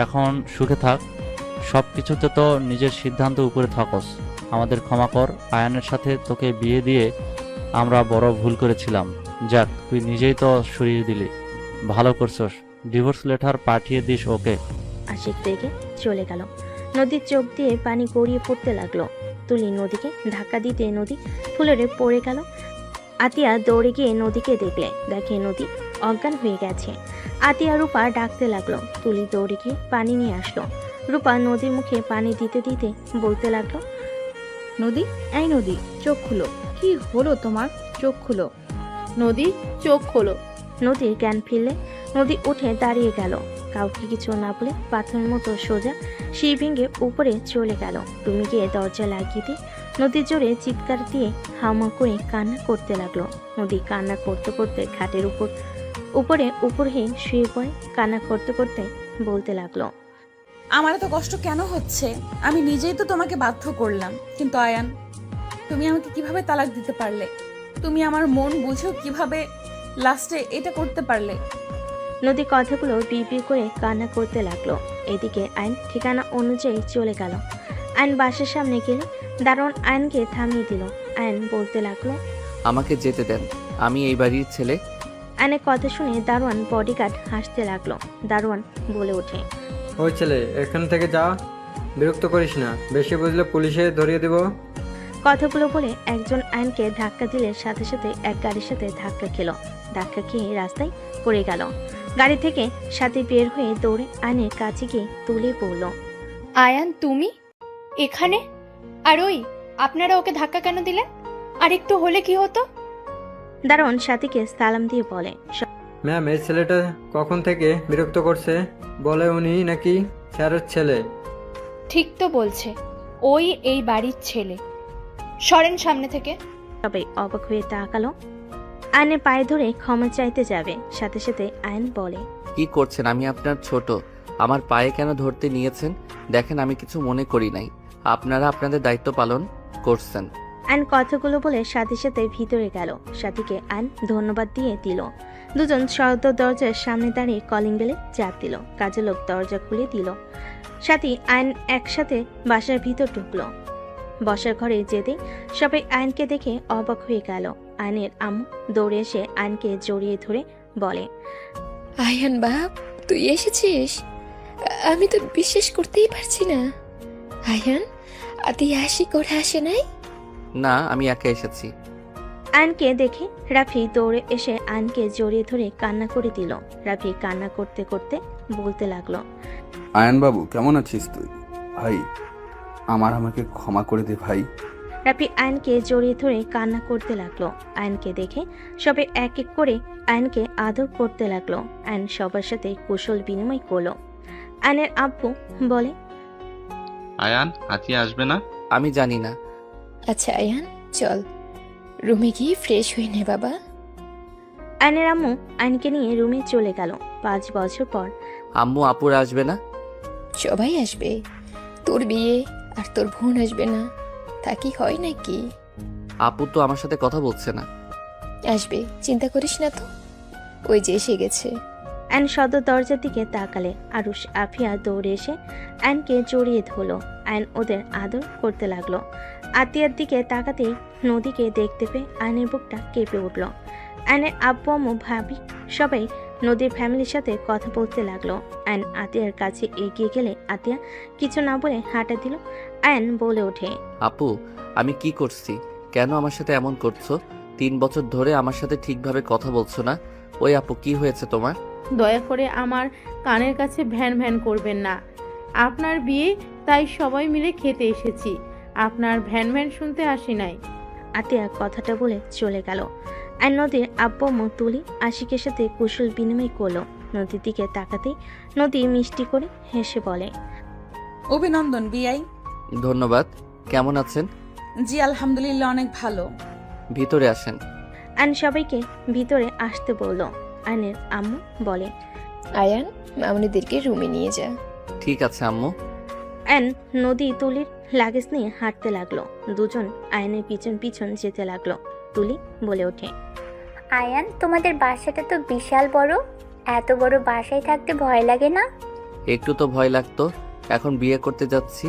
Speaker 7: এখন সুখে থাক। সব কিছুতে তো নিজের সিদ্ধান্ত উপরে থাকস। আমাদের ক্ষমা কর। আয়ানের সাথে তোকে বিয়ে দিয়ে আমরা বড় ভুল করেছিলাম। যাক, তুই নিজেই তো সরিয়ে দিলি, ভালো করছস। ডিভোর্স লেটার পাঠিয়ে দিস ওকে।
Speaker 3: আশিক রেখে চলে গেল। নদীর চোখ দিয়ে পানি গড়িয়ে পড়তে লাগলো। তুলি নদীকে ধাক্কা দিতে নদী ফুলরে পড়ে গেল। আতিয়া দৌড়ে গিয়ে নদীকে দেখে নদী অজ্ঞান হয়ে গেছে। আতিয়া রূপা ডাকতে লাগলো। তুলি দৌড়ে গিয়ে পানি নিয়ে আসলো। রূপা নদীর মুখে পানি দিতে দিতে বলতে লাগলো,
Speaker 9: নদী, এই নদী, চোখ খুলো। কি হলো তোমার? চোখ খুলো।
Speaker 6: নদী, চোখ খোলো।
Speaker 3: নদীর জ্ঞান ফিরলে নদী উঠে দাঁড়িয়ে গেল। কাউকে কিছু না বলে পাথরের মতো সোজা সিঁড়ি ভেঙে উপরে চলে গেল। তুমি গিয়ে দরজা লাগিয়ে দিয়ে নদীর জোরে চিৎকার দিয়ে হামা করে কান্না করতে লাগলো। নদী কান্না করতে করতে খাটের উপরে হয়ে শুয়ে পড়ে কান্না করতে করতে বলতে লাগলো,
Speaker 1: আমার এত কষ্ট কেন হচ্ছে? আমি নিজেই তো তোমাকে বাধ্য করলাম। কিন্তু আয়ান, তুমি আমাকে কিভাবে তালাক দিতে পারলে? তুমি আমার মন বুঝেও কিভাবে লাস্টে এটা করতে পারলে?
Speaker 3: নদী কথাগুলো বিড়বিড় করে কান্না করতে লাগলো। এদিকে আইন ঠিকানা অনুযায়ী চলে গেল। আইন বাসার সামনে গেলে দারোয়ান আইনকে থামিয়ে দিল। আইন বলতে লাগলো,
Speaker 2: আমাকে যেতে দেন, আমি এই বাড়ির ছেলে।
Speaker 3: আইনের কথা শুনে দারোয়ান বডিগার্ড হাসতে লাগলো। দারোয়ান বলে ওঠে,
Speaker 12: ওই ছেলে, এখান থেকে যা, বিরক্ত করিস না। বেশি বুঝলে পুলিশে ধরিয়ে দেব।
Speaker 3: কথাগুলো বলে একজন আইনকে ধাক্কা দিলে সাথে সাথে এক গাড়ির সাথে ধাক্কা খেলো। ধাক্কা খেয়ে রাস্তায় পড়ে গেল। গাড়ি থেকে সাথে বের হয়ে দৌড়ে আইনের কাছে গিয়ে তুলে পড়ল।
Speaker 11: আয়ান, তুমি এখানে? আর ওই আপনারা ওকে ধাক্কা কেন দিলেন? আর একটু হলে কি হতো?
Speaker 3: দারোয়ান সাথীকে সালাম দিয়ে বলে,
Speaker 12: ম্যাম, এই ছেলেটা কখন থেকে বিরক্ত করছে? বলে উনি নাকি স্যারের ছেলে।
Speaker 11: ঠিক তো বলছে, ওই এই বাড়ির ছেলে। সরেন সামনে থেকে।
Speaker 3: সবাই অবাক হয়ে তাকালো। আইনের পায়ে ধরে ক্ষমা চাইতে যাবে, সাথে সাথে আইন বলে,
Speaker 2: কি করছেন? আমি আপনার ছোট, আমার পায়ে কেন ধরতে নিয়েছেন? দেখেন, আমি কিছু মনে করি নাই। আপনারা আপনাদের দায়িত্ব পালন করছেন।
Speaker 3: আইন কথাগুলো বলে সাথে সাথে ভিতরে গেল। সাথীকে আইন ধন্যবাদ দিয়ে দিল। দুজন সদর দরজার সামনে দাঁড়িয়ে কলিং বেলে চাপ দিল। কাজের লোক দরজা খুলে দিল। সাথী আইন একসাথে বাসার ভিতর ঢুকলো। বসার ঘরে যেতে সবাই আইনকে দেখে অবাক হয়ে গেল। আইনের আম্মু দৌড়ে এসে আইনকে জড়িয়ে ধরে বলে,
Speaker 11: আয়ান বাপ, তুই এসেছিস? আমি তো বিশ্বাস করতেই পারছি না। আয়ান, আতিয়া আসি করে আসে নাই?
Speaker 2: না, আমি একা এসেছি।
Speaker 3: আইনকে দেখে রাফি দৌড়ে এসে আইনকে জড়িয়ে ধরে কান্না করে দিল। রাফি কান্না করতে করতে বলতে লাগলো,
Speaker 16: আয়ান বাবু কেমন আছিস তুই? ভাই আমাকে ক্ষমা করে দে ভাই।
Speaker 3: রাফি আয়নকে জড়িয়ে ধরে কান্না করতে লাগলো। আয়নকে দেখে সবাই এক এক করে আয়নকে আদর করতে লাগলো। আয়ন সবার সাথে কুশল বিনিময় করলো। আয়নের আব্বু বলে,
Speaker 14: আয়ান আতিয়া আসবে না?
Speaker 2: আমি জানি না।
Speaker 11: আচ্ছা আয়ান, চল রুমে গিয়ে ফ্রেশ হয়ে নে বাবা।
Speaker 3: আয়নের আম্মু আয়নকে নিয়ে রুমে চলে গেল। 5 বছর পর
Speaker 2: আম্মু আপুরা আসবে না?
Speaker 11: সবাই আসবে, তোর বিয়ে আর তোর বোন আসবে না, তা কি হয় নাকি?
Speaker 2: আপু তো আমার সাথে কথা বলছে না।
Speaker 11: আসবে, চিন্তা করিস না তো, ওই যে এসে গেছে।
Speaker 3: আয়ন সদর দরজার দিকে তাকালে আরুষ আফিয়া দৌড়ে এসে আয়নকে জড়িয়ে ধরলো। আয়ন ওদের আদর করতে লাগলো। আতিয়ার দিকে তাকাতেই নদীকে দেখতে পেয়ে আয়নের বুকটা কেঁপে উঠল। আয়নের আব্বু আম্মু ভাবি সবাই নদীর ফ্যামিলির সাথে কথা বলতে লাগলো। আয়ন আতিয়ার কাছে এগিয়ে গেলে আতিয়া কিছু না বলে হাঁটা দিল। আয়ন বলে ওঠে,
Speaker 2: আপু আমি কি করছি? কেন আমার সাথে এমন করছো? 3 বছর ধরে আমার সাথে ঠিকভাবে কথা বলছো না। ওই আপু কি হয়েছে তোমার?
Speaker 6: দয়া করে আমার কানের কাছে ভ্যান ভ্যান করবেন না। আপনার বিয়ে, তাই সবাই মিলে খেতে এসেছি, আপনার ভ্যান ভ্যান শুনতে আসি নাই।
Speaker 3: আতিয়া কথাটা বলে চলে গেল। আর নদীর আব্বু আম্মু তুলি আশিকের সাথে কুশল বিনিময় করলো। নদীর দিকে তাকাতেই নদী মিষ্টি করে হেসে বলে,
Speaker 1: অভিনন্দন বিআই।
Speaker 2: ধন্যবাদ। কেমন আছেন?
Speaker 1: জি আলহামদুলিল্লাহ, অনেক ভালো।
Speaker 2: ভিতরে আসেন।
Speaker 3: আয়ন সবাইকে ভিতরে আসতে বলল। আয়নের আম্মু বলে,
Speaker 11: আয়ান মামুনিদেরকে রুমে নিয়ে যা।
Speaker 2: ঠিক আছে আম্মু।
Speaker 3: আয়ন নদী তুলির লাগেজ নিয়ে হাঁটতে লাগলো। দুজন আয়নের পিছন পিছন যেতে লাগলো। তুলি বলে ওঠে,
Speaker 4: আয়ান, তোমাদের বাসাটা তো বিশাল বড়, এত বড় বাসায় থাকতে ভয় লাগে না?
Speaker 2: একটু তো ভয় লাগতো, এখন বিয়ে করতে যাচ্ছি,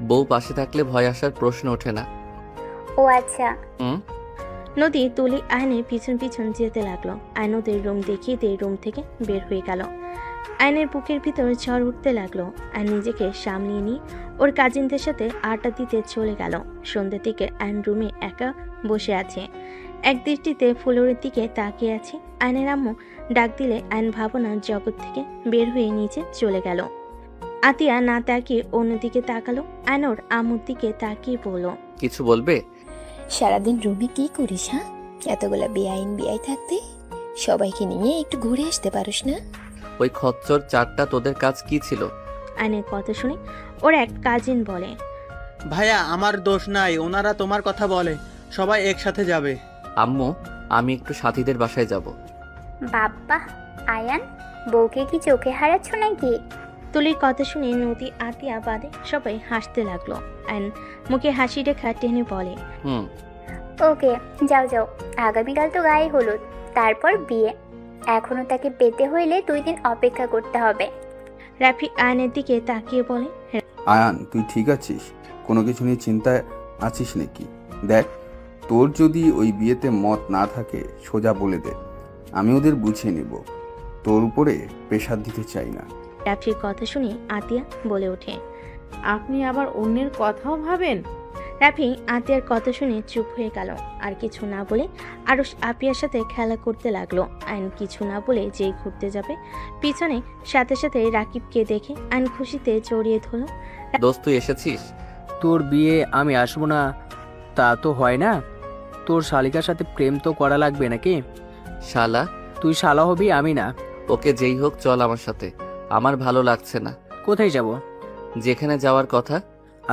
Speaker 2: বউ পাশে থাকলে ভয় আসার প্রশ্ন ওঠে না।
Speaker 4: ও আচ্ছা।
Speaker 3: নদী তুলি আয়নের পিছন পিছন যেতে লাগলো। আয়ন ওদের রুম দেখিয়ে দিয়ে রুম থেকে বের হয়ে গেল। আয়নের বুকের ভিতর ঝড় উঠতে লাগলো। আয়ন নিজেকে সামলিয়ে নিয়ে ওর কাজিনদের সাথে আড্ডা দিতে চলে গেল। সন্ধ্যের দিকে আয়ন রুমে একা বসে আছে, এক দৃষ্টিতে ফ্লোরের দিকে তাকিয়ে আছে। আয়নের আম্মু ডাক দিলে আয়ন ভাবনার জগৎ থেকে বের হয়ে নিচে চলে গেল। আতিয়া না তাকিয়ে অন্যদিকে তাকালো। আয়ন ওর আম্মুর দিকে তাকিয়ে বলল,
Speaker 2: কিছু বলবে?
Speaker 11: সারাদিন রুমে কি করিস? হ্যাঁ, এতগুলা বিআই থাকতে সবাইকে নিয়ে একটু ঘুরে আসতে পারিস না?
Speaker 2: ওই খচ্চর চারটা তোদের কাজ কি ছিল?
Speaker 3: আয়নের কথা শুনে ওর এক কাজিন বলে,
Speaker 8: ভাইয়া আমার দোষ নাই, ওনারা তোমার কথা বলে, সবাই একসাথে যাবে।
Speaker 2: আম্মু আমি একটু সাথীদের বাসায় যাব।
Speaker 4: বাবা, আয়ান বউকে কি চোখে হারাচ্ছ নাকি?
Speaker 3: তুলির কথা শুনে নদী আতিয়া বাদে সবাই হাসতে লাগলো। আয়ন মুখে হাসি রেখা টেনে বলে,
Speaker 4: ওকে যাও যাও, আগামীকাল তো গায়ে হলুদ, তারপর বিয়ে, এখনো তাকে পেতে হইলে 2 দিন অপেক্ষা করতে হবে।
Speaker 3: রাফি আয়নের দিকে তাকিয়ে বলে,
Speaker 16: আয়ান তুই ঠিক আছিস? কোনো কিছু নিয়ে চিন্তায় আছিস নাকি? দেখ, তোর যদি ওই বিয়েতে মত না থাকে সোজা বলে দে, আমি ওদের বুঝিয়ে নেব। তোর উপরে প্রেশার দিতে চাই না।
Speaker 3: রাফির কথা শুনে আতিয়া বলে ওঠে,
Speaker 6: আপনি আবার অন্যের কথাও ভাবেন?
Speaker 3: রাফি আতিয়ার কথা শুনে চুপ হয়ে গেল। আর কিছু না বলে আরুষ আপিয়ার সাথে খেলা করতে লাগলো। আইন কিছু না বলে যেই ঘুরতে যাবে, পিছনে সাথে সাথে রাকিবকে দেখে আইন খুশিতে জড়িয়ে ধরল।
Speaker 2: দোস্ত তুই এসেছিস?
Speaker 8: তোর বিয়ে আমি আসবো না তা তো হয় না, তোর শালিকার সাথে প্রেম তো করা লাগবে নাকি?
Speaker 2: শালা?
Speaker 8: তুই শালা হবি, আমি না।
Speaker 2: ওকে যেই হোক চল আমার সাথে, আমার ভালো লাগছে না।
Speaker 8: কোথায় যাব?
Speaker 2: যেখানে যাওয়ার কথা।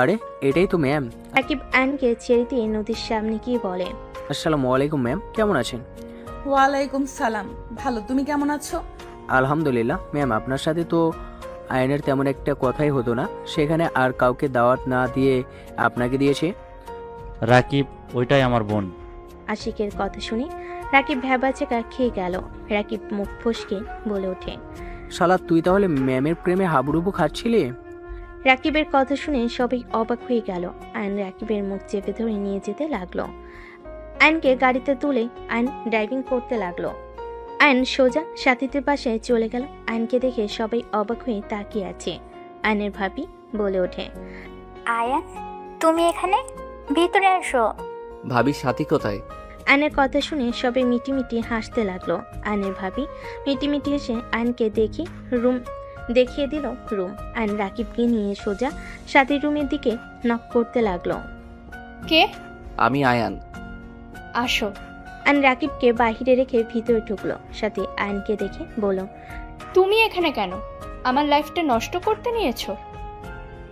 Speaker 8: আরে এটাই তো ম্যাম।
Speaker 3: রাকিব আইনকে ছেড়ে দিয়ে নদীর সামনে গিয়ে বলে,
Speaker 8: আসসালামু আলাইকুম ম্যাম, কেমন আছেন?
Speaker 1: ওয়ালাইকুম সালাম, ভালো, তুমি কেমন আছো?
Speaker 8: আলহামদুলিল্লাহ ম্যাম, আপনার সাথে তো আয়নের তেমন একটা কথাই হতো না, সেখানে আর কাউকে দাওয়াত না দিয়ে আপনাকে দিয়েছে।
Speaker 7: রাকিব ওইটাই আমার বোন।
Speaker 3: আশিকের কথা শুনে রাকিব ভ্যাবাচেকা খেয়ে গেল। রাকিব মুখ ফসকে বলে ওঠে,
Speaker 8: শালা তুই তাহলে ম্যামের প্রেমে হাবুডুবু খাচ্ছিলি?
Speaker 3: রাকিবের কথা শুনে সবাই অবাক হয়ে গেল। আইন রাকিবের মুখ চেপে ধরে নিয়ে যেতে লাগলো। আইনকে গাড়িতে তুলে আইন ড্রাইভিং করতে লাগলো। আইন সোজা সাথীদের বাসায় চলে গেল। আইনকে দেখে সবাই অবাক হয়ে তাকিয়ে আছে। আইনের ভাবি বলে ওঠে,
Speaker 4: আয়ান তুমি এখানে, ভিতরে আসো।
Speaker 2: ভাবির সাথী কোথায়?
Speaker 3: আইনের কথা শুনে সবাই মিটিমিটি হাসতে লাগলো। আইনের ভাবি মিটিমিটি এসে আইনকে দেখে রুম দেখিয়ে দিল রুম। আয়ন রাকিবকে নিয়ে সোজা সাথীর রুমের দিকে নক করতে লাগলো।
Speaker 11: কে?
Speaker 2: আমি আয়ান।
Speaker 11: আসো।
Speaker 3: আয়ন রাকিবকে বাহিরে রেখে ভিতরে ঢুকলো। সাথী আয়নকে দেখে বলল,
Speaker 11: তুমি এখানে কেন? আমার লাইফটা নষ্ট করতে নিয়েছো?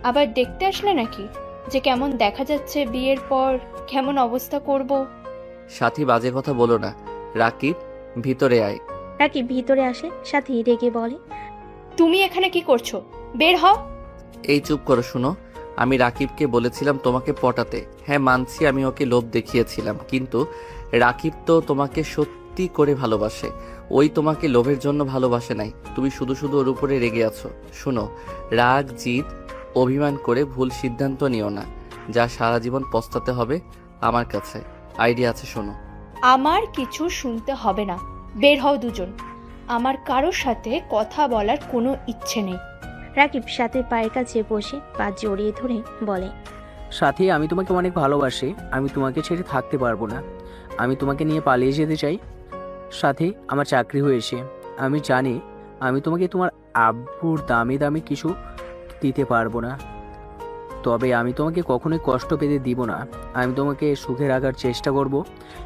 Speaker 11: আবার দেখতে আসলে নাকি যে কেমন দেখা যাচ্ছে বিয়ের পর কেমন অবস্থা করব?
Speaker 2: সাথী বাজে কথা বলো না। রাকিব, ভিতরে আয়।
Speaker 3: রাকিব ভিতরে আসে। সাথী রেগে বলে,
Speaker 11: তুমি এখানে কি করছো? বের হও।
Speaker 2: এই চুপ করো, শুনো। আমি রাকিবকে বলেছিলাম তোমাকে পটাতে। হ্যাঁ মানছি আমি ওকে লোভ দেখিয়েছিলাম, কিন্তু রাকিব তো তোমাকে সত্যি করে ভালোবাসে। ওই তোমাকে লোভের জন্য ভালোবাসে নাই। তুমি শুধু শুধু ওর উপরে রেগে আছো। শুনো, রাগ, জিদ, অভিমান করে ভুল সিদ্ধান্ত নিও না, যা সারা জীবন পস্তাতে হবে। আমার কাছে আইডিয়া আছে, শোনো।
Speaker 11: আমার কিছু শুনতে হবে না। বের হও দুজন। আমার কারোর সাথে কথা বলার কোনো ইচ্ছে নেই।
Speaker 3: রাকিব সাথীর পায়ের কাছে বসে পা জড়িয়ে ধরে বলে,
Speaker 8: সাথী, আমি তোমাকে অনেক ভালোবাসি। আমি তোমাকে ছেড়ে থাকতে পারবো না। আমি তোমাকে নিয়ে পালিয়ে যেতে চাই। সাথী, আমার চাকরি হয়েছে। আমি জানি আমি তোমাকে তোমার আব্বুর দামি দামি কিছু দিতে পারবো না, তবে আমি তোমাকে কখনোই কষ্ট পেতে দিব না। আমি তোমাকে সুখে রাখার চেষ্টা করব।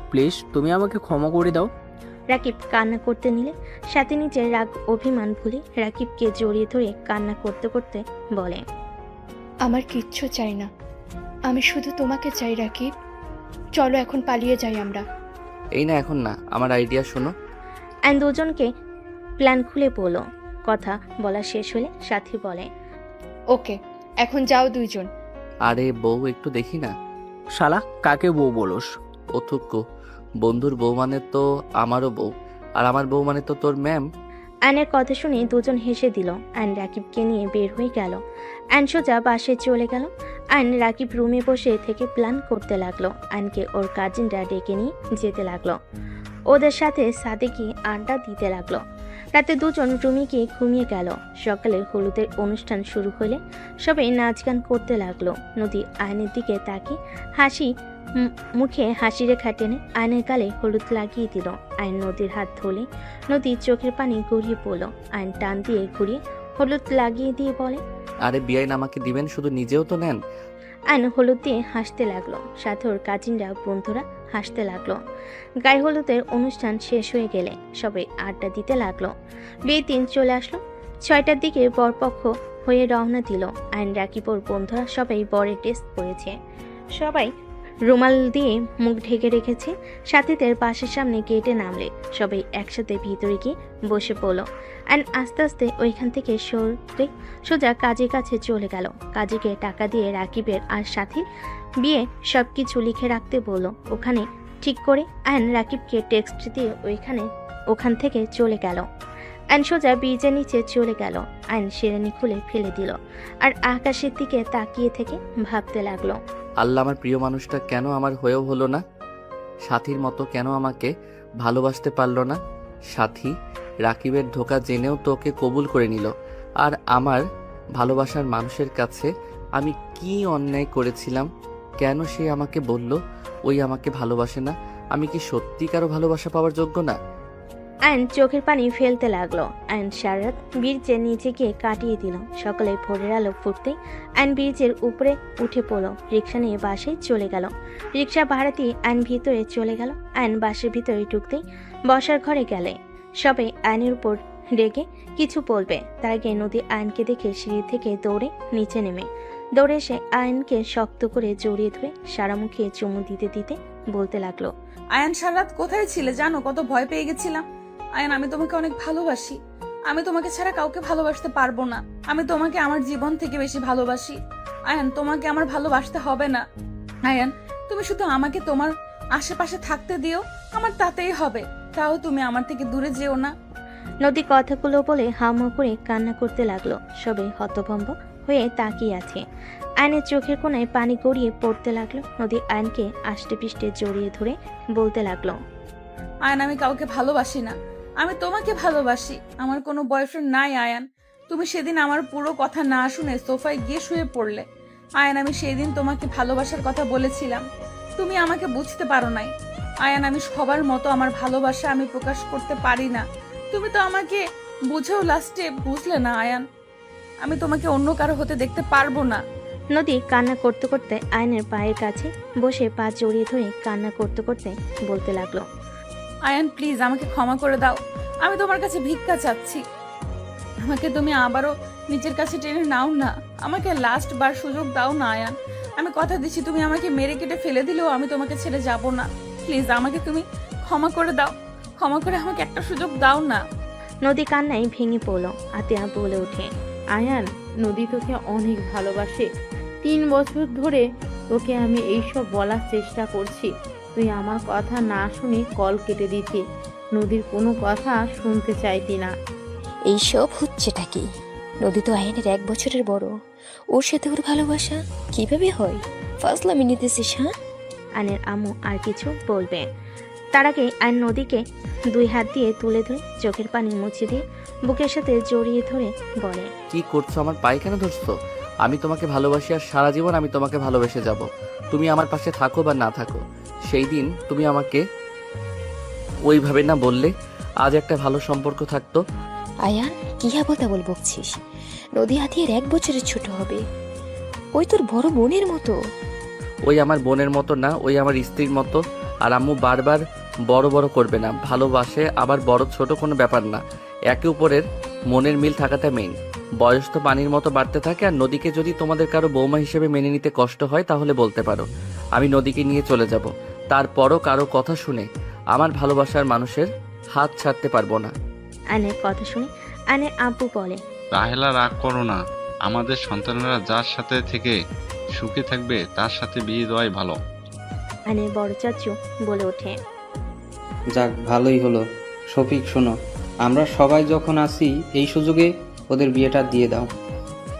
Speaker 8: প্লিজ তুমি আমাকে ক্ষমা করে দাও।
Speaker 3: রাকিব কান্না করতে নিলে সাথী নিজের রাগ অভিমান ভুলে রাকিবকে জড়িয়ে ধরে কান্না করতে করতে বলে,
Speaker 11: আমার কিচ্ছু চাই না, আমি শুধু তোমাকে চাই রাকিব। চলো এখন পালিয়ে যাই আমরা।
Speaker 2: এই না, এখন না, আমার আইডিয়া শোনো।
Speaker 3: আইন দুজনকে প্ল্যান খুলে বলল। কথা বলা শেষ হলে সাথী বলে,
Speaker 11: ওকে, এখন যাও দুইজন।
Speaker 2: আরে বউ, একটু দেখি না।
Speaker 8: শালা, কাকে বউ বলোস?
Speaker 2: অথুক্য, বন্ধুর বউ মানে তো আমারও বউ, আর আমার বউ মানে তো তোর ম্যাম।
Speaker 3: আয়নের কথা শুনে দুজন হেসে দিল। আয়ন রাকিবকে নিয়ে বের হয়ে গেল। আয়ন সোজা বাসে চলে গেল। আয়ন রাকিব রুমে বসে থেকে প্ল্যান করতে লাগলো। আয়নকে ওর কাজিনরা ডেকে নিয়ে যেতে লাগলো। ওদের সাথে সাদেকি আড্ডা দিতে লাগলো। রাতে দুজন রুমে গিয়ে ঘুমিয়ে গেল। সকালে হলুদের অনুষ্ঠান শুরু হলে সবাই নাচ গান করতে লাগলো। নদী আয়নের দিকে তাকিয়ে মুখে হাসি রেখা টেনে আয়নের গালে হলুদ লাগিয়ে দিল। আয়ন নদীর হাত ধরে নদীর চোখের পানি গড়িয়ে পড়ল। আয়ন টান দিয়ে ঘুরিয়ে হলুদ লাগিয়ে দিয়ে বলে,
Speaker 2: আরে বিয়াইন আমাকে দিবেন, শুধু নিজেও তো নেন।
Speaker 3: আয়ন হলুদ দিয়ে হাসতে লাগলো। সাথে ওর কাজিনরা বন্ধুরা হাসতে লাগলো। গায়ে হলুদের অনুষ্ঠান শেষ হয়ে গেলে সবাই আড্ডা দিতে লাগলো। বিয়ের দিন চলে আসলো। 6টার দিকে বরপক্ষ হয়ে রওনা দিল। আয়ন রাকিব ওর বন্ধুরা সবাই বরের ড্রেস পরেছে। সবাই রুমাল দিয়ে মুখ ঢেকে রেখেছে। সাথীদের বাসের সামনে গেটে নামলে সবাই একসাথে ভিতরে গিয়ে বসে পড়ল। অ্যান্ড আস্তে আস্তে ওইখান থেকে সরে সোজা কাজীর কাছে চলে গেল। কাজীকে টাকা দিয়ে রাকিবের আর সাথীর বিয়ে সব কিছু লিখে রাখতে বলল। ওখানে ঠিক করে অ্যান্ড রাকিবকে টেক্সট দিয়ে ওখান থেকে চলে গেল। অ্যান্ড সোজা ব্রিজের নিচে চলে গেল। আইন শিরানি খুলে ফেলে দিল আর আকাশের দিকে তাকিয়ে থেকে ভাবতে লাগলো,
Speaker 2: আল্লাহ, আমার প্রিয় মানুষটা কেন আমার হয়েও হলো না? সাথীর মতো কেন আমাকে ভালোবাসতে পারলো না? সাথী রাকিবের ধোকা জেনেও তোকে কবুল করে নিল, আর আমার ভালোবাসার মানুষের কাছে আমি কি অন্যায় করেছিলাম? কেন সে আমাকে বলল ওই আমাকে ভালোবাসে না? আমি কি সত্যি কারো ভালোবাসা পাওয়ার যোগ্য না?
Speaker 3: আয়ন চোখের পানি ফেলতে লাগলো। আয়ন সারা রাত ব্রিজের নিচে গিয়ে কাটিয়ে দিল। সকালে ভোরের আলো ফুটতেই আয়ন ব্রিজের উপরে উঠে পড়ল। রিক্সা নিয়ে বাসায় চলে গেল। রিক্সা ভাড়া দিয়ে আয়ন ভিতরে চলে গেল। আয়ন বাসের ভিতরে ঢুকতেই বসার ঘরে গেলে সবাই আয়নের উপর রেগে কিছু বলবে। তার আগে নদী আয়নকে দেখে সিঁড়ি থেকে দৌড়ে নিচে নেমে দৌড়ে এসে আয়নকে শক্ত করে জড়িয়ে ধরে সারা মুখে চুমু দিতে দিতে বলতে লাগলো,
Speaker 1: আয়ান সারা রাত কোথায় ছিলে জানো? কত ভয় পেয়ে গেছিলাম। আয়ান, আমি তোমাকে অনেক ভালোবাসি। আমি তোমাকে ছাড়া কাউকে ভালোবাসতে পারবো না। আমি তোমাকে আমার জীবন থেকে বেশি ভালোবাসি। আয়ান, তোমাকে আমার ভালোবাসতে হবে না। আয়ান, তুমি শুধু আমাকে তোমার আশেপাশে থাকতে দিও, আমার তাতেই হবে। তাও তুমি আমার থেকে দূরে যেও না।
Speaker 3: নদী কথাগুলো বলে হামা করে কান্না করতে লাগলো। সবাই হতভম্ব হয়ে তাকিয়ে আছে। আয়নের চোখের কোণায় পানি গড়িয়ে পড়তে লাগলো। নদী আয়নকে আষ্টে পিষ্টে জড়িয়ে ধরে বলতে লাগলো,
Speaker 1: আয়ান, আমি কাউকে ভালোবাসি না। আমি তোমাকে ভালোবাসি। আমার কোনো বয়ফ্রেন্ড নাই আয়ান। তুমি সেদিন আমার পুরো কথা না শুনে সোফায় গিয়ে শুয়ে পড়লে। আয়ান, আমি সেদিন তোমাকে ভালোবাসার কথা বলেছিলাম, তুমি আমাকে বুঝতে পারো নাই। আয়ান, আমি সবার মতো আমার ভালোবাসা আমি প্রকাশ করতে পারি না। তুমি তো আমাকে বুঝেও লাস্টে বুঝলে না আয়ান। আমি তোমাকে অন্য কারো হতে দেখতে পারবো না।
Speaker 3: নদী কান্না করতে করতে আয়নের পায়ের কাছে বসে পা জড়িয়ে ধরে কান্না করতে করতে বলতে লাগলো,
Speaker 1: আয়ান প্লিজ আমাকে ক্ষমা করে দাও, আমি তোমার কাছে ভিক্ষা চাচ্ছি। আমাকে তুমি আবারও নিজের কাছে টেনে নাও না, আমাকে লাস্ট বার সুযোগ দাও না আয়ান। আমি কথা দিচ্ছি তুমি আমাকে মেরে কেটে ফেলে দিলেও আমি তোমাকে ছেড়ে যাব না। প্লিজ আমাকে তুমি ক্ষমা করে দাও, ক্ষমা করে আমাকে একটা সুযোগ দাও না।
Speaker 3: নদী কান্নায় ভেঙে পড়লো। আতিয়া বলে ওঠে,
Speaker 6: আয়ান, নদী তোকে অনেক ভালোবাসে। 3 বছর ধরে তোকে আমি এইসব বলার চেষ্টা করছি, তুই আমার কথা না শুনে কল কেটে দিতি, নদীর কোনো কথা শুনতে চাইতি না।
Speaker 11: এইসব হচ্ছেটা কি? নদী তো আয়নের 1 বছরের বড়, ওর সাথে ওর ভালোবাসা কিভাবে হয়? ফাজলামি নিতেছিস? হ্যাঁ?
Speaker 3: আয়নের আম্মু আর কিছু বলবে তার আগে আয়ন নদীকে 2 হাত দিয়ে তুলে ধরে চোখের পানি মুছে দিয়ে বুকের সাথে জড়িয়ে ধরে বলে,
Speaker 2: কি করছো? আমার পায়ে কেন ধরছো? আমি তোমাকে ভালোবাসি আর সারা জীবন আমি তোমাকে ভালোবেসে যাব। তুমি আমার পাশে থাকো বা না থাকো, সেই দিন তুমি আমাকে ওইভাবে না বললে আজ একটা ভালো সম্পর্ক থাকতো।
Speaker 11: আয়ান, কি আবল বকছিস? নদী আতিয়ার 1 বছরের ছোট হবে, ওই তোর বড় বোনের মতো।
Speaker 2: ওই আমার বোনের মতো না, ওই আমার স্ত্রীর মতো। আর আম্মু বারবার বড় বড় করবে না, ভালোবাসে আবার বড় ছোট কোনো ব্যাপার না, একে উপরের মনের মিল থাকাটা মেইন। বয়স তো পানির মতো বাড়তে থাকে। আর নদীকে যদি তোমাদের কারো বৌমা হিসেবে মেনে নিতে কষ্ট হয় তাহলে বলতে পারো, আমি নদীকে নিয়ে চলে যাব। তারপরও কারো কথা শুনে আমার ভালোবাসার মানুষের হাত ছাড়তে পারবো না।
Speaker 3: আয়নের কথা শুনে আয়নের আব্বু বলে,
Speaker 14: রাহেলা রাগ করো না, আমাদের সন্তানেরা যার সাথে থেকে সুখে থাকবে তার সাথে বিয়ে দেওয়াই ভালো।
Speaker 3: আয়নের বড় চাচু বলে ওঠে,
Speaker 12: যাক, ভালোই হলো। শফিক শোনো, আমরা সবাই যখন আসি এই সুযোগে ওদের বিয়েটা দিয়ে দাও।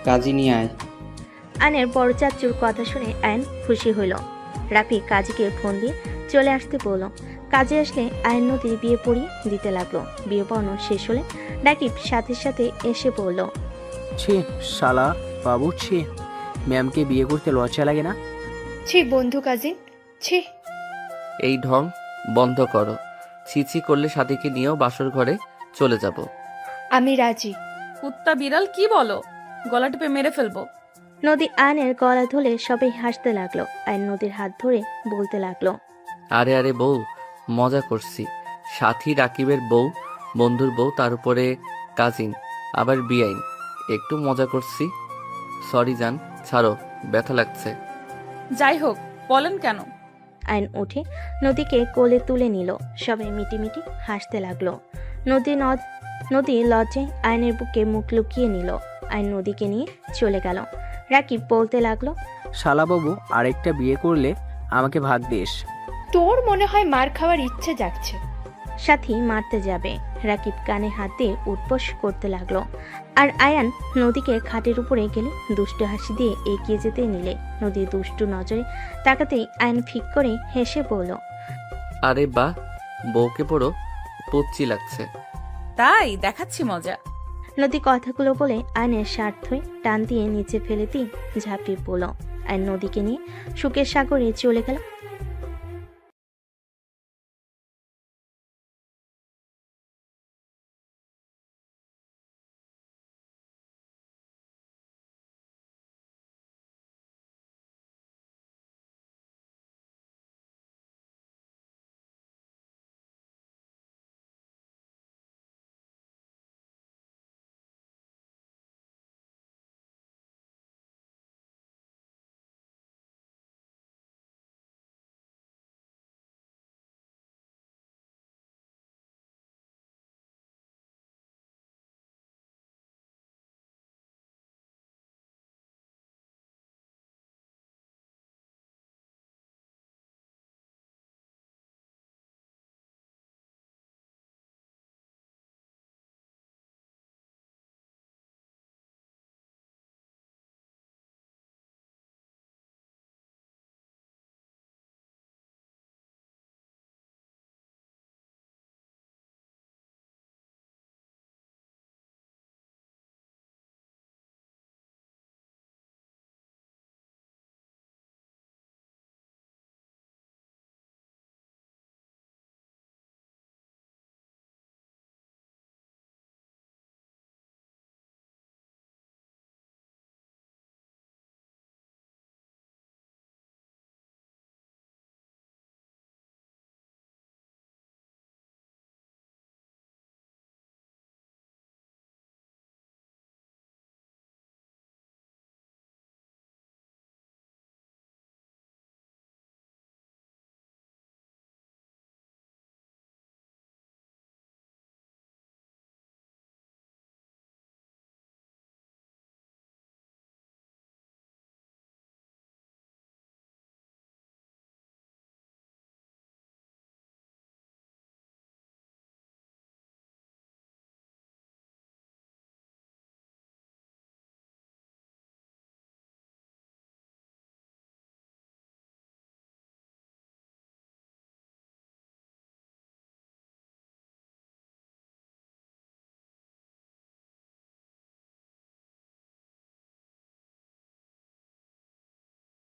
Speaker 12: কাজী নিয়ে আয়।
Speaker 3: আয়নের বড় চাচুর কথা শুনে আয়ন খুশি হইল। রাফি কাজীকে ফোন দিয়ে চলে আসতে বলল। কাজে আসলে আয়ন নদীর বিয়ে পড়িয়ে দিতে লাগলো। বিয়ে পড়ানো শেষ হলে রাকিব সাথে সাথে এসে বলল,
Speaker 8: ছি শালা বাবু, ছি, ম্যামকে বিয়ে করতে লজ্জা লাগে না?
Speaker 11: ছি বন্ধু কাজিন, ছি।
Speaker 2: এই ঢং বন্ধ করো। ছিছি করলে সাথীকে নিয়েও বাসর ঘরে চলে যাব।
Speaker 11: আমি রাজি।
Speaker 1: কুত্তা বিড়াল কি বলো? গলা টিপে মেরে ফেলবো।
Speaker 3: নদী আয়নের গলা ধরে সবাই হাসতে লাগলো। আয়ন নদীর হাত ধরে বলতে লাগলো,
Speaker 2: আরে আরে বউ, মজা করছি। সাথী রাকিবের বউ, বন্ধুর বউ, তার উপরে কাজিন, আবার বিআইন, একটু মজা করছি। সরি জান, ছাড়ো, ব্যথা লাগছে।
Speaker 1: যাই হোক, বলেন কেন?
Speaker 3: আয়ন উঠে নদীকে কোলে তুলে নিল। সবাই মিটিমিটি হাসতে লাগলো। নদী লজ্জায় আয়নের বুকে মুখ লুকিয়ে নিল। আয়ন নদীকে নিয়ে চলে গেল। রাকিব বলতে লাগলো,
Speaker 8: শালা বাবু, আরেকটা বিয়ে করলে আমাকে ভাগ দিস।
Speaker 11: তোর মনে হয় মার খাওয়ার ইচ্ছে জাগছে।
Speaker 3: সাথী মারতে যাবে। রাকিব কানে হাত দিয়ে উঠবোস করতে লাগলো। আর আয়ান নদীকে খাটের উপরে গেলে দুষ্টু হাসি দিয়ে এগিয়ে যেতে নিলে নদী দুষ্টু নজরে তাকাতেই আয়ন ফিক করে হেসে বলল,
Speaker 2: আরে বাহ, বউকে পুরো পুচ্ছি লাগছে।
Speaker 1: তাই দেখাচ্ছি মজা।
Speaker 3: নদী কথাগুলো বলে আয়নের শার্ট ধুয়ে টান দিয়ে নিচে ফেলে দিয়ে ঝাঁপিয়ে পড়ল। আয়ন নদীকে নিয়ে সুখের সাগরে চলে গেল।